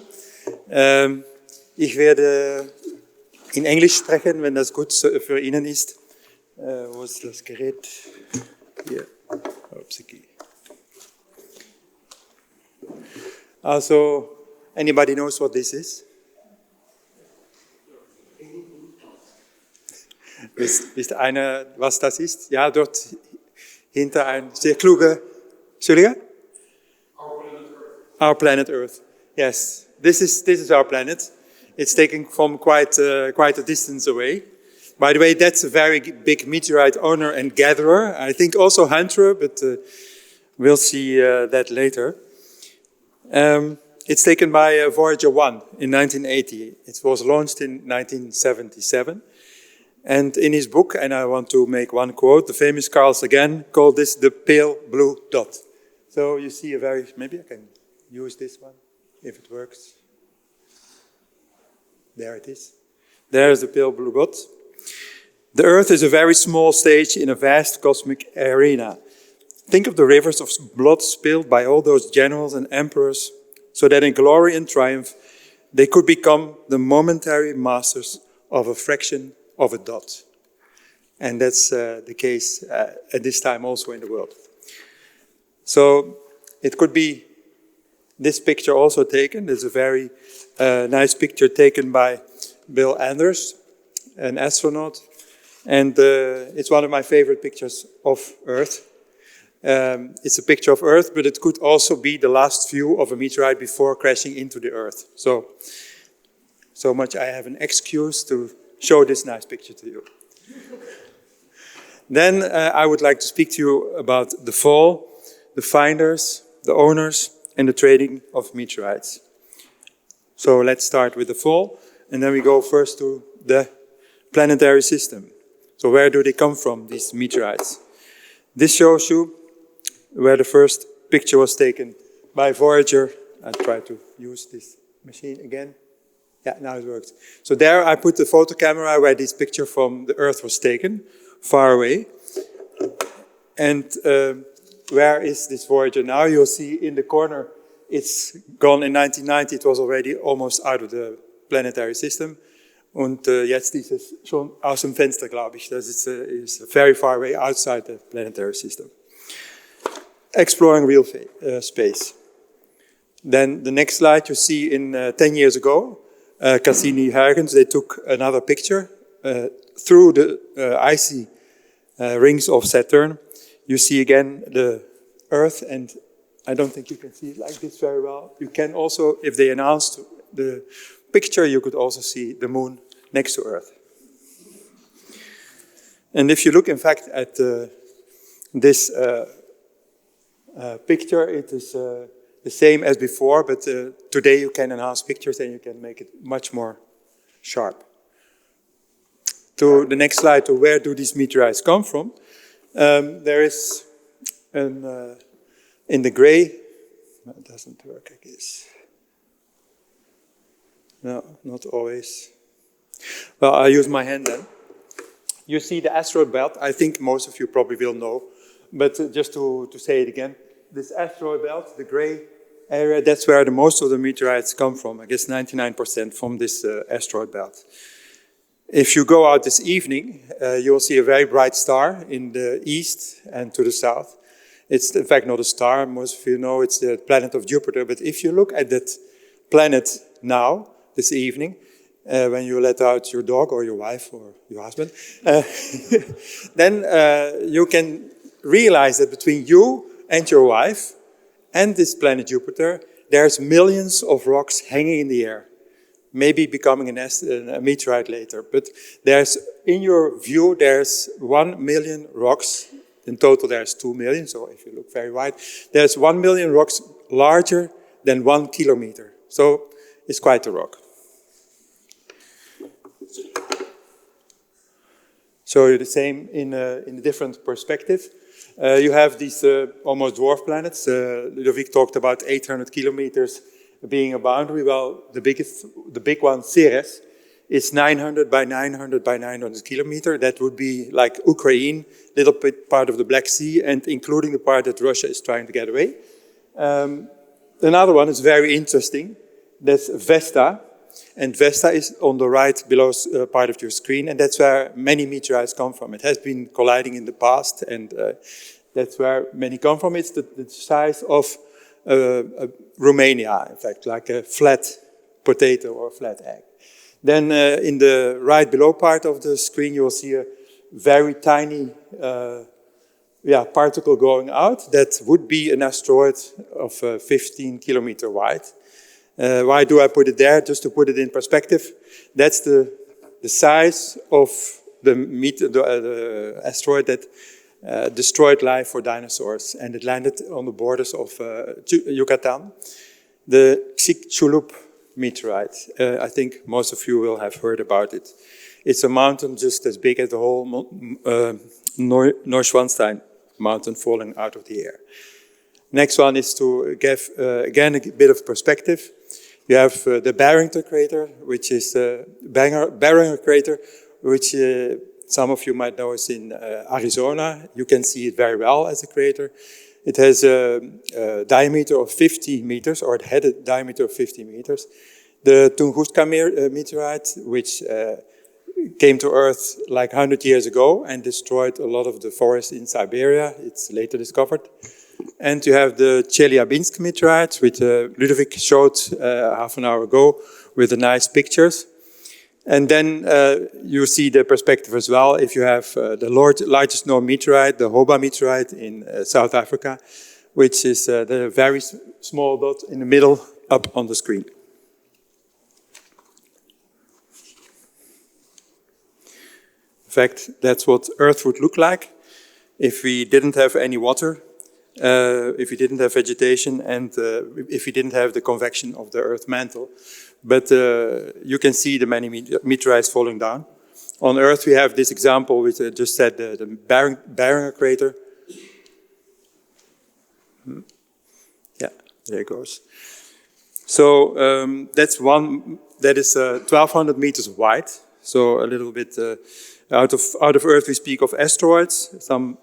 Ich werde in Englisch sprechen, wenn das gut für Ihnen ist. Wo ist das Gerät? Hier. Also, anybody knows what this is? Wisst einer, was das ist? Ja, dort hinter ein sehr kluger... Entschuldige? Our planet Earth. Yes, this is our planet. It's taken from quite a distance away. By the way, that's a very big meteorite owner and gatherer. I think also hunter, but we'll see that later. It's taken by Voyager 1 in 1980. It was launched in 1977. And in his book, and I want to make one quote, the famous Carl Sagan called this the pale blue dot. So you see maybe I can use this one, if it works. There it is. There's the pale blue dot. The Earth is a very small stage in a vast cosmic arena. Think of the rivers of blood spilled by all those generals and emperors, so that in glory and triumph, they could become the momentary masters of a fraction of a dot. And that's the case at this time also in the world. So it could be this picture also taken. There's a very nice picture taken by Bill Anders, an astronaut. And it's one of my favorite pictures of Earth. It's a picture of Earth, but it could also be the last view of a meteorite before crashing into the Earth. So much I have an excuse to show this nice picture to you. Then I would like to speak to you about the fall, the finders, the owners, and the trading of meteorites. So let's start with the fall, and then we go first to the planetary system. So where do they come from, these meteorites? This shows you where the first picture was taken by Voyager. I try to use this machine again. Yeah, now it works. So there I put the photo camera where this picture from the Earth was taken, far away. And where is this Voyager now? You'll see in the corner, it's gone in 1990. It was already almost out of the planetary system. Und jetzt ist es schon aus dem Fenster, glaube ich. Das is very far away outside the planetary system. Exploring real space. Then the next slide you see in 10 years ago, Cassini-Huygens, they took another picture through the icy rings of Saturn. You see again the Earth, and I don't think you can see it like this very well. You can also, if they announced the picture, you could also see the moon next to Earth. And if you look, in fact, at this picture, it is the same as before, but today you can enhance pictures and you can make it much more sharp. To the next slide, to where do these meteorites come from? There is in the gray, no, it doesn't work, I guess. No, not always. Well, I'll use my hand then. You see the asteroid belt. I think most of you probably will know, but just to say it again, this asteroid belt, the gray area, that's where most of the meteorites come from. I guess 99% from this asteroid belt. If you go out this evening, you'll see a very bright star in the east and to the south. It's in fact not a star, most of you know it's the planet of Jupiter, but if you look at that planet now, this evening, when you let out your dog or your wife or your husband, then you can realize that between you and your wife and this planet Jupiter, there's millions of rocks hanging in the air, maybe becoming a meteorite later. But there's, in your view, there's 1 million rocks. In total, there's 2 million, so if you look very wide, there's 1 million rocks larger than 1 kilometer. So it's quite a rock. Show you the same in a different perspective. You have these almost dwarf planets. Ludovic talked about 800 kilometers being a boundary. Well, the big one, Ceres, is 900 by 900 by 900 kilometers. That would be like Ukraine, little bit part of the Black Sea, and including the part that Russia is trying to get away. Another one is very interesting. That's Vesta. And Vesta is on the right below part of your screen, and that's where many meteorites come from. It has been colliding in the past, and that's where many come from. It's the size of Romania, in fact, like a flat potato or a flat egg. Then in the right below part of the screen, you will see a very tiny particle going out. That would be an asteroid of 15 kilometers wide. Why do I put it there? Just to put it in perspective. That's the size of the asteroid that destroyed life for dinosaurs, and it landed on the borders of Yucatan. The Chicxulub meteorite. I think most of you will have heard about it. It's a mountain just as big as the whole Neuschwanstein mountain falling out of the air. Next one is to give, again, a bit of perspective. You have the Barrington crater, which is Barringer crater, which some of you might know is in Arizona. You can see it very well as a crater. It has a diameter of 50 meters, or it had a diameter of 50 meters. The Tunguska meteorite, which came to Earth like 100 years ago and destroyed a lot of the forest in Siberia. It's later discovered. And you have the Chelyabinsk meteorite, which Ludovic showed half an hour ago with the nice pictures. And then you see the perspective as well. If you have the largest known meteorite, the Hoba meteorite in South Africa, which is the very small dot in the middle up on the screen. In fact, that's what Earth would look like if we didn't have any water. If we didn't have vegetation, and if we didn't have the convection of the Earth mantle. But you can see the many meteorites falling down. On Earth, we have this example, which I just said, the Barringer crater. Yeah, there it goes. So that's one that is 1,200 meters wide. So a little bit out of Earth, we speak of asteroids. Some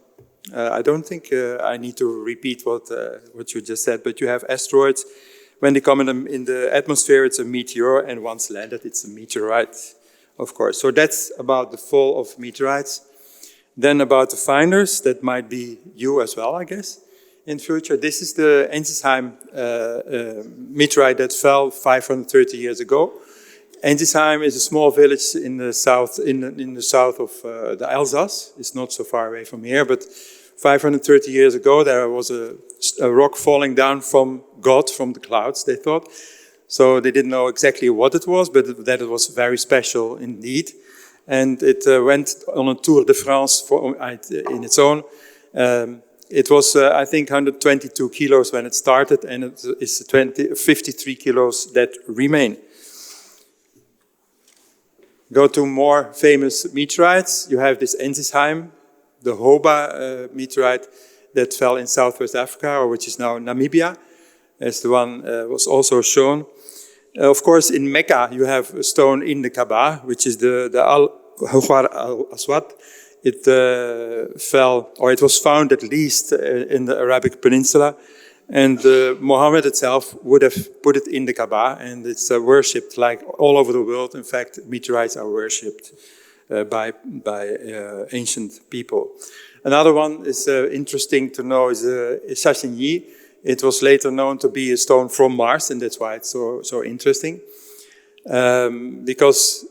I don't think I need to repeat what you just said, but you have asteroids. When they come in the atmosphere, it's a meteor, and once landed, it's a meteorite, of course. So that's about the fall of meteorites. Then about the finders, that might be you as well, I guess, in future. This is the Ensisheim meteorite that fell 530 years ago. Ensisheim is a small village in the south, in the south of the Alsace. It's not so far away from here, but 530 years ago there was a rock falling down from God, from the clouds, they thought. So they didn't know exactly what it was, but that it was very special indeed. And it went on a Tour de France in its own. It was, I think, 122 kilos when it started, and it is 53 kilos that remain. Go to more famous meteorites. You have this Ensisheim, the Hoba meteorite that fell in Southwest Africa, or which is now Namibia, as the one was also shown. Of course, in Mecca, you have a stone in the Kaaba, which is the Al-Hujar al-Aswad. It fell, or it was found at least in the Arabic Peninsula. And Muhammad itself would have put it in the Kaaba, and it's worshipped like all over the world. In fact, meteorites are worshipped by ancient people. Another one is interesting to know is Shashinyi. It was later known to be a stone from Mars, and that's why it's so interesting. Because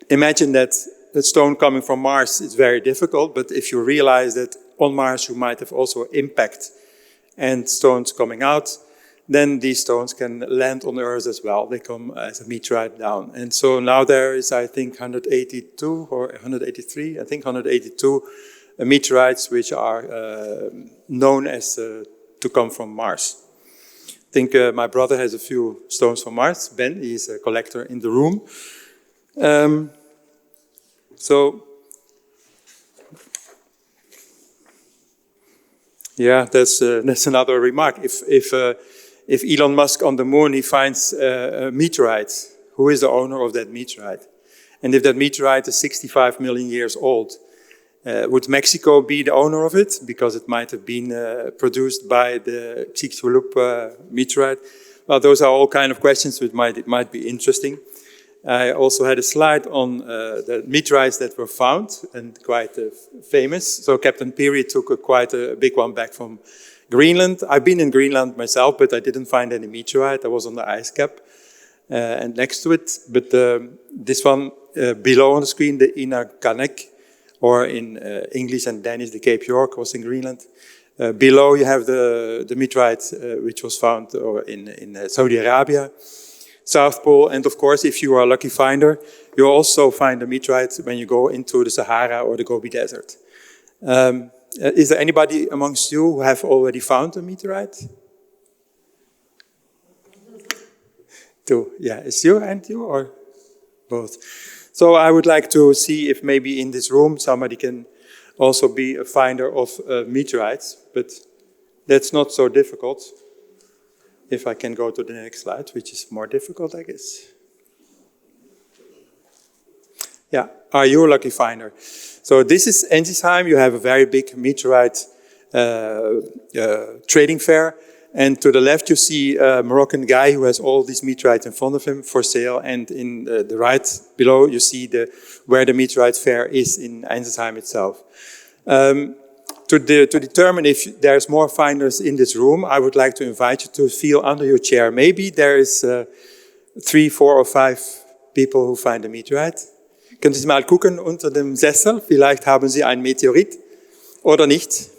imagine that the stone coming from Mars is very difficult, but if you realize that on Mars you might have also impact and stones coming out, then these stones can land on Earth as well. They come as a meteorite down. And so now there is, I think, 182 or 183, I think 182 meteorites which are known as to come from Mars. I think my brother has a few stones from Mars. Ben, he's a collector in the room. Yeah, that's another remark. If Elon Musk on the moon, he finds a meteorite, who is the owner of that meteorite? And if that meteorite is 65 million years old, would Mexico be the owner of it? Because it might have been produced by the Chicxulub meteorite. Well, those are all kind of questions which might be interesting. I also had a slide on the meteorites that were found and quite famous. So Captain Peary took quite a big one back from Greenland. I've been in Greenland myself, but I didn't find any meteorite. I was on the ice cap and next to it. But this one below on the screen, the Inakanek, or in English and Danish, the Cape York, was in Greenland. Below you have the meteorite which was found in Saudi Arabia, South Pole, and of course, if you are a lucky finder, you also find a meteorite when you go into the Sahara or the Gobi Desert. Is there anybody amongst you who have already found a meteorite? Two, yeah. It's you and you, or both? So I would like to see if maybe in this room somebody can also be a finder of meteorites, but that's not so difficult. If I can go to the next slide, which is more difficult, I guess. Yeah, are you a lucky finder? So this is Ensisheim. You have a very big meteorite trading fair. And to the left, you see a Moroccan guy who has all these meteorites in front of him for sale. And in the right below, you see where the meteorite fair is in Ensisheim itself. To determine if there's more finders in this room, I would like to invite you to feel under your chair. Maybe there is 3, 4 or 5 people who find a meteorite. Können Sie mal gucken unter dem Sessel? Vielleicht haben Sie ein Meteorit oder nicht.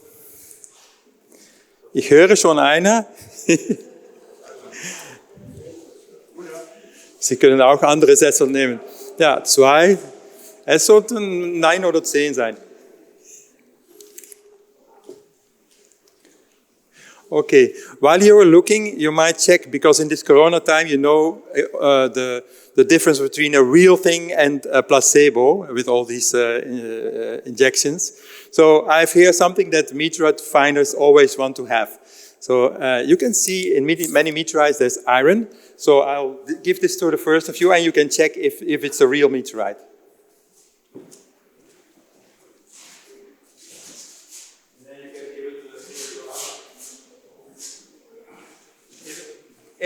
Ich höre schon einer. Sie können auch andere Sessel nehmen. Ja, 2. Es sollten 9 oder 10 sein. Okay, while you're looking, you might check, because in this Corona time, you know the difference between a real thing and a placebo with all these injections. So I have here something that meteorite finders always want to have. So you can see in many meteorites there's iron. So I'll give this to the first of you, and you can check if it's a real meteorite.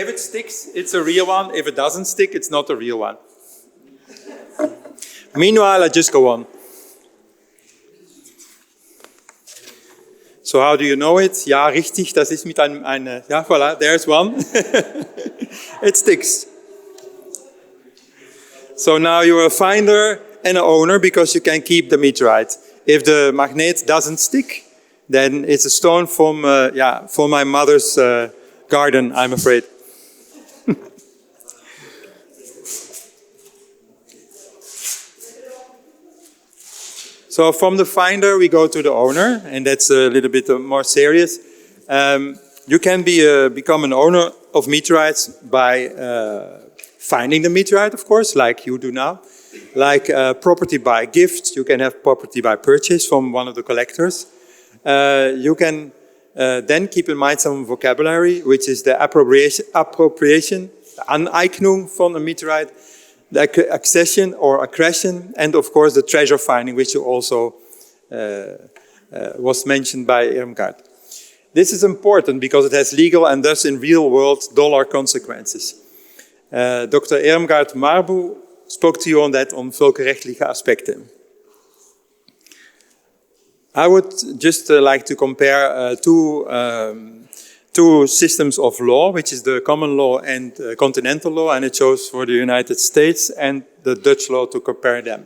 If it sticks, it's a real one. If it doesn't stick, it's not a real one. Meanwhile, I just go on. So how do you know it? Ja, richtig, das ist mit einem ja, voilà, there's one. It sticks. So now you're a finder and an owner because you can keep the meteorite. If the magnet doesn't stick, then it's a stone from my mother's garden, I'm afraid. So from the finder, we go to the owner, and that's a little bit more serious. You can become an owner of meteorites by finding the meteorite, of course, like you do now. Like property by gift, you can have property by purchase from one of the collectors. You can then keep in mind some vocabulary, which is the appropriation, the Aneignung von a meteorite, the accession or accretion, and of course the treasure finding, which also was mentioned by Irmgard. This is important because it has legal and thus in real world dollar consequences. Dr. Irmgard Marboe spoke to you on that, on völkerrechtliche aspecten. I would just like to compare two two systems of law, which is the common law and continental law, and it shows for the United States and the Dutch law to compare them.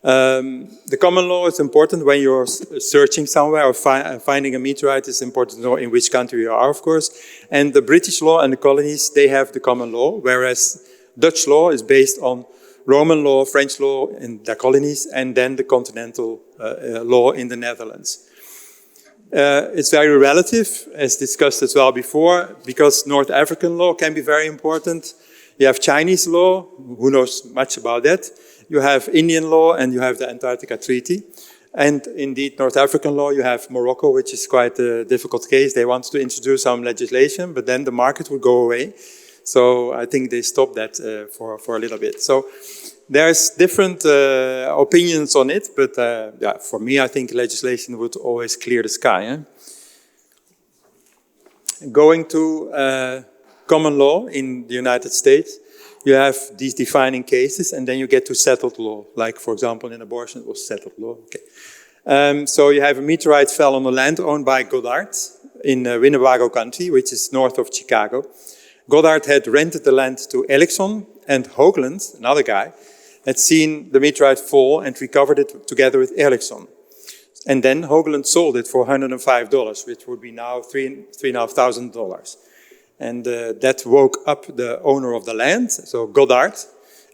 The common law is important when you're searching somewhere or finding a meteorite. It's important to know in which country you are, of course. And the British law and the colonies, they have the common law, whereas Dutch law is based on Roman law, French law in their colonies, and then the continental law in the Netherlands. It's very relative, as discussed as well before, because North African law can be very important. You have Chinese law, who knows much about that? You have Indian law, and you have the Antarctica Treaty. And indeed, North African law, you have Morocco, which is quite a difficult case. They wanted to introduce some legislation, but then the market would go away. So I think they stopped that for a little bit. So there's different opinions on it, but yeah, for me, I think legislation would always clear the sky. Eh? Going to common law in the United States, you have these defining cases, and then you get to settled law. Like, for example, in abortion, it was settled law. Okay. So you have a meteorite fell on the land owned by Goddard in Winnebago County, which is north of Chicago. Goddard had rented the land to Erickson, and Hoagland, another guy, had seen the meteorite fall and recovered it together with Erickson. And then Hoagland sold it for $105, which would be now $3,500. And that woke up the owner of the land, so Goddard,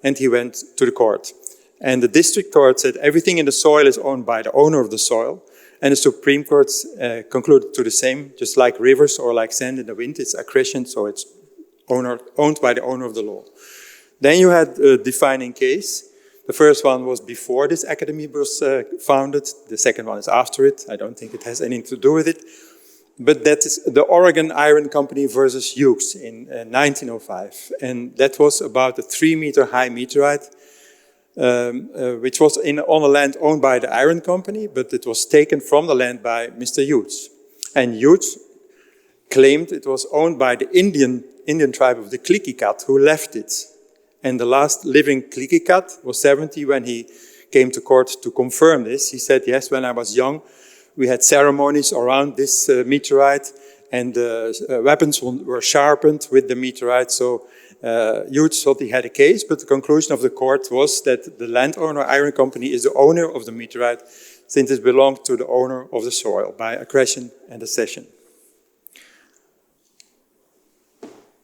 and he went to the court. And the district court said everything in the soil is owned by the owner of the soil. And the Supreme Court concluded to the same, just like rivers or like sand in the wind, it's accretion, so it's owned by the owner of the law. Then you had a defining case. The first one was before this academy was founded. The second one is after it. I don't think it has anything to do with it. But that is the Oregon Iron Company versus Hughes in 1905. And that was about a 3-meter high meteorite, which was on a land owned by the Iron Company, but it was taken from the land by Mr. Hughes. And Hughes claimed it was owned by the Indian tribe of the Klickitat, who left it. And the last living Klickitat was 70 when he came to court to confirm this. He said, yes, when I was young, we had ceremonies around this meteorite, and weapons were sharpened with the meteorite. So Hughes thought he had a case, but the conclusion of the court was that the landowner Iron Company is the owner of the meteorite, since it belonged to the owner of the soil by accretion and accession.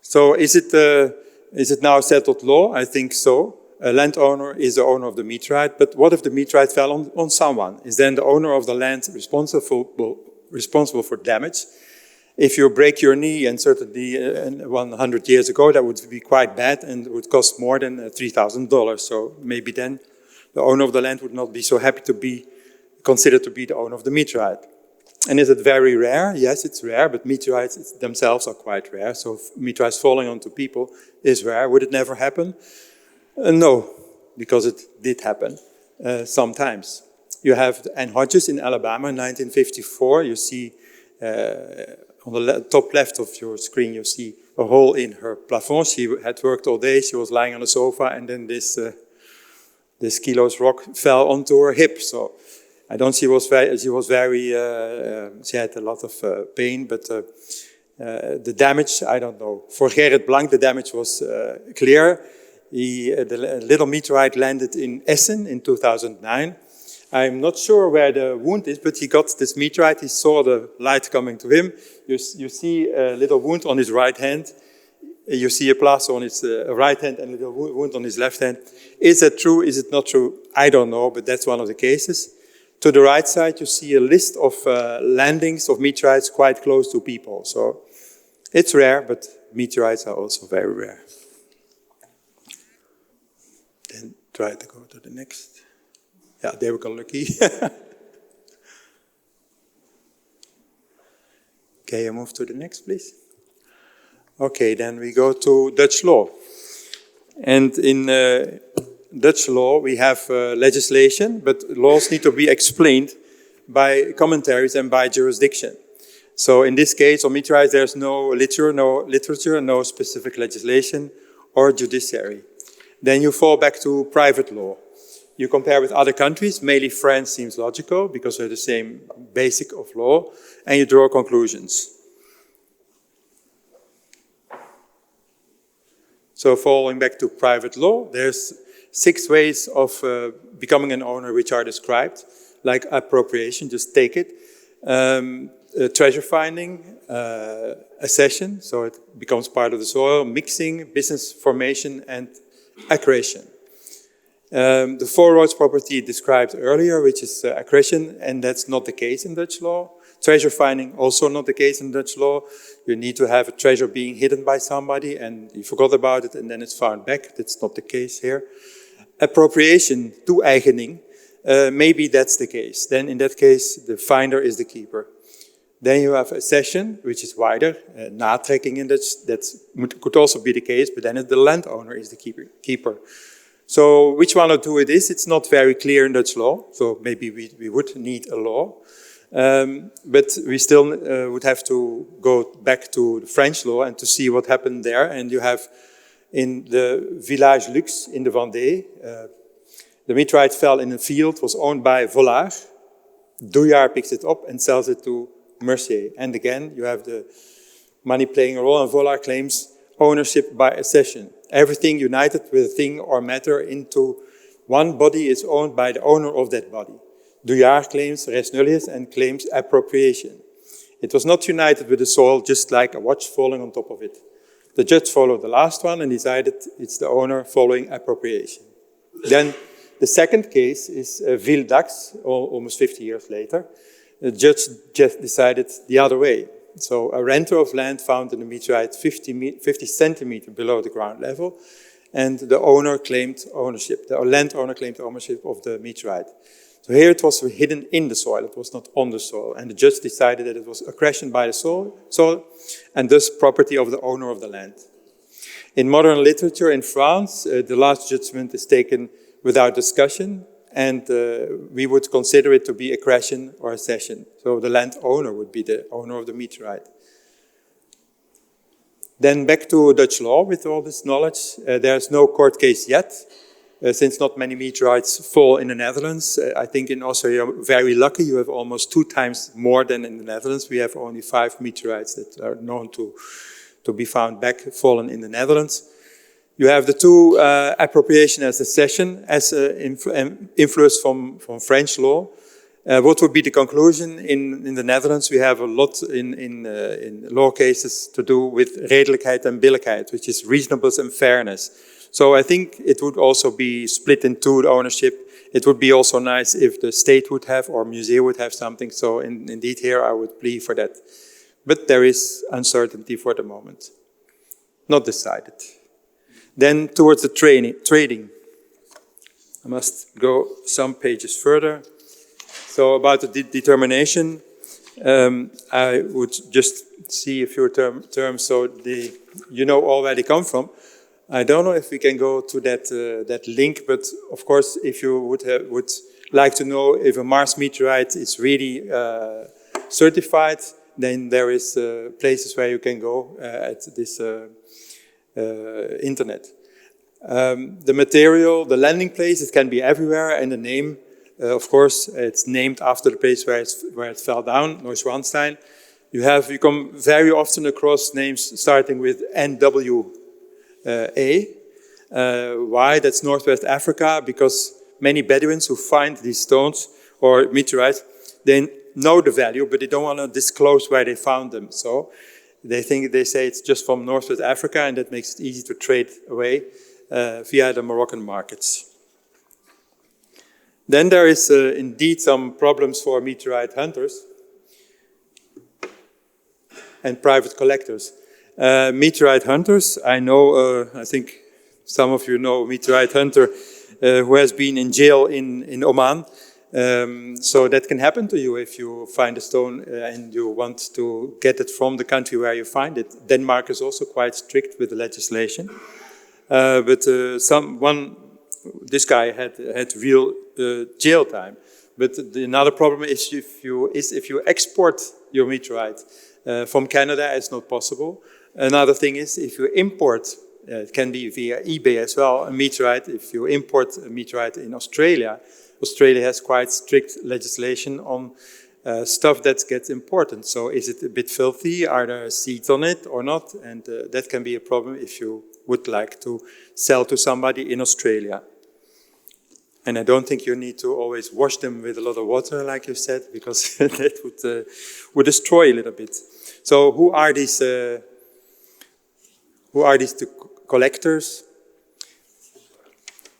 So is it now settled law? I think so. A landowner is the owner of the meteorite, but what if the meteorite fell on someone? Is then the owner of the land responsible for damage? If you break your knee, and certainly 100 years ago, that would be quite bad and would cost more than $3,000. So maybe then the owner of the land would not be so happy to be considered to be the owner of the meteorite. And is it very rare? Yes, it's rare, but meteorites themselves are quite rare. So meteorites falling onto people is rare. Would it never happen? No, because it did happen sometimes. You have Anne Hodges in Alabama in 1954. You see on the top left of your screen, you see a hole in her plafond. She had worked all day. She was lying on the sofa, and then this kilos rock fell onto her hip. So I don't see she had a lot of pain, but the damage, I don't know. For Gerrit Blank, the damage was clear. The little meteorite landed in Essen in 2009. I'm not sure where the wound is, but he got this meteorite. He saw the light coming to him. You see a little wound on his right hand. You see a plaster on his right hand and a little wound on his left hand. Is that true? Is it not true? I don't know, but that's one of the cases. To the right side, you see a list of landings of meteorites quite close to people. So it's rare, but meteorites are also very rare. Then try to go to the next. Yeah, there we go, lucky. Okay, you move to the next, please. Okay, then we go to Dutch law. And in Dutch law, we have legislation, but laws need to be explained by commentaries and by jurisdiction. So in this case, on meteorites, there's no literature, no specific legislation or judiciary. Then you fall back to private law. You compare with other countries, mainly France seems logical because they're the same basic of law, and you draw conclusions. So following back to private law, there's 6 ways of becoming an owner which are described, like appropriation, just take it, treasure finding, accession, so it becomes part of the soil, mixing, business formation, and accretion. The 4 roads property described earlier, which is accretion, and that's not the case in Dutch law. Treasure finding, also not the case in Dutch law. You need to have a treasure being hidden by somebody, and you forgot about it, and then it's found back. That's not the case here. Appropriation, toe-eigening, maybe that's the case. Then in that case, the finder is the keeper. Then you have accession, which is wider. Natrekking in Dutch, that could also be the case, but then the landowner is the keeper. So which one of two it is, it's not very clear in Dutch law. So maybe we would need a law. But we still would have to go back to the French law and to see what happened there. And you have in the Village Lux in the Vendée, the meteorite fell in a field, was owned by Vollard. Douillard picks it up and sells it to Mercier. And again, you have the money playing a role, and Vollard claims ownership by accession. Everything united with a thing or matter into one body is owned by the owner of that body. Douillard claims res nullius and claims appropriation. It was not united with the soil, just like a watch falling on top of it. The judge followed the last one and decided it's the owner following appropriation. Then the second case is Ville d'Ax, almost 50 years later. The judge just decided the other way. So a renter of land found in a meteorite 50 centimeters below the ground level, and the owner claimed ownership. The landowner claimed ownership of the meteorite. So here it was hidden in the soil, it was not on the soil. And the judge decided that it was accretion by the soil and thus property of the owner of the land. In modern literature in France, the last judgment is taken without discussion, and we would consider it to be accretion or accession. So the landowner would be the owner of the meteorite. Then back to Dutch law with all this knowledge. There's no court case yet. Since not many meteorites fall in the Netherlands, I think in Austria you're very lucky. You have almost 2 times more than in the Netherlands. We have only 5 meteorites that are known to be found back fallen in the Netherlands. You have the 2 appropriation as accession as influence from French law. What would be the conclusion? In the Netherlands we have a lot in law cases to do with redelijkheid and billijkheid, which is reasonableness and fairness. So I think it would also be split in 2, the ownership. It would be also nice if the state would have or museum would have something. So indeed here I would plead for that. But there is uncertainty for the moment. Not decided. Then towards the trading. I must go some pages further. So about the determination, I would just see a few terms so you know all where they come from. I don't know if we can go to that link, but of course, if you would like to know if a Mars meteorite is really certified, then there is places where you can go at this internet. The material, the landing place, it can be everywhere, and the name, of course, it's named after the place where it fell down, Neuschwanstein. You come very often across names starting with NW. Why? That's Northwest Africa, because many Bedouins who find these stones or meteorites, they know the value, but they don't want to disclose where they found them. So they say it's just from Northwest Africa, and that makes it easy to trade away via the Moroccan markets. Then there is indeed some problems for meteorite hunters and private collectors. Meteorite hunters, I know, I think some of you know a meteorite hunter who has been in jail in Oman. So that can happen to you if you find a stone and you want to get it from the country where you find it. Denmark is also quite strict with the legislation. But this guy had real jail time. But another problem is if you export your meteorite from Canada, it's not possible. Another thing is if you import, it can be via eBay as well, a meteorite. If you import a meteorite in Australia, Australia has quite strict legislation on stuff that gets important. So is it a bit filthy? Are there seeds on it or not? And that can be a problem if you would like to sell to somebody in Australia. And I don't think you need to always wash them with a lot of water, like you said, because that would destroy a little bit. So who are these two collectors?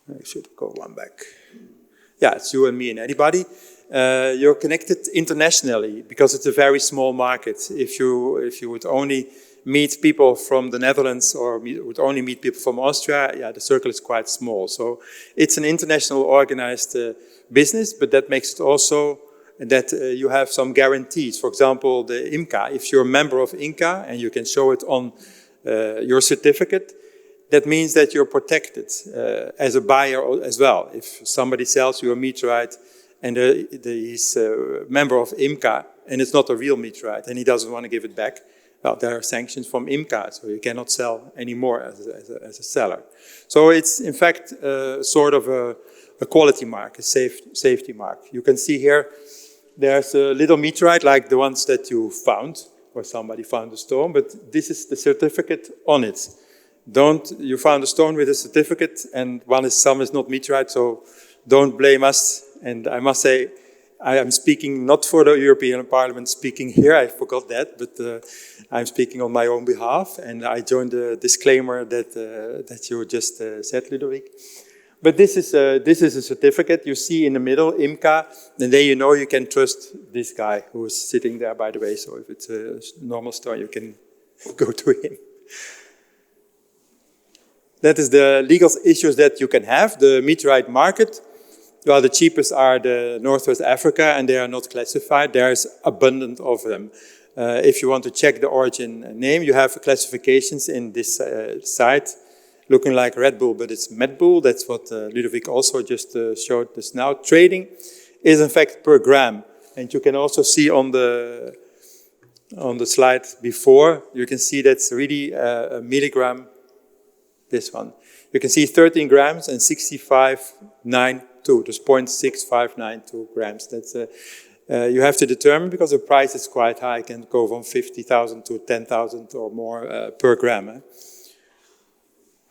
I should go one back. Yeah, it's you and me and anybody. You're connected internationally because it's a very small market. If you would only meet people from the Netherlands or would only meet people from Austria, yeah, the circle is quite small. So it's an international organized business, but that makes it also that you have some guarantees. For example, the IMCA, if you're a member of IMCA and you can show it on your certificate, that means that you're protected as a buyer as well. If somebody sells you a meteorite and he's a member of IMCA and it's not a real meteorite and he doesn't want to give it back, well, there are sanctions from IMCA, so you cannot sell anymore as a seller. So it's in fact sort of a quality mark, a safety mark. You can see here there's a little meteorite like the ones that you found, or somebody found a stone, but this is the certificate on it. You found a stone with a certificate, and some is not meteorite, so don't blame us. And I must say, I am speaking not for the European Parliament speaking here, I forgot that, but I'm speaking on my own behalf, and I joined the disclaimer that you just said, Ludovic. But this is a certificate you see in the middle, IMCA, and then you know you can trust this guy who is sitting there, by the way, so if it's a normal stone, you can go to him. That is the legal issues that you can have. The meteorite market, well, the cheapest are the Northwest Africa, and they are not classified. There's abundant of them. If you want to check the origin name, you have classifications in this site, looking like Red Bull, but it's MedBull. That's what Ludovic also just showed us now. Trading is in fact per gram, and you can also see on the slide before, you can see that's really a milligram. This one. You can see 13 grams and 6592. There's 0.6592 grams. That's you have to determine because the price is quite high. It can go from 50,000 to 10,000 or more per gram.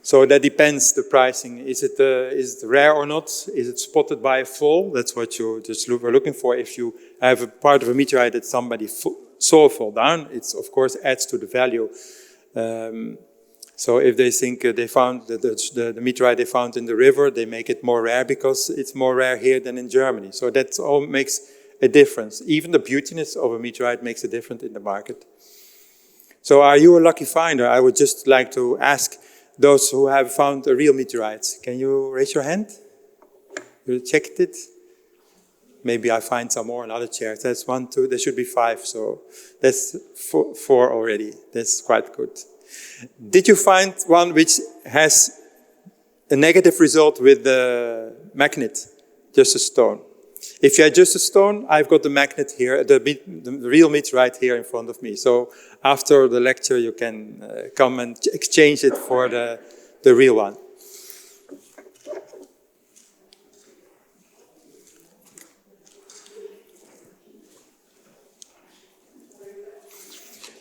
So that depends, the pricing. Is it rare or not? Is it spotted by a fall? That's what you just were looking for. If you have a part of a meteorite that somebody saw fall down, it of course adds to the value. So if they think they found the meteorite they found in the river, they make it more rare because it's more rare here than in Germany. So that all makes a difference. Even the beautiness of a meteorite makes a difference in the market. So are you a lucky finder? I would just like to ask those who have found a real meteorite. Can you raise your hand? You checked it? Maybe I find some more in other chairs. That's 1, 2, there should be 5. So that's 4 already. That's quite good. Did you find one which has a negative result with the magnet, just a stone? If you had just a stone, I've got the magnet here, the real meteorite here in front of me. So after the lecture, you can come and exchange it for the real one.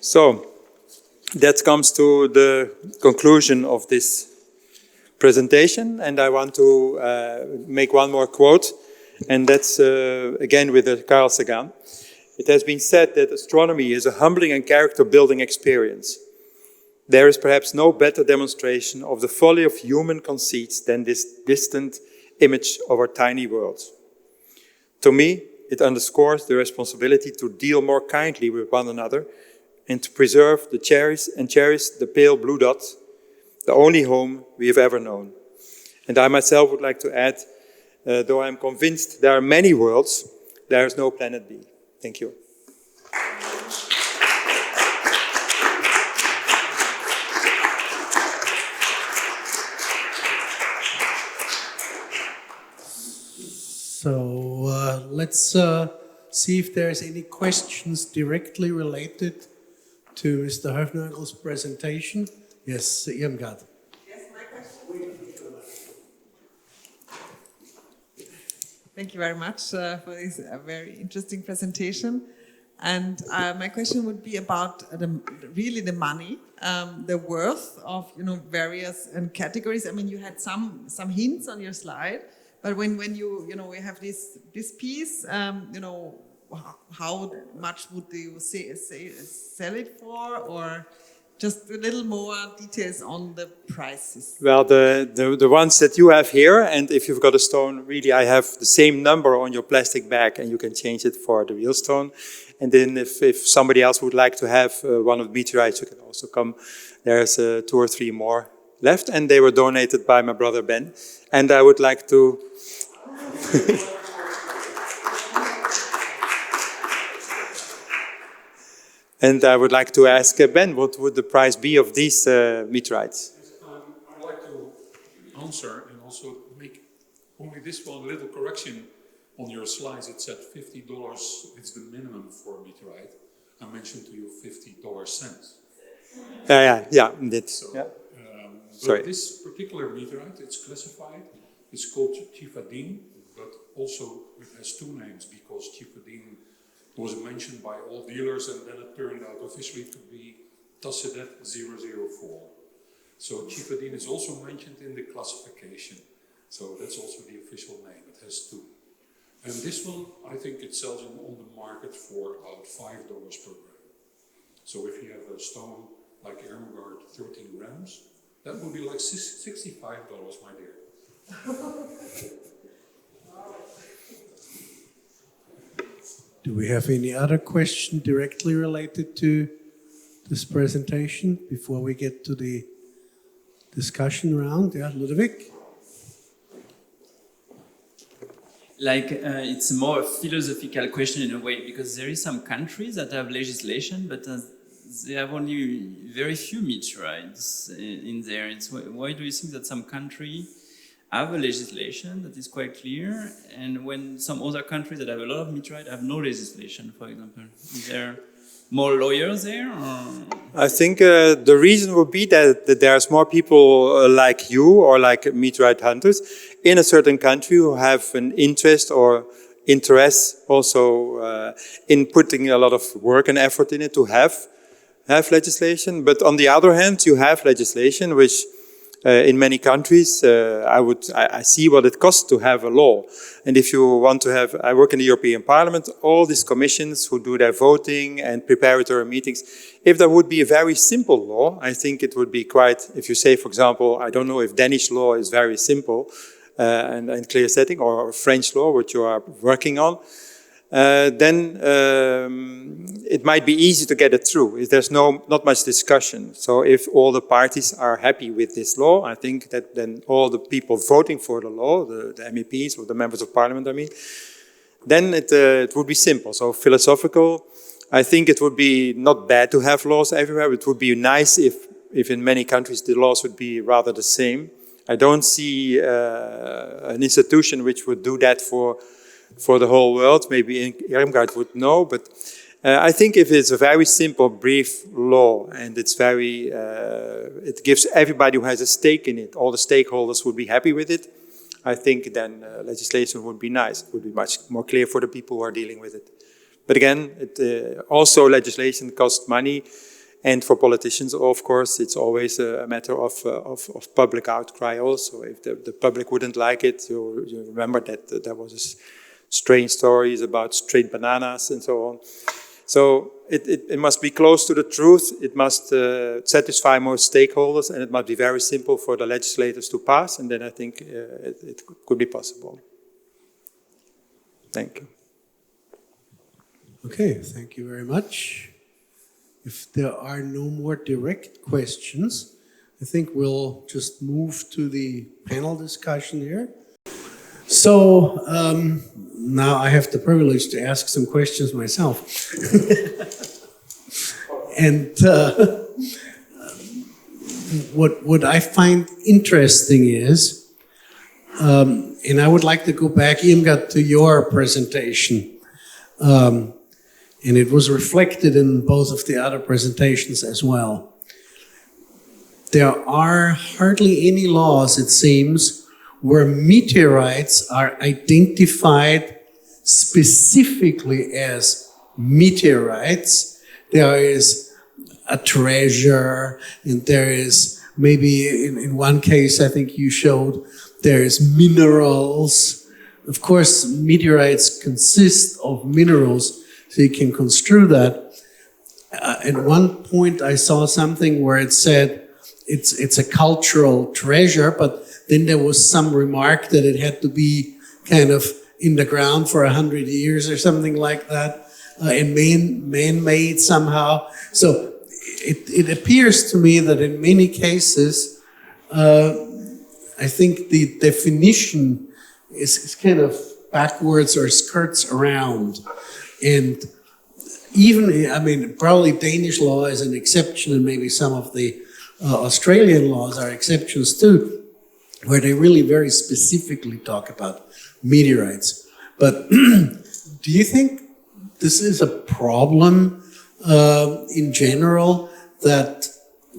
So that comes to the conclusion of this presentation, and I want to make one more quote, and that's again with Carl Sagan. It has been said that astronomy is a humbling and character-building experience. There is perhaps no better demonstration of the folly of human conceits than this distant image of our tiny world. To me, it underscores the responsibility to deal more kindly with one another and to preserve the cherish the pale blue dot, the only home we have ever known. And I myself would like to add, though I'm convinced there are many worlds, there is no planet B. Thank you. So let's see if there's any questions directly related to Mr. Höfnagel's presentation. Yes, Irmgard. Yes, my question. Thank you very much for this very interesting presentation. And my question would be about really the money, the worth of various categories. I mean, you had some hints on your slide, but when we have this piece, how much would you sell it for, or just a little more details on the prices? Well, the ones that you have here, and if you've got a stone, really I have the same number on your plastic bag, and you can change it for the real stone. And then if somebody else would like to have one of the meteorites, you can also come. There's 2 or 3 more left, and they were donated by my brother Ben. And I would like to... And I would like to ask Ben, what would the price be of these meteorites? I'd like to answer and also make only this one little correction. On your slides, it said $50 is the minimum for a meteorite. I mentioned to you $50 cents. Yeah, indeed. So, yeah. But this particular meteorite, it's classified. It's called Chifadin, but also it has 2 names because Chifadin was mentioned by all dealers, and then it turned out officially to be Tassidet 004. So Chifadin is also mentioned in the classification. So that's also the official name. It has 2. And this one, I think it sells on the market for about $5 per gram. So if you have a stone like Irmgard, 13 grams, that would be like $65, my dear. Do we have any other question directly related to this presentation before we get to the discussion round? Yeah, Ludovic? It's a more philosophical question in a way, because there is some countries that have legislation, but they have only very few meteorites in there. Why do you think that some country have a legislation that is quite clear, and when some other countries that have a lot of meteorites have no legislation, for example? Is there more lawyers there? Or? I think the reason would be that there's more people like you or like meteorite hunters in a certain country who have an interest or interest also in putting a lot of work and effort in it to have legislation. But on the other hand, you have legislation which in many countries, I see what it costs to have a law. And if you want to have, I work in the European Parliament, all these commissions who do their voting and preparatory meetings, if there would be a very simple law, I think it would be quite, if you say, for example, I don't know if Danish law is very simple and clear setting, or French law, which you are working on, then it might be easy to get it through if there's not much discussion. So if all the parties are happy with this law, I think that then all the people voting for the law, the MEPs or the members of parliament, I mean, then it would be simple. So philosophical, I think it would be not bad to have laws everywhere. It would be nice if in many countries the laws would be rather the same. I don't see an institution which would do that for the whole world. Maybe Irmgard would know, but I think if it's a very simple, brief law, and it's very, it gives everybody who has a stake in it, all the stakeholders would be happy with it, I think then legislation would be nice. It would be much more clear for the people who are dealing with it. But again, also legislation costs money, and for politicians, of course, it's always a matter of public outcry also. If the public wouldn't like it, you remember that there was strange stories about straight bananas and so on. So it must be close to the truth, it must satisfy most stakeholders, and it must be very simple for the legislators to pass, and then I think it could be possible. Thank you. Okay, thank you very much. If there are no more direct questions, I think we'll just move to the panel discussion here. So now I have the privilege to ask some questions myself. And what I find interesting is, and I would like to go back, Irmgard, to your presentation. And it was reflected in both of the other presentations as well. There are hardly any laws, it seems, where meteorites are identified specifically as meteorites. There is a treasure, and there is maybe in one case, I think you showed, there is minerals. Of course, meteorites consist of minerals, so you can construe that. At one point, I saw something where it said it's a cultural treasure, but then there was some remark that it had to be kind of in the ground for 100 years or something like that, and man-made somehow. So it appears to me that in many cases, I think the definition is kind of backwards or skirts around. And even, I mean, probably Danish law is an exception, and maybe some of the Australian laws are exceptions too, where they really very specifically talk about meteorites. But do you think this is a problem in general, that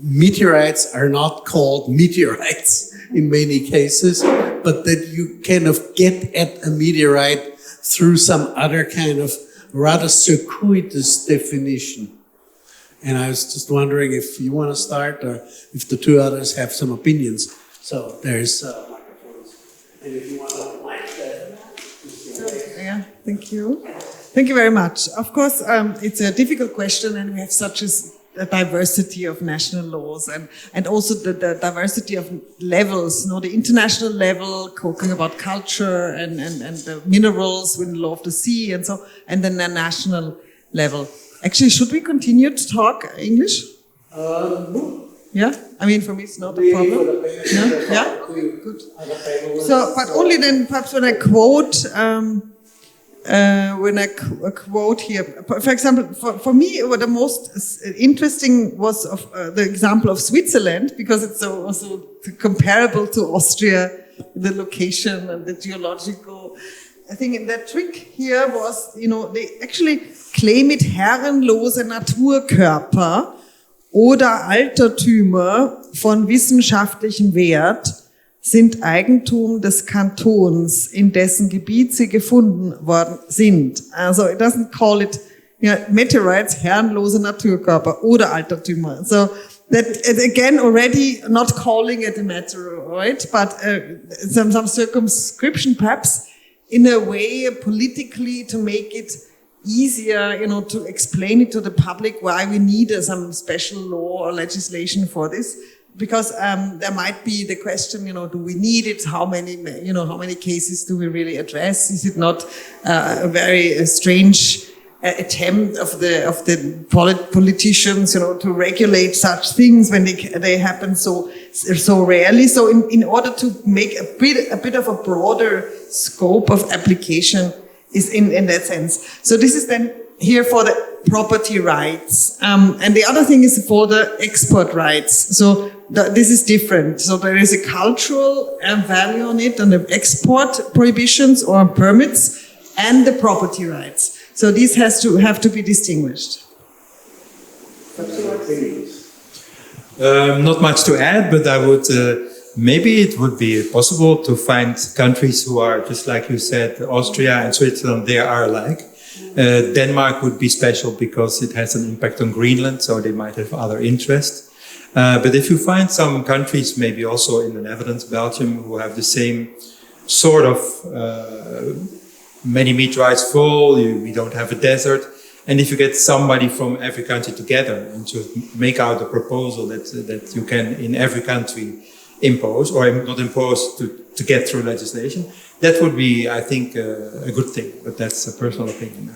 meteorites are not called meteorites in many cases, but that you kind of get at a meteorite through some other kind of rather circuitous definition? And I was just wondering if you want to start, or if the two others have some opinions. So there's microphones. And if you want to mic that. Yeah, thank you. Thank you very much. Of course, it's a difficult question, and we have such a diversity of national laws, and also the diversity of levels. You know, the international level, talking about culture and the minerals with the law of the sea, and so, and then the national level. Actually, should we continue to talk English? Yeah, I mean, for me, it's not a problem. Yeah, good. So, but only then, perhaps when I quote. When I quote here, for example, for me, what the most interesting was of the example of Switzerland, because it's also comparable to Austria, the location and the geological. I think that trick here was, you know, they actually claim it herrenlose Naturkörper oder Altertümer von wissenschaftlichem Wert sind Eigentum des Kantons, in dessen Gebiet sie gefunden worden sind. Also it doesn't call it, you know, meteorites, herrenlose Naturkörper oder Altertümer. So that again already not calling it a meteorite, but some circumscription perhaps in a way politically to make it easier, you know, to explain it to the public why we need some special law or legislation for this. Because there might be the question, you know, do we need it? How many cases do we really address? Is it not a very strange attempt of the politicians, you know, to regulate such things when they happen so rarely? So in order to make a bit of a broader scope of application is in that sense. So this is then here for the property rights, and the other thing is for the export rights. So this is different. So there is a cultural value on it, and the export prohibitions or permits, and the property rights. So these have to be distinguished. Not much to add, but I would maybe it would be possible to find countries who are just like you said, Austria and Switzerland. They are alike. Denmark would be special because it has an impact on Greenland, so they might have other interests. But if you find some countries, maybe also in the Netherlands, Belgium, who have the same sort of many meteorites full, we don't have a desert. And if you get somebody from every country together and to make out a proposal that you can in every country impose, or not impose to get through legislation, that would be, I think, a good thing. But that's a personal opinion.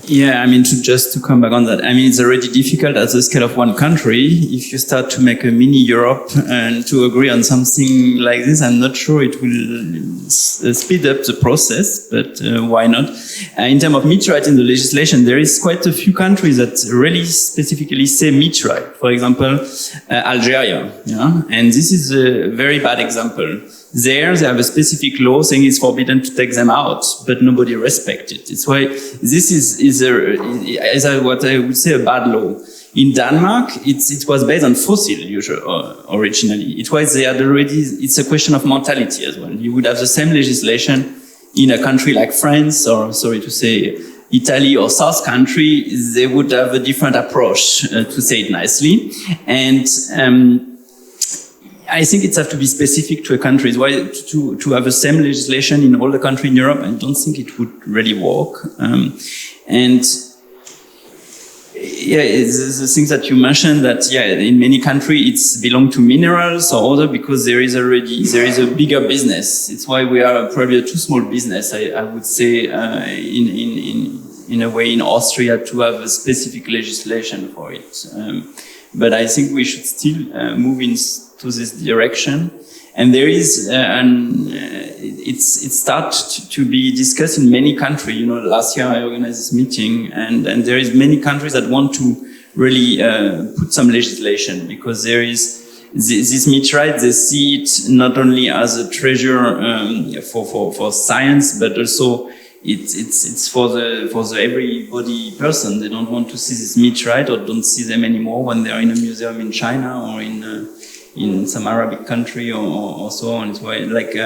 Yeah, I mean, to come back on that, I mean, it's already difficult at the scale of one country. If you start to make a mini Europe and to agree on something like this, I'm not sure it will speed up the process, but why not? In terms of meteorite in the legislation, there is quite a few countries that really specifically say meteorite. For example, Algeria, yeah? And this is a very bad example. There, they have a specific law saying it's forbidden to take them out, but nobody respects it. It's why this is what I would say a bad law. In Denmark, it was based on fossil originally. It's a question of mentality as well. You would have the same legislation in a country like France, or sorry to say, Italy or South country. They would have a different approach, to say it nicely. And I think it has to be specific to a country. Why to have the same legislation in all the countries in Europe, I don't think it would really work. And yeah, it's the things that you mentioned that, yeah, in many countries it's belong to minerals or other because there is a bigger business. It's why we are probably a too small business, I would say, in a way in Austria to have a specific legislation for it. But I think we should still move into this direction. And there is, it started to be discussed in many countries. You know, last year I organized this meeting, and there is many countries that want to really put some legislation because there is this meteorite. They see it not only as a treasure for science, but also it's for the everybody person. They don't want to see this meteorite or don't see them anymore when they are in a museum in China or in some Arabic country or so on. It's why, like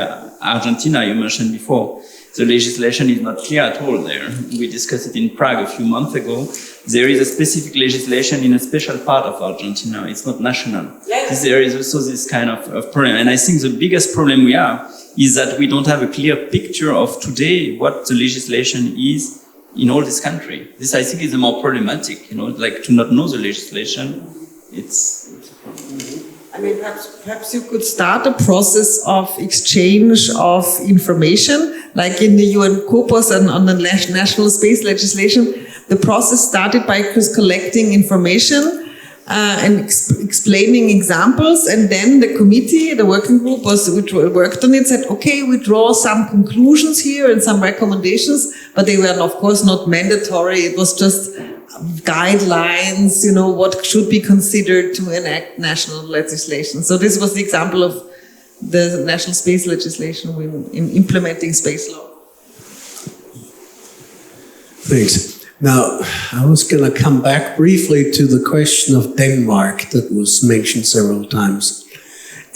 Argentina, you mentioned before, the legislation is not clear at all there. We discussed it in Prague a few months ago. There is a specific legislation in a special part of Argentina. It's not national. Yes. There is also this kind of problem. And I think the biggest problem we have is that we don't have a clear picture of today what the legislation is in all this country. This, I think, is the more problematic, you know, like to not know the legislation. It's a problem. I mean, perhaps you could start a process of exchange of information, like in the UN COPOS and on the national space legislation. The process started by collecting information and explaining examples, and then the committee, the working group which worked on it, said, okay, we draw some conclusions here and some recommendations, but they were, of course, not mandatory. It was just guidelines, you know, what should be considered to enact national legislation. So this was the example of the national space legislation in implementing space law. Thanks. Now, I was going to come back briefly to the question of Denmark that was mentioned several times.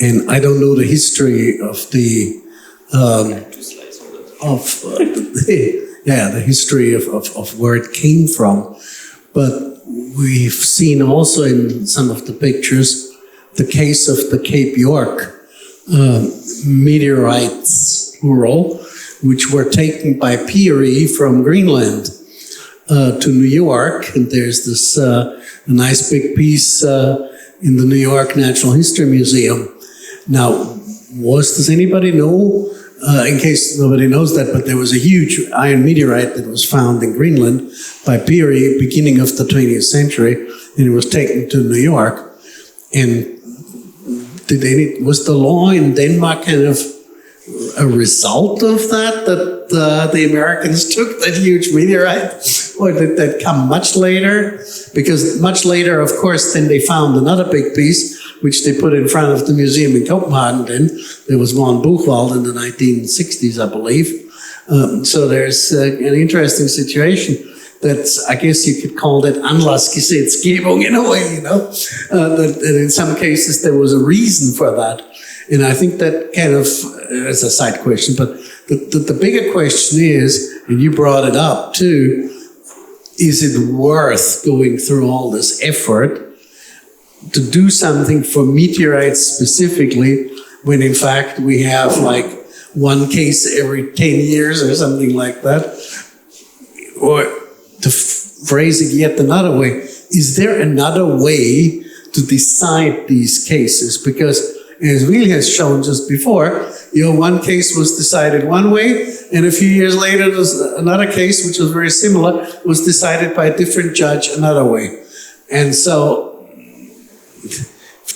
And I don't know the history of the history of where it came from. But we've seen also in some of the pictures the case of the Cape York meteorites, plural, which were taken by Peary from Greenland to New York. And there's this nice big piece in the New York Natural History Museum. Now, does anybody know, in case nobody knows that, but there was a huge iron meteorite that was found in Greenland by Peary beginning of the 20th century, and it was taken to New York. And was the law in Denmark kind of a result of that the Americans took that huge meteorite? Or did that come much later? Because much later, of course, then they found another big piece, which they put in front of the museum in Copenhagen then. There was one Buchwald in the 1960s, I believe. So there's an interesting situation that I guess you could call that Gesetzgebung in a way, you know. That in some cases there was a reason for that. And I think that kind of, as a side question, but the bigger question is, and you brought it up too, is it worth going through all this effort to do something for meteorites specifically, when in fact we have like one case every 10 years or something like that? Or to phrase it yet another way, is there another way to decide these cases? Because as Will has shown just before, you know, one case was decided one way, and a few years later, there's another case which was very similar, was decided by a different judge another way. And so,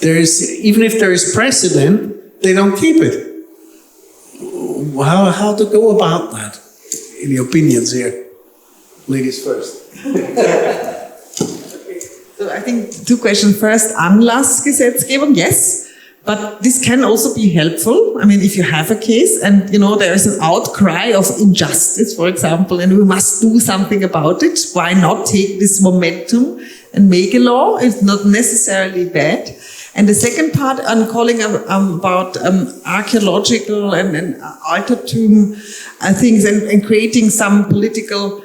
even if there is precedent, they don't keep it. How to go about that? Any opinions here? Ladies first. So I think two questions. First, Anlassgesetzgebung, yes. But this can also be helpful. I mean, if you have a case and, you know, there is an outcry of injustice, for example, and we must do something about it, why not take this momentum and make a law. It's not necessarily bad. And the second part I'm calling about archaeological and altertum things and creating some political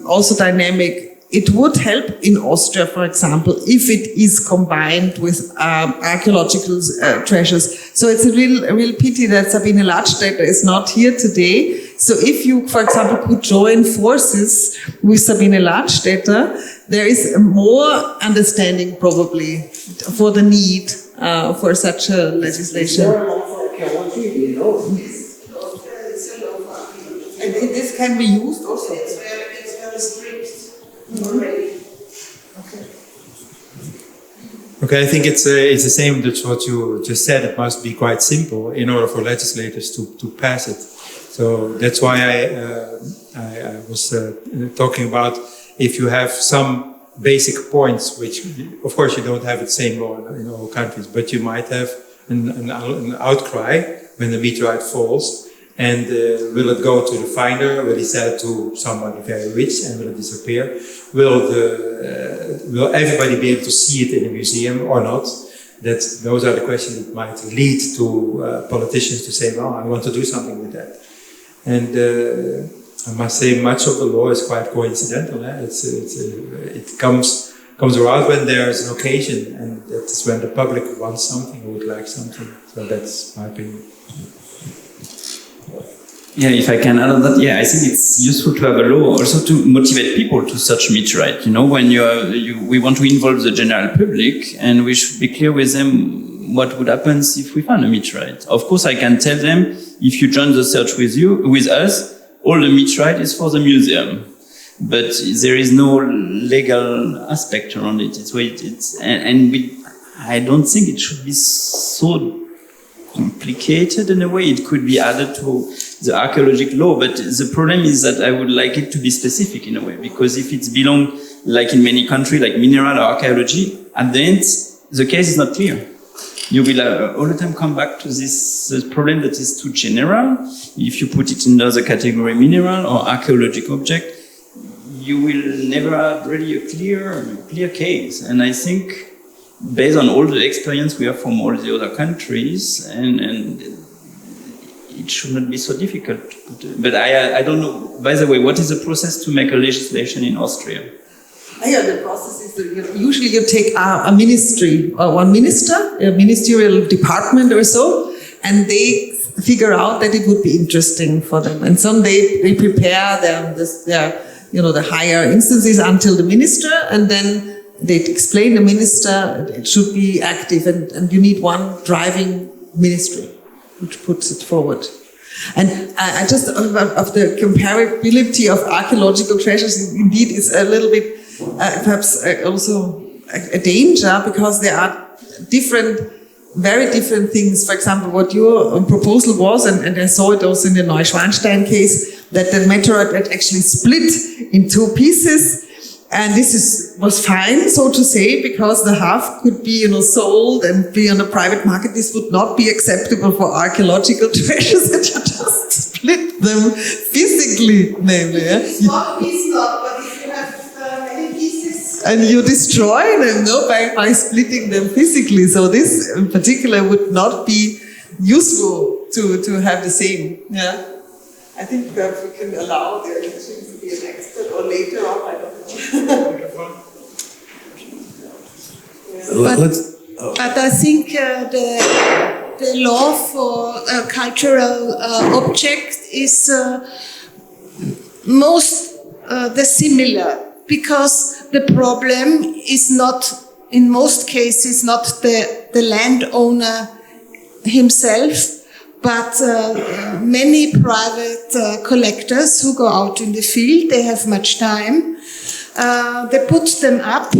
also dynamic. It would help in Austria, for example, if it is combined with archaeological treasures. So it's a real pity that Sabine Ladstätter is not here today. So if you, for example, could join forces with Sabine Ladstätter, there is more understanding probably for the need for such a legislation. And this can be used also. It's very strict already. Okay, I think it's the same. That's what you just said. It must be quite simple in order for legislators to pass it. So that's why I was talking about if you have some basic points, which of course you don't have the same law in all countries, but you might have an outcry when the meteorite falls. And will it go to the finder? Will he sell it to somebody very rich and will it disappear? Will everybody be able to see it in a museum or not? Those are the questions that might lead to politicians to say, well, I want to do something with that. And I must say much of the law is quite coincidental. It comes around when there is an occasion, and that's when the public wants something or would like something. So that's my opinion. Yeah, if I can add on that, yeah, I think it's useful to have a law also to motivate people to search meteorite. You know, when we want to involve the general public, and we should be clear with them what would happen if we found a meteorite. Of course, I can tell them, if you join the search with us, all the meteorite is for the museum. But there is no legal aspect around it. I don't think it should be so complicated in a way. It could be added to the archaeological law, but the problem is that I would like it to be specific in a way, because if it's belong, like in many countries, like mineral or archaeology, at the end, the case is not clear. You will all the time come back to this problem that is too general. If you put it under the category mineral or archaeological object, you will never have really a clear case. And I think, based on all the experience we have from all the other countries, and it should not be so difficult. But I don't know, by the way, what is the process to make a legislation in Austria? Yeah, the process is that usually you take a ministry, or one minister, a ministerial department or so, and they figure out that it would be interesting for them. And some they prepare the higher instances until the minister, and then they explain the minister it should be active, and you need one driving ministry which puts it forward. And I just, of the comparability of archaeological treasures, indeed is a little bit perhaps also a danger, because there are very different things. For example, what your proposal was, and I saw it also in the Neuschwanstein case, that the meteorite actually split in two pieces. And this was fine, so to say, because the half could be, sold and be on the private market. This would not be acceptable for archaeological treasures, that you just split them physically, namely. Yeah? One piece not, but if you have many pieces. And you destroy them, by splitting them physically. So this in particular would not be useful to have the same. Yeah. I think perhaps we can allow the electrician to be an expert, or later on, I don't know. But I think the law for cultural object is most similar, because the problem is not, in most cases, not the landowner himself, but many private collectors who go out in the field. They have much time. They put them up.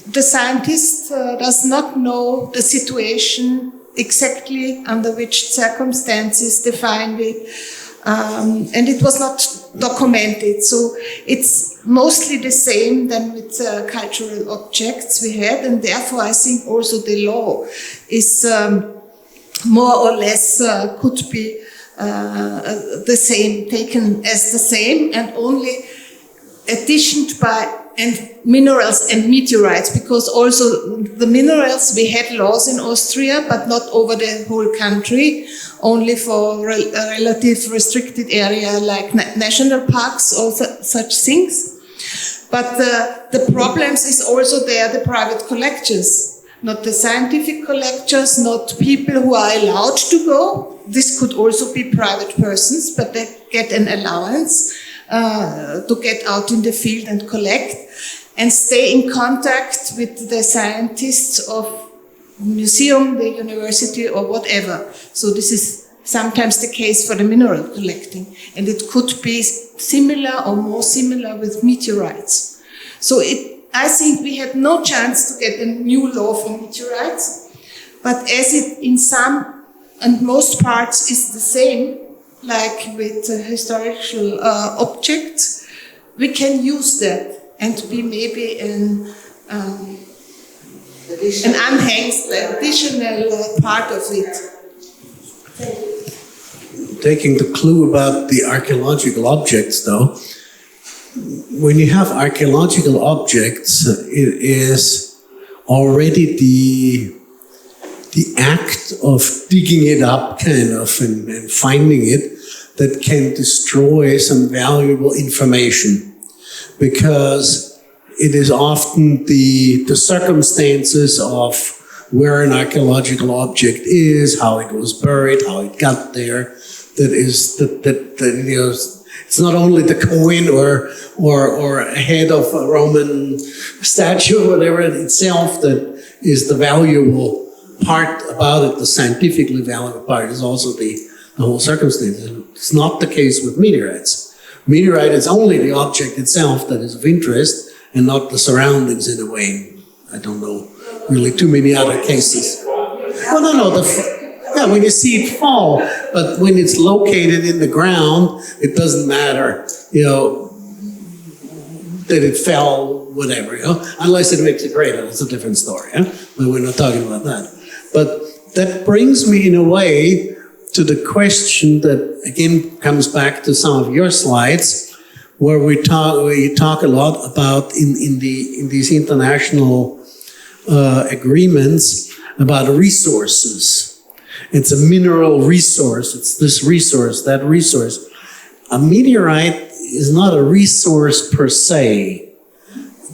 The scientist does not know the situation exactly under which circumstances they find it, and it was not documented. So it's mostly the same than with cultural objects we had, and therefore I think also the law is more or less could be the same, taken as the same, and only addition by and minerals and meteorites, because also the minerals, we had laws in Austria, but not over the whole country, only for a relative restricted area like national parks or such things. But the problems is also there, the private collectors, not the scientific collectors, not people who are allowed to go. This could also be private persons, but they get an allowance to get out in the field and collect and stay in contact with the scientists of the museum, the university, or whatever. So this is sometimes the case for the mineral collecting, and it could be similar or more similar with meteorites. So I think we had no chance to get a new law for meteorites, but as it in some and most parts is the same, like with historical objects, we can use that and be maybe an additional part of it. Taking the clue about the archaeological objects, though, when you have archaeological objects, it is already the act of digging it up, kind of, and finding it, that can destroy some valuable information, because it is often the circumstances of where an archaeological object is, how it was buried, how it got there, that you know, it's not only the coin or a head of a Roman statue or whatever itself that is the valuable part about it. The scientifically valuable part is also the whole circumstance. It's not the case with meteorites. Meteorite is only the object itself that is of interest and not the surroundings in a way. I don't know really too many other cases. Well, no, when you see it fall, but when it's located in the ground, it doesn't matter, you know, that it fell, whatever, you know, unless it makes it greater. That's a different story, yeah? But we're not talking about that. But that brings me in a way to the question that again comes back to some of your slides, where you talk a lot about in these international agreements about resources. It's a mineral resource. It's this resource, that resource. A meteorite is not a resource per se.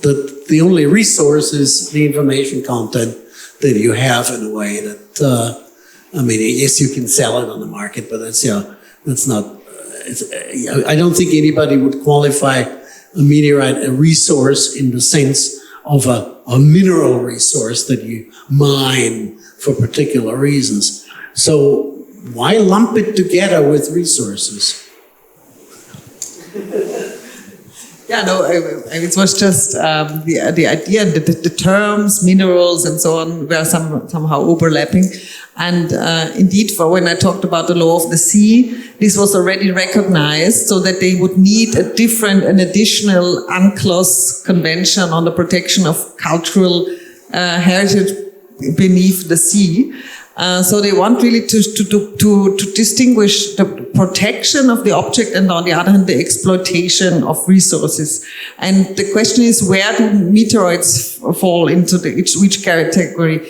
The only resource is the information content that you have in a way that, I mean, yes, you can sell it on the market, but that's, you know, that's not, I don't think anybody would qualify a meteorite a resource in the sense of a mineral resource that you mine for particular reasons. So why lump it together with resources? Yeah, no, it was just the idea that the terms, minerals and so on were somehow overlapping. And indeed, for when I talked about the law of the sea, this was already recognized, so that they would need an additional UNCLOS convention on the protection of cultural heritage beneath the sea. So they want really to distinguish the protection of the object and on the other hand, the exploitation of resources. And the question is, where do meteorites fall into which category?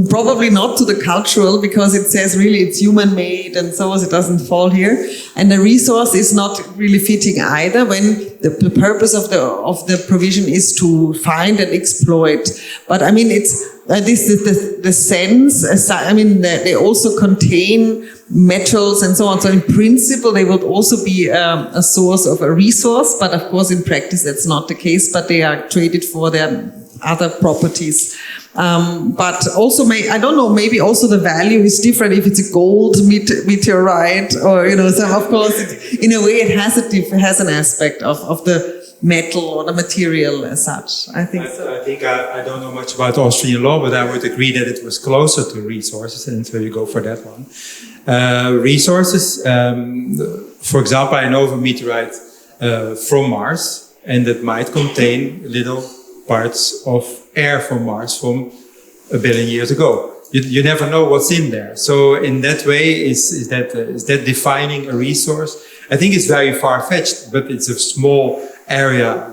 Probably not to the cultural, because it says really it's human-made and so it doesn't fall here. And the resource is not really fitting either, when the purpose of the provision is to find and exploit. But I mean, this is the sense. I mean, they also contain metals and so on. So in principle, they would also be a source of a resource. But of course, in practice, that's not the case. But they are traded for their other properties. But also, I don't know, maybe also the value is different if it's a gold meteorite, or, you know, so of course, in a way it has an aspect of the metal or the material as such. I think so. I think I don't know much about Austrian law, but I would agree that it was closer to resources, and so you go for that one. Resources, for example, I know of a meteorite from Mars, and that might contain little parts of air from Mars from 1 billion years ago. You never know what's in there. So in that way, is that defining a resource? I think it's very far-fetched, but it's a small area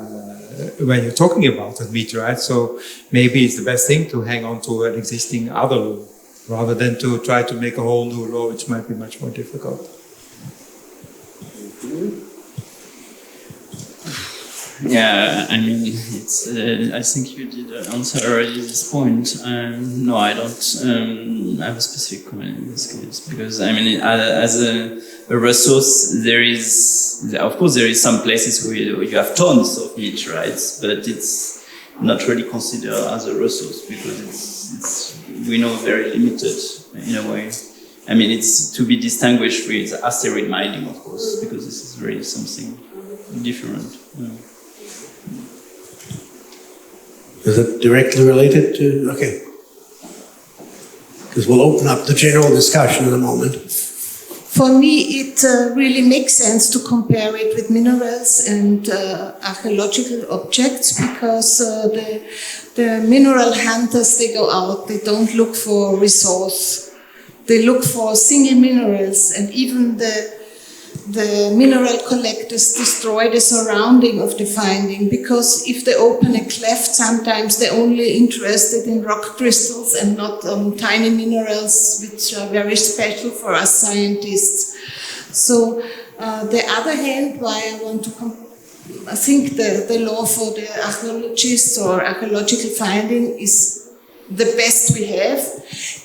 when you're talking about a meteorite. So maybe it's the best thing to hang on to an existing other law rather than to try to make a whole new law, which might be much more difficult. Yeah, I mean, it's. I think you did answer already this point. No, I don't have a specific comment in this case because I mean, as a resource, there is, of course, there is some places where you have tons of meteorites, but it's not really considered as a resource because it's we know very limited in a way. I mean, it's to be distinguished with asteroid mining, of course, because this is really something different. Yeah. Is it directly related to, okay. Because we'll open up the general discussion in a moment. For me, it really makes sense to compare it with minerals and archaeological objects because the mineral hunters, they go out, they don't look for resource. They look for single minerals, and even the mineral collectors destroy the surrounding of the finding because if they open a cleft, sometimes they're only interested in rock crystals and not tiny minerals, which are very special for us scientists. So, the other hand, why I want to I think the law for the archaeologists or archaeological finding is the best we have,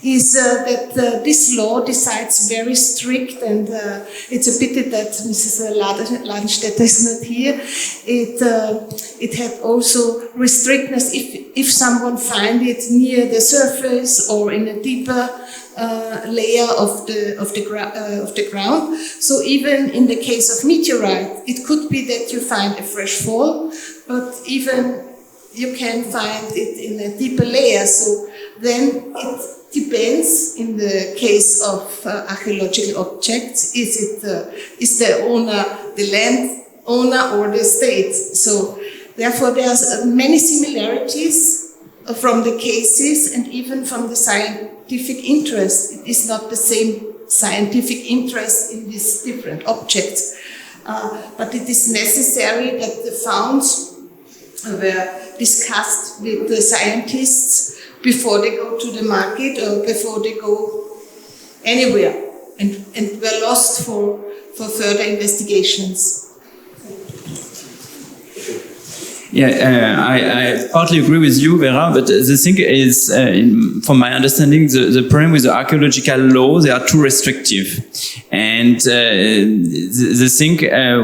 is that this law decides very strict, and it's a pity that Mrs. Ladenstetter is not here. It had also restrictness if someone finds it near the surface or in a deeper layer of the ground. So even in the case of meteorite, it could be that you find a fresh fall, but even you can find it in a deeper layer. So then it depends. In the case of archaeological objects, is the owner the land owner or the state? So therefore, there's many similarities from the cases and even from the scientific interest. It is not the same scientific interest in these different objects, but it is necessary that the founds were discussed with the scientists before they go to the market or before they go anywhere, and were lost for further investigations. Yeah, I partly agree with you, Vera, but the thing is, from my understanding, the problem with the archaeological law, they are too restrictive. And the thing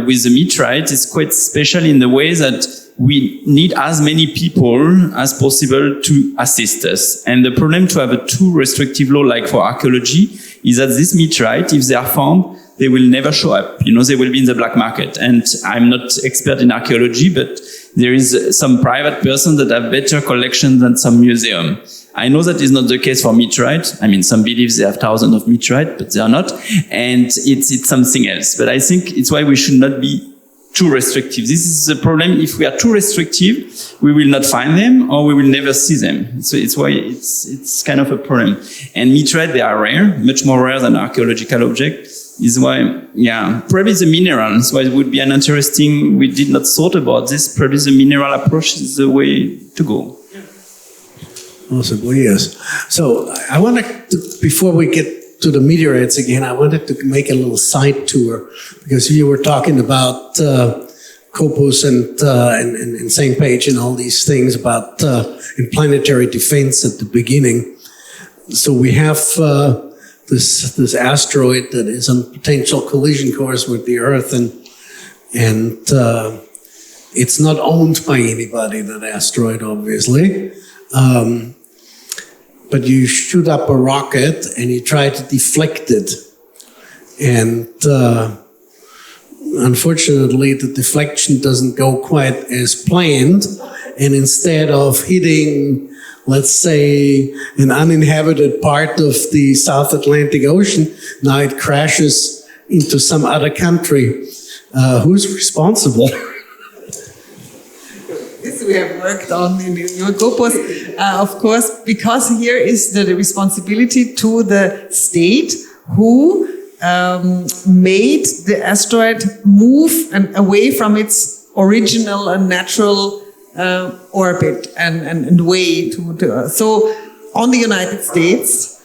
with the meteorite is quite special in the way that we need as many people as possible to assist us. And the problem to have a too restrictive law like for archaeology is that this meteorite, if they are found, they will never show up. You know, they will be in the black market. And I'm not expert in archaeology, but there is some private person that have better collection than some museum. I know that is not the case for meteorite. I mean, some believe they have thousands of meteorite, but they are not. And it's something else. But I think it's why we should not be too restrictive. This is the problem. If we are too restrictive, we will not find them or we will never see them. So it's why it's kind of a problem. And meteorite, they are rare, much more rare than archaeological objects. Is why, yeah, probably the mineral. So it would be an interesting, we did not thought about this. Probably the mineral approach is the way to go. Possibly, yes. So I wanted to, before we get to the meteorites again, I wanted to make a little side tour because you were talking about Corpus and St. Page and all these things about in planetary defense at the beginning. So we have this asteroid that is on potential collision course with the Earth, and it's not owned by anybody, that asteroid, obviously. But you shoot up a rocket and you try to deflect it. And unfortunately, the deflection doesn't go quite as planned. And instead of hitting, let's say, an uninhabited part of the South Atlantic Ocean, now it crashes into some other country. Who's responsible? This we have worked on in Europos, of course, because here is the responsibility to the state who made the asteroid move away from its original and natural orbit and way to so on the United States,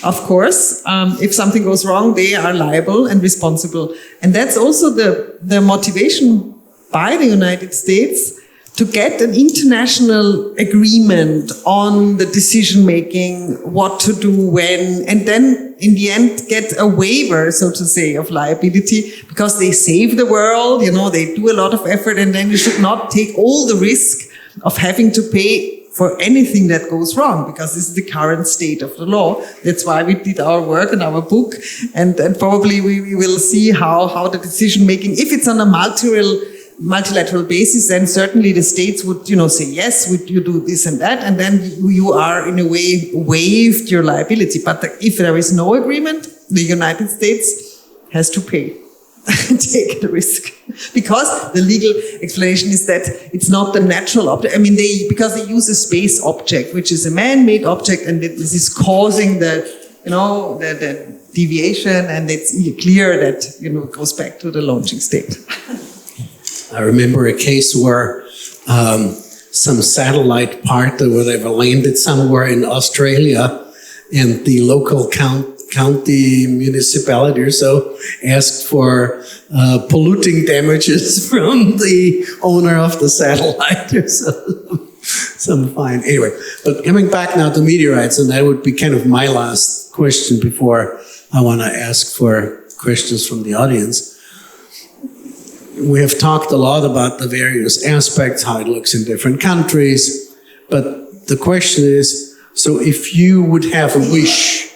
of course, if something goes wrong, they are liable and responsible. And that's also the motivation by the United States to get an international agreement on the decision making, what to do when, and then in the end get a waiver, so to say, of liability, because they save the world, they do a lot of effort, and then you should not take all the risk of having to pay for anything that goes wrong, because this is the current state of the law. That's why we did our work and our book, and probably we will see how the decision making, if it's on a multilateral basis, then certainly the states would, say, yes, you do this and that, and then you are in a way waived your liability. But if there is no agreement, the United States has to pay. Take the risk, because the legal explanation is that it's not the natural object. I mean, because they use a space object, which is a man-made object, and this is causing the deviation, and it's clear that it goes back to the launching state. I remember a case where some satellite part where they were landed somewhere in Australia, and the local county municipality or so asked for polluting damages from the owner of the satellite or some fine. Anyway, but coming back now to meteorites, and that would be kind of my last question before I want to ask for questions from the audience. We have talked a lot about the various aspects, how it looks in different countries, but the question is, so if you would have a wish,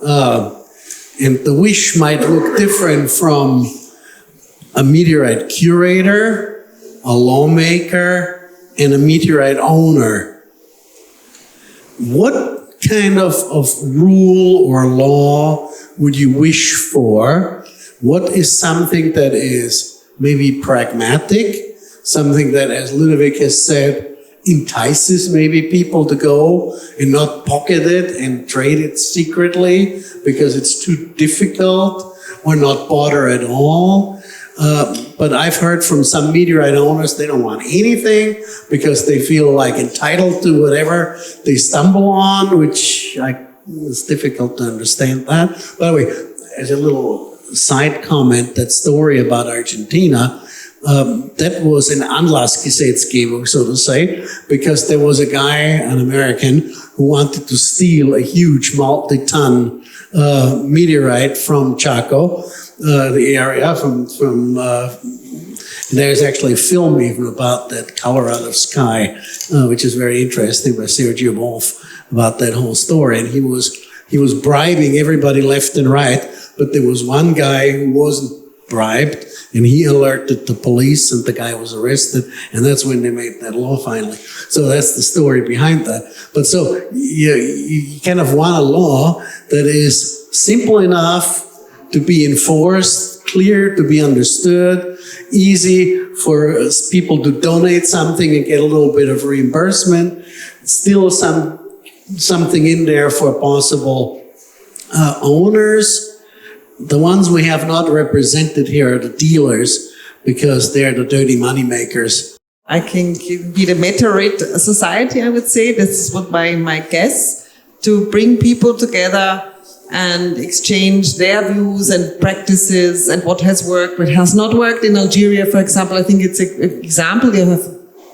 and the wish might look different from a meteorite curator, a lawmaker, and a meteorite owner. What kind of rule or law would you wish for? What is something that is maybe pragmatic, something that, as Ludovic has said, entices maybe people to go and not pocket it and trade it secretly because it's too difficult, or not bother at all. But I've heard from some meteorite owners, they don't want anything because they feel like entitled to whatever they stumble on, which it's difficult to understand that. By the way, as a little side comment, that story about Argentina, that was an Anlassgesetzgebung, so to say, because there was a guy, an American, who wanted to steal a huge multi-ton meteorite from Chaco, the area there's actually a film even about that color out of sky, which is very interesting, by Sergio Wolf, about that whole story. And he was bribing everybody left and right, but there was one guy who wasn't bribed, and he alerted the police, and the guy was arrested, and that's when they made that law finally. So that's the story behind that. But so you kind of want a law that is simple enough to be enforced, clear to be understood, easy for people to donate something and get a little bit of reimbursement, still something in there for possible owners. The ones we have not represented here are the dealers, because they're the dirty money makers. I can be the Meteorite Society, I would say. This is what my guess, to bring people together and exchange their views and practices and what has worked, what has not worked. In Algeria, for example, I think it's an example. You have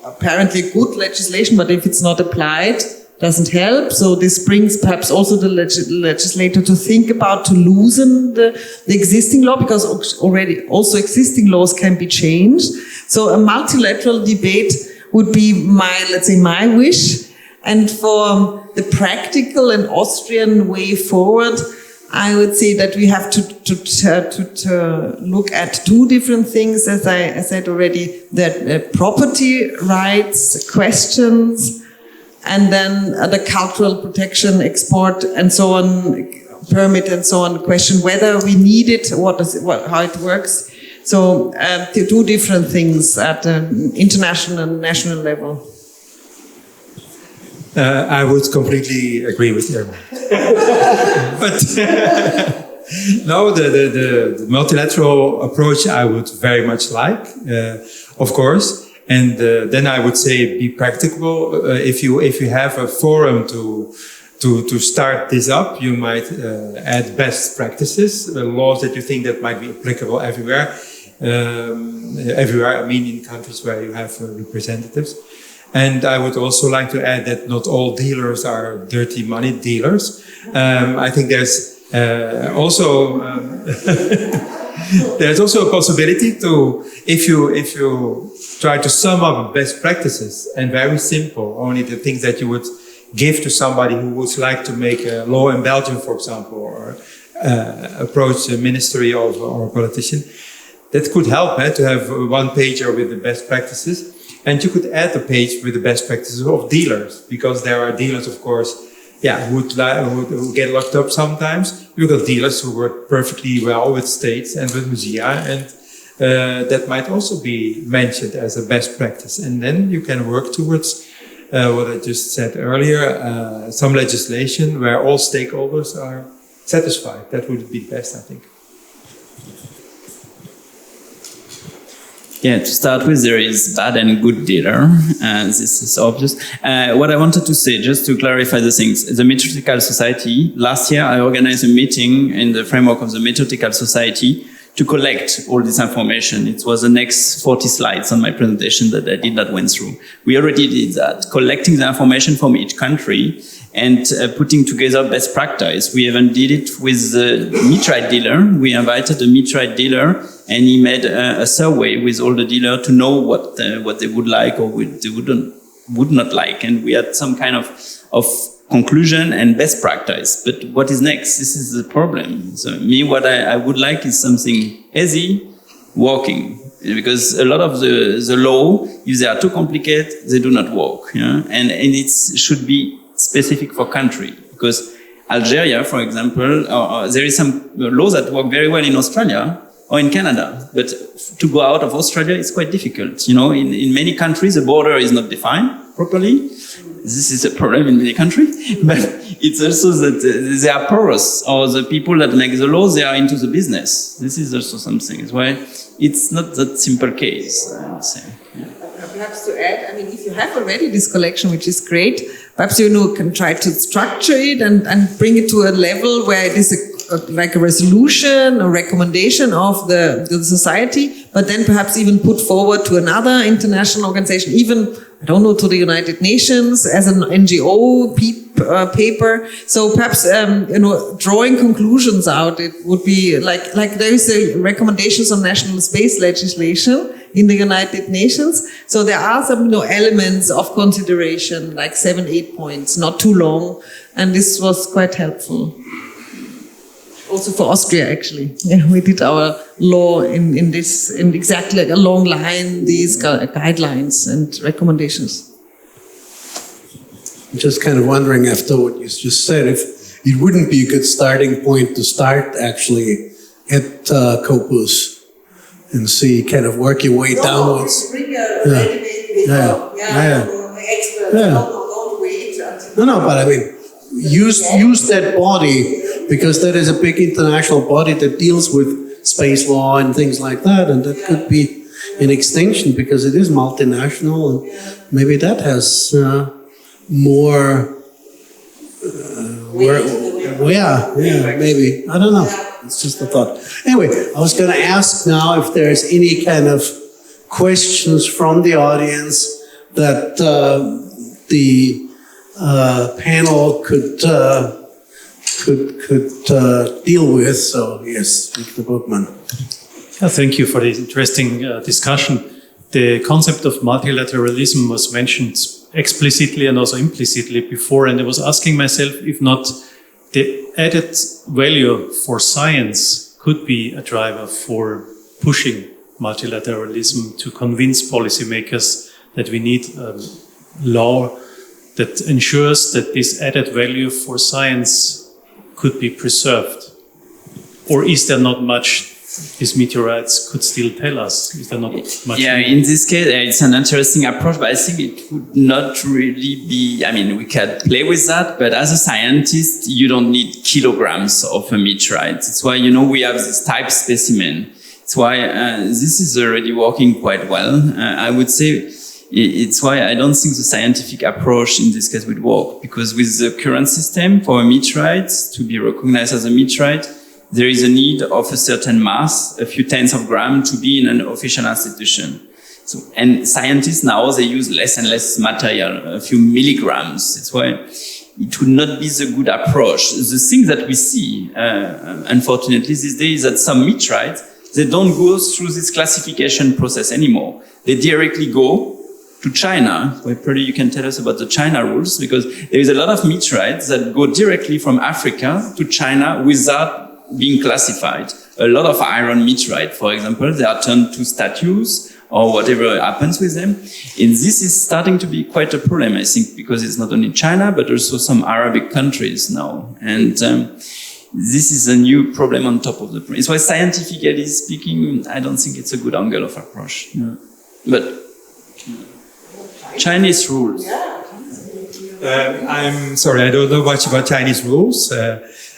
apparently good legislation, but if it's not applied, doesn't help. So this brings perhaps also the legislator to think about to loosen the existing law, because already also existing laws can be changed. So a multilateral debate would be my wish. And for the practical and Austrian way forward, I would say that we have to look at two different things, as I said already, that property rights questions, and then the cultural protection, export, and so on, permit and so on, question whether we need it, how it works. So two different things at an international and national level. I would completely agree with Irma. But no, the multilateral approach I would very much like, of course. And then I would say be practical. If you have a forum to start this up, you might add best practices, laws that you think that might be applicable everywhere. Everywhere, I mean in countries where you have representatives. And I would also like to add that not all dealers are dirty money dealers. I think there's also there's also a possibility to, if you try to sum up best practices and very simple, only the things that you would give to somebody who would like to make a law in Belgium, for example, or approach the ministry or a politician. That could help to have one pager with the best practices. And you could add a page with the best practices of dealers, because there are dealers, of course, who get locked up sometimes. You've got dealers who work perfectly well with states and with musea, and that might also be mentioned as a best practice. And then you can work towards what I just said earlier, some legislation where all stakeholders are satisfied. That would be best, I think. Yeah, to start with, there is bad and good dealer. This is obvious. What I wanted to say, just to clarify the things, the Meteoritical Society, last year I organized a meeting in the framework of the Meteoritical Society to collect all this information. It was the next 40 slides on my presentation that I did not went through. We already did that, collecting the information from each country and putting together best practice. We even did it with the meteorite dealer. We invited a meteorite dealer, and he made a survey with all the dealers to know what they would like or they would not like. And we had some kind of conclusion and best practice. But what is next? This is the problem. So what I would like is something easy, working. Because a lot of the law, if they are too complicated, they do not work. Yeah? And it should be specific for country. Because Algeria, for example, there is some laws that work very well in Australia or in Canada. But to go out of Australia is quite difficult. You know, in many countries, the border is not defined properly. This is a problem in many countries. But it's also that they are porous, or the people that make the laws, they are into the business. This is also something. It's why it's not that simple case, I would say. Yeah. Perhaps to add, I mean, if you have already this collection, which is great, perhaps you can try to structure it and bring it to a level where it is like a resolution or recommendation of the society, but then perhaps even put forward to another international organization, even, I don't know, to the United Nations as an NGO paper. So perhaps, drawing conclusions out, it would be like there is a recommendations on national space legislation in the United Nations. So there are some, elements of consideration, like 7-8 points, not too long. And this was quite helpful. Also for Austria, actually. Yeah, we did our law in exactly like along line, these guidelines and recommendations. I'm just kind of wondering, after what you just said, if it wouldn't be a good starting point to start actually at Corpus and see, kind of work your way downwards. Bring a expert. Don't wait until... No, but I mean, use that body, because that is a big international body that deals with space law and things like that, and that could be an extension because it is multinational, and maybe that has more. Maybe, I don't know. It's just a thought. Anyway, I was going to ask now if there's any kind of questions from the audience that the panel could deal with. So yes, Mr. Bookman. Thank you for the interesting discussion. The concept of multilateralism was mentioned explicitly and also implicitly before, and I was asking myself if not the added value for science could be a driver for pushing multilateralism to convince policymakers that we need law that ensures that this added value for science could be preserved? Or is there not much these meteorites could still tell us? Is there not much? Yeah, in this case, it's an interesting approach, but I think it would not really be, I mean, we can play with that, but as a scientist, you don't need kilograms of a meteorite. That's why, we have this type specimen. That's why this is already working quite well. I would say it's why I don't think the scientific approach in this case would work, because with the current system for a meteorite to be recognized as a meteorite, there is a need of a certain mass, a few tenths of gram, to be in an official institution. So, and scientists now, they use less and less material, a few milligrams. That's why it would not be the good approach. The thing that we see, unfortunately, these days, is that some meteorites, they don't go through this classification process anymore. They directly go to China. Well, probably you can tell us about the China rules, because there is a lot of meteorites that go directly from Africa to China without being classified. A lot of iron meteorite, for example, they are turned to statues or whatever happens with them. And this is starting to be quite a problem, I think, because it's not only China, but also some Arabic countries now. And this is a new problem on top of the problem. It's why scientifically speaking, I don't think it's a good angle of approach. Yeah. But Chinese rules. I'm sorry, I don't know much about Chinese rules,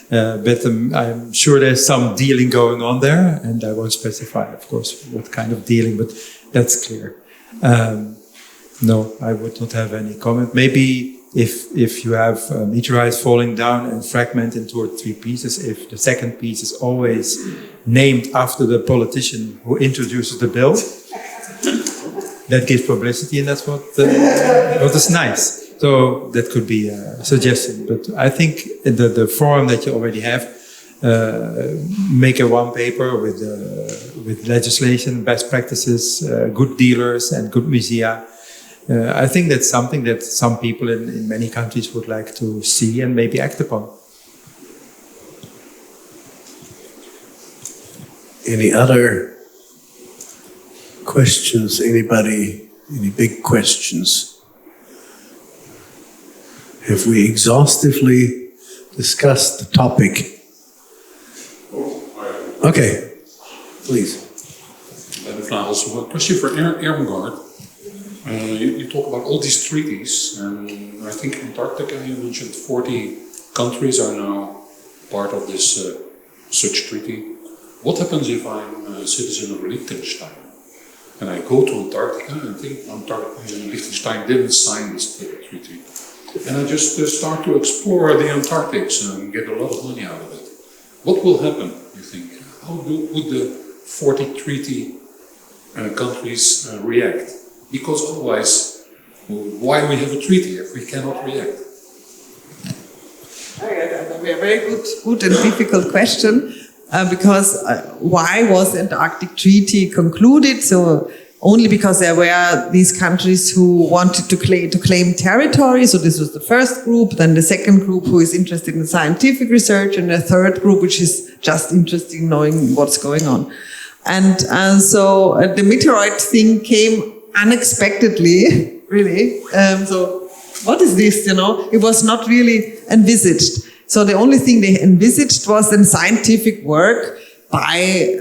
but I'm sure there's some dealing going on there, and I won't specify, of course, what kind of dealing, but that's clear. No, I would not have any comment. Maybe if you have meteorites falling down and fragment into 2 or 3 pieces, if the second piece is always named after the politician who introduces the bill, that gives publicity, and that's what is nice. So that could be a suggestion. But I think the forum that you already have, make a one paper with legislation, best practices, good dealers and good musea. I think that's something that some people in many countries would like to see and maybe act upon. Any other questions? Anybody? Any big questions? Have we exhaustively discussed the topic? Okay, please. Also, a question for Irmgard. You talk about all these treaties, and I think Antarctica, you mentioned 40 countries are now part of this such treaty. What happens if I'm a citizen of Liechtenstein and I go to Antarctica and think Liechtenstein didn't sign this treaty? And I just start to explore the Antarctics and get a lot of money out of it. What will happen, you think? How would the 40 treaty countries react? Because otherwise, why we have a treaty if we cannot react? A very good and difficult question, because why was the Antarctic Treaty concluded? So only because there were these countries who wanted to claim territory. So this was the first group, then the second group who is interested in scientific research, and the third group which is just interested in knowing what's going on. And so the meteorite thing came unexpectedly, really. So what is this, It was not really envisaged. So the only thing they envisaged was then scientific work by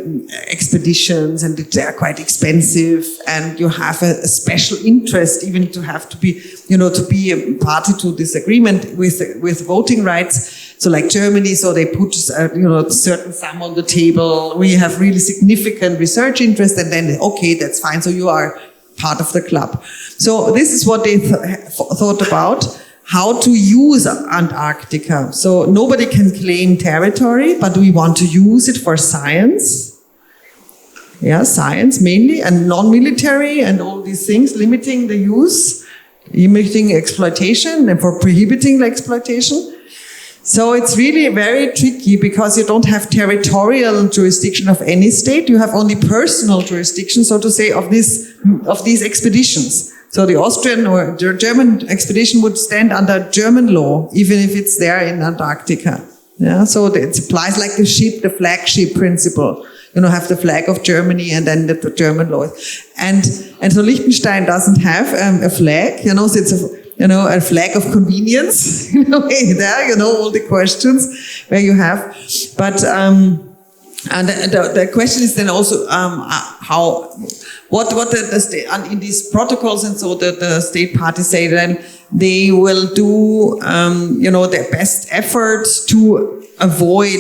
expeditions, and they're quite expensive, and you have a special interest even to have to be, to be a party to this agreement with voting rights. So like Germany, so they put, a certain sum on the table. We have really significant research interest, and then, okay, that's fine. So you are part of the club. So this is what they thought about. How to use Antarctica. So nobody can claim territory, but we want to use it for science. Yeah, science mainly, and non-military and all these things, limiting the use, limiting exploitation, and for prohibiting the exploitation. So it's really very tricky because you don't have territorial jurisdiction of any state. You have only personal jurisdiction, so to say, of these expeditions. So the Austrian or the German expedition would stand under German law, even if it's there in Antarctica. Yeah, so it applies like the ship, the flagship principle. Have the flag of Germany and then the German law. And so Liechtenstein doesn't have a flag, so it's a flag of convenience, there, all the questions where you have. But, and the question is then also what the state, in these protocols, and so the state parties say then they will do their best efforts to avoid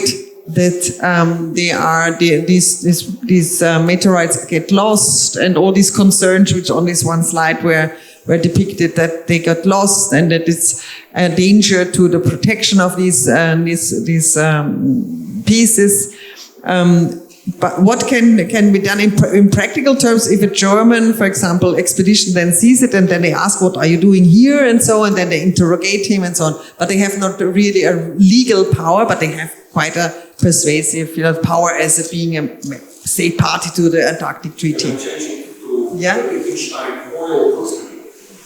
that these meteorites get lost, and all these concerns, which on this one slide were depicted, that they got lost and that it's a danger to the protection of these pieces. But what can be done in practical terms if a German, for example, expedition then sees it and then they ask, what are you doing here, and so on, and then they interrogate him and so on. But they have not really a legal power, but they have quite a persuasive power as being a state party to the Antarctic Treaty. Yeah?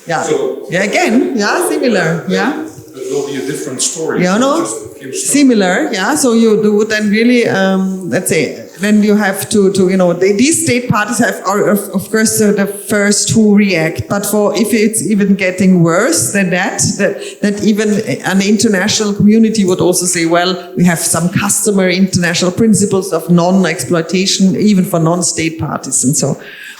Yeah. So, yeah, again, yeah, similar, yeah. It will be a different story. Yeah, no, similar, yeah. So you do then really, let's say, then you have to these state parties are of course the first who react. But if it's even getting worse than that even an international community would also say, well, we have some customary international principles of non-exploitation, even for non-state parties and so.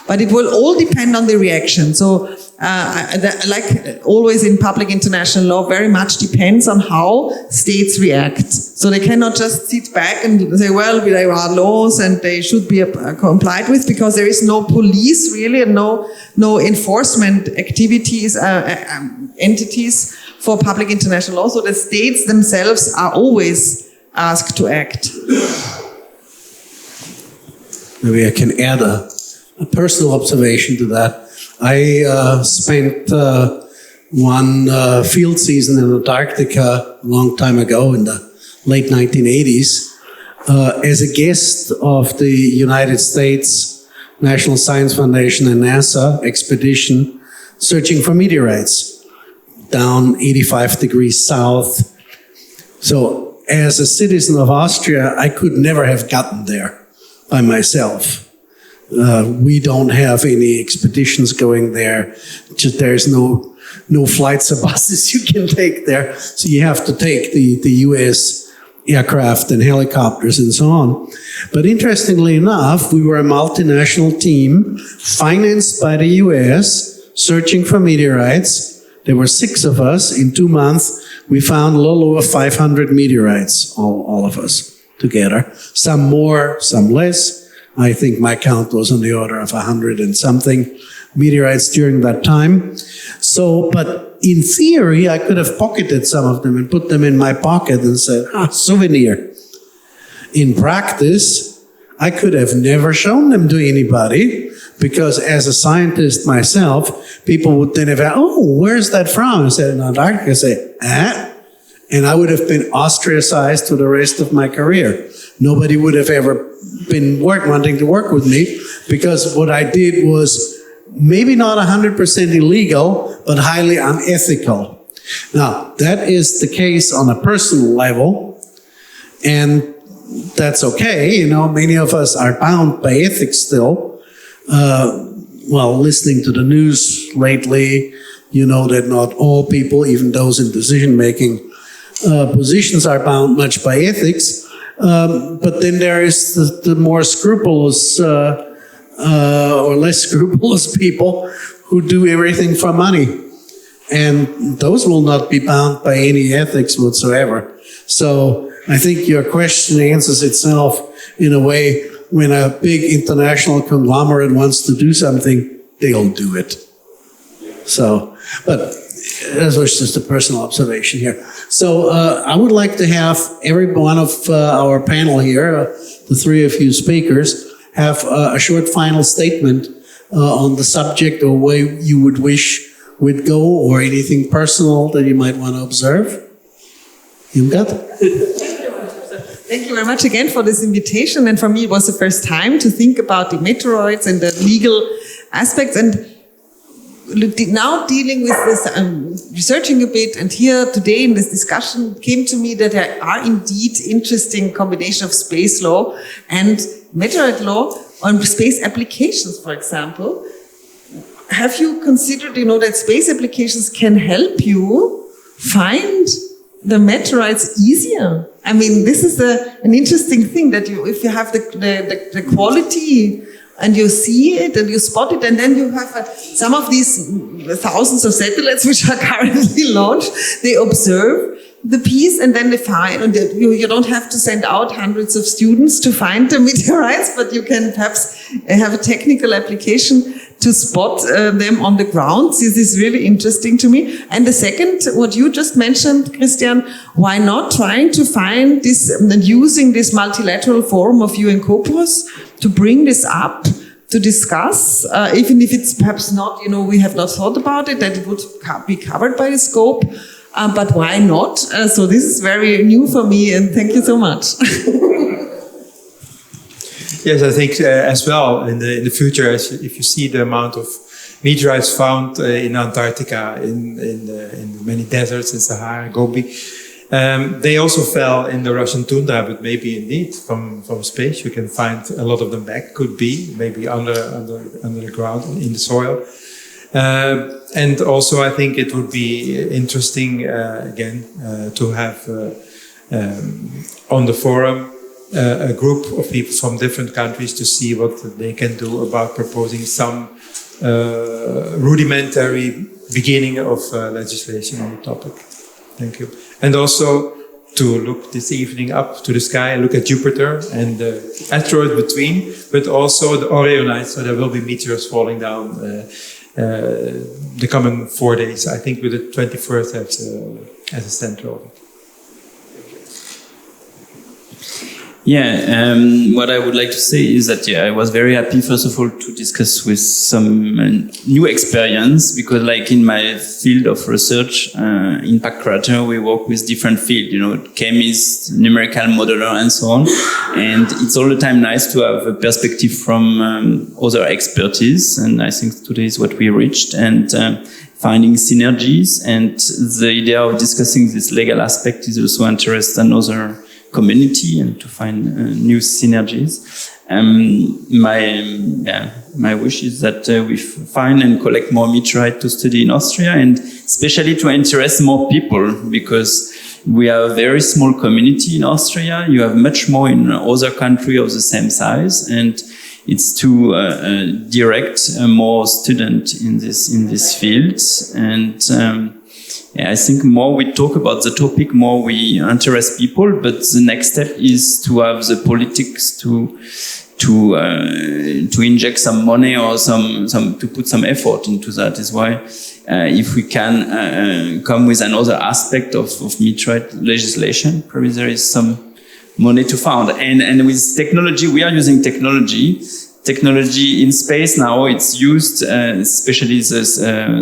But it will all depend on the reaction. So, like always in public international law, very much depends on how states react. So they cannot just sit back and say, well, there are laws and they should be complied with, because there is no police really and no enforcement activities, entities for public international law. So the states themselves are always asked to act. Maybe I can add a personal observation to that. I spent one field season in Antarctica a long time ago in the late 1980s as a guest of the United States National Science Foundation and NASA expedition searching for meteorites down 85 degrees south. So as a citizen of Austria, I could never have gotten there by myself. We don't have any expeditions going there. Just there's no flights or buses you can take there. So you have to take the US aircraft and helicopters and so on. But interestingly enough, we were a multinational team financed by the US searching for meteorites. There were 6 of us. In 2 months, we found a little over 500 meteorites, all of us together. Some more, some less. I think my count was on the order of 100 and something meteorites during that time. So, but in theory, I could have pocketed some of them and put them in my pocket and said, souvenir. In practice, I could have never shown them to anybody, because as a scientist myself, people would then have asked, where's that from? I said, in Antarctica. I say, and I would have been ostracized for the rest of my career. Nobody would have ever been wanting to work with me, because what I did was maybe not 100% illegal, but highly unethical. Now, that is the case on a personal level, and that's okay. Many of us are bound by ethics still. Listening to the news lately, that not all people, even those in decision-making positions, are bound much by ethics. But then there is the more scrupulous or less scrupulous people who do everything for money. And those will not be bound by any ethics whatsoever. So I think your question answers itself in a way. When a big international conglomerate wants to do something, they'll do it. So, but that was just a personal observation here. So I would like to have every one of our panel here, the 3 of you speakers, have a short final statement on the subject or way you would wish would go, or anything personal that you might want to observe. Irmgard? Thank you very much again for this invitation. And for me, it was the first time to think about the meteoroids and the legal aspects. And now dealing with this, researching a bit, and here today in this discussion came to me that there are indeed interesting combination of space law and meteorite law on space applications, for example. Have you considered, that space applications can help you find the meteorites easier? I mean, this is an interesting thing, that if you have the quality and you see it and you spot it, and then you have some of these thousands of satellites which are currently launched, they observe the piece and then define, and you don't have to send out hundreds of students to find the meteorites, but you can perhaps have a technical application to spot them on the ground. This is really interesting to me. And the second, what you just mentioned, Christian, why not trying to find this and using this multilateral forum of UN Corpus to bring this up, to discuss, even if it's perhaps not, we have not thought about it, that it would be covered by the scope. But why not? So this is very new for me, and thank you so much. Yes, I think as well in the future, if you see the amount of meteorites found in Antarctica, in the many deserts in Sahara, Gobi, they also fell in the Russian tundra, but maybe indeed from space you can find a lot of them back. Could be maybe under the ground in the soil. And also, I think it would be interesting again to have on the forum a group of people from different countries to see what they can do about proposing some rudimentary beginning of legislation on the topic. Thank you. And also to look this evening up to the sky, look at Jupiter and the asteroid between, but also the Orionites, so there will be meteors falling down the coming 4 days, I think, with the 21st as a center of it. Yeah, what I would like to say is that I was very happy, first of all, to discuss with some new experience, because like in my field of research, impact crater, we work with different fields, chemists, numerical modeler, and so on. And it's all the time nice to have a perspective from other expertise. And I think today is what we reached. And finding synergies, and the idea of discussing this legal aspect is also interesting other community and to find new synergies. My wish is that we find and collect more meteorite to study in Austria, and especially to interest more people, because we are a very small community in Austria. You have much more in other countries of the same size, and it's to direct more students in this field. And I think more we talk about the topic, more we interest people. But the next step is to have the politics to inject some money or some to put some effort into that. Is why if we can come with another aspect of meteorite legislation, probably there is some money to found. And with technology, we are using technology in space now. It's used, especially the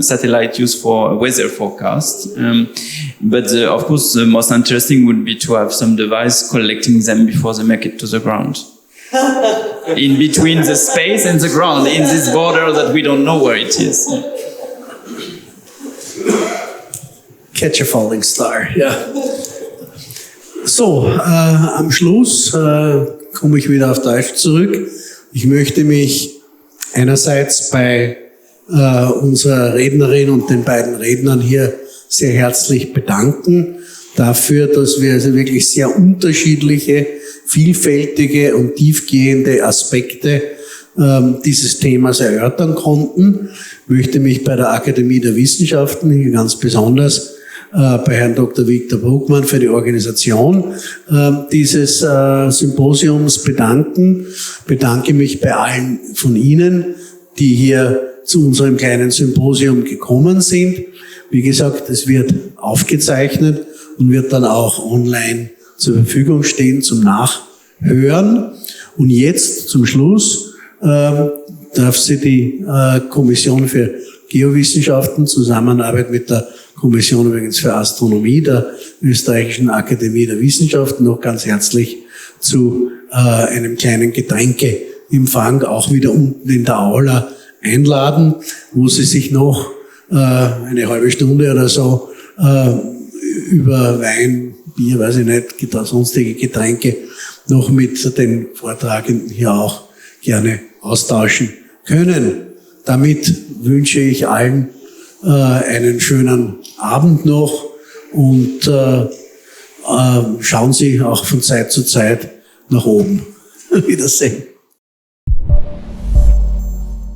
satellite used for weather forecast. But of course, the most interesting would be to have some device collecting them before they make it to the ground. In between the space and the ground, in this border that we don't know where it is. Catch a falling star, ja. So, am Schluss komme ich wieder auf Deutsch zurück. Ich möchte mich einerseits bei unserer Rednerin und den beiden Rednern hier sehr herzlich bedanken dafür, dass wir also wirklich sehr unterschiedliche, vielfältige und tiefgehende Aspekte dieses Themas erörtern konnten. Ich möchte mich bei der Akademie der Wissenschaften hier ganz besonders bei Herrn Dr. Viktor Bruckmann für die Organisation dieses Symposiums bedanken. Bedanke mich bei allen von Ihnen, die hier zu unserem kleinen Symposium gekommen sind. Wie gesagt, es wird aufgezeichnet und wird dann auch online zur Verfügung stehen zum Nachhören. Und jetzt zum Schluss darf sie die Kommission für Geowissenschaften, Zusammenarbeit mit der Kommission übrigens für Astronomie der Österreichischen Akademie der Wissenschaften noch ganz herzlich zu einem kleinen Getränkeempfang auch wieder unten in der Aula einladen, wo sie sich noch eine halbe Stunde oder so über Wein, Bier, weiß ich nicht, sonstige Getränke noch mit den Vortragenden hier auch gerne austauschen können. Damit wünsche ich allen einen schönen Abend noch und schauen Sie auch von Zeit zu Zeit nach oben. Wiedersehen.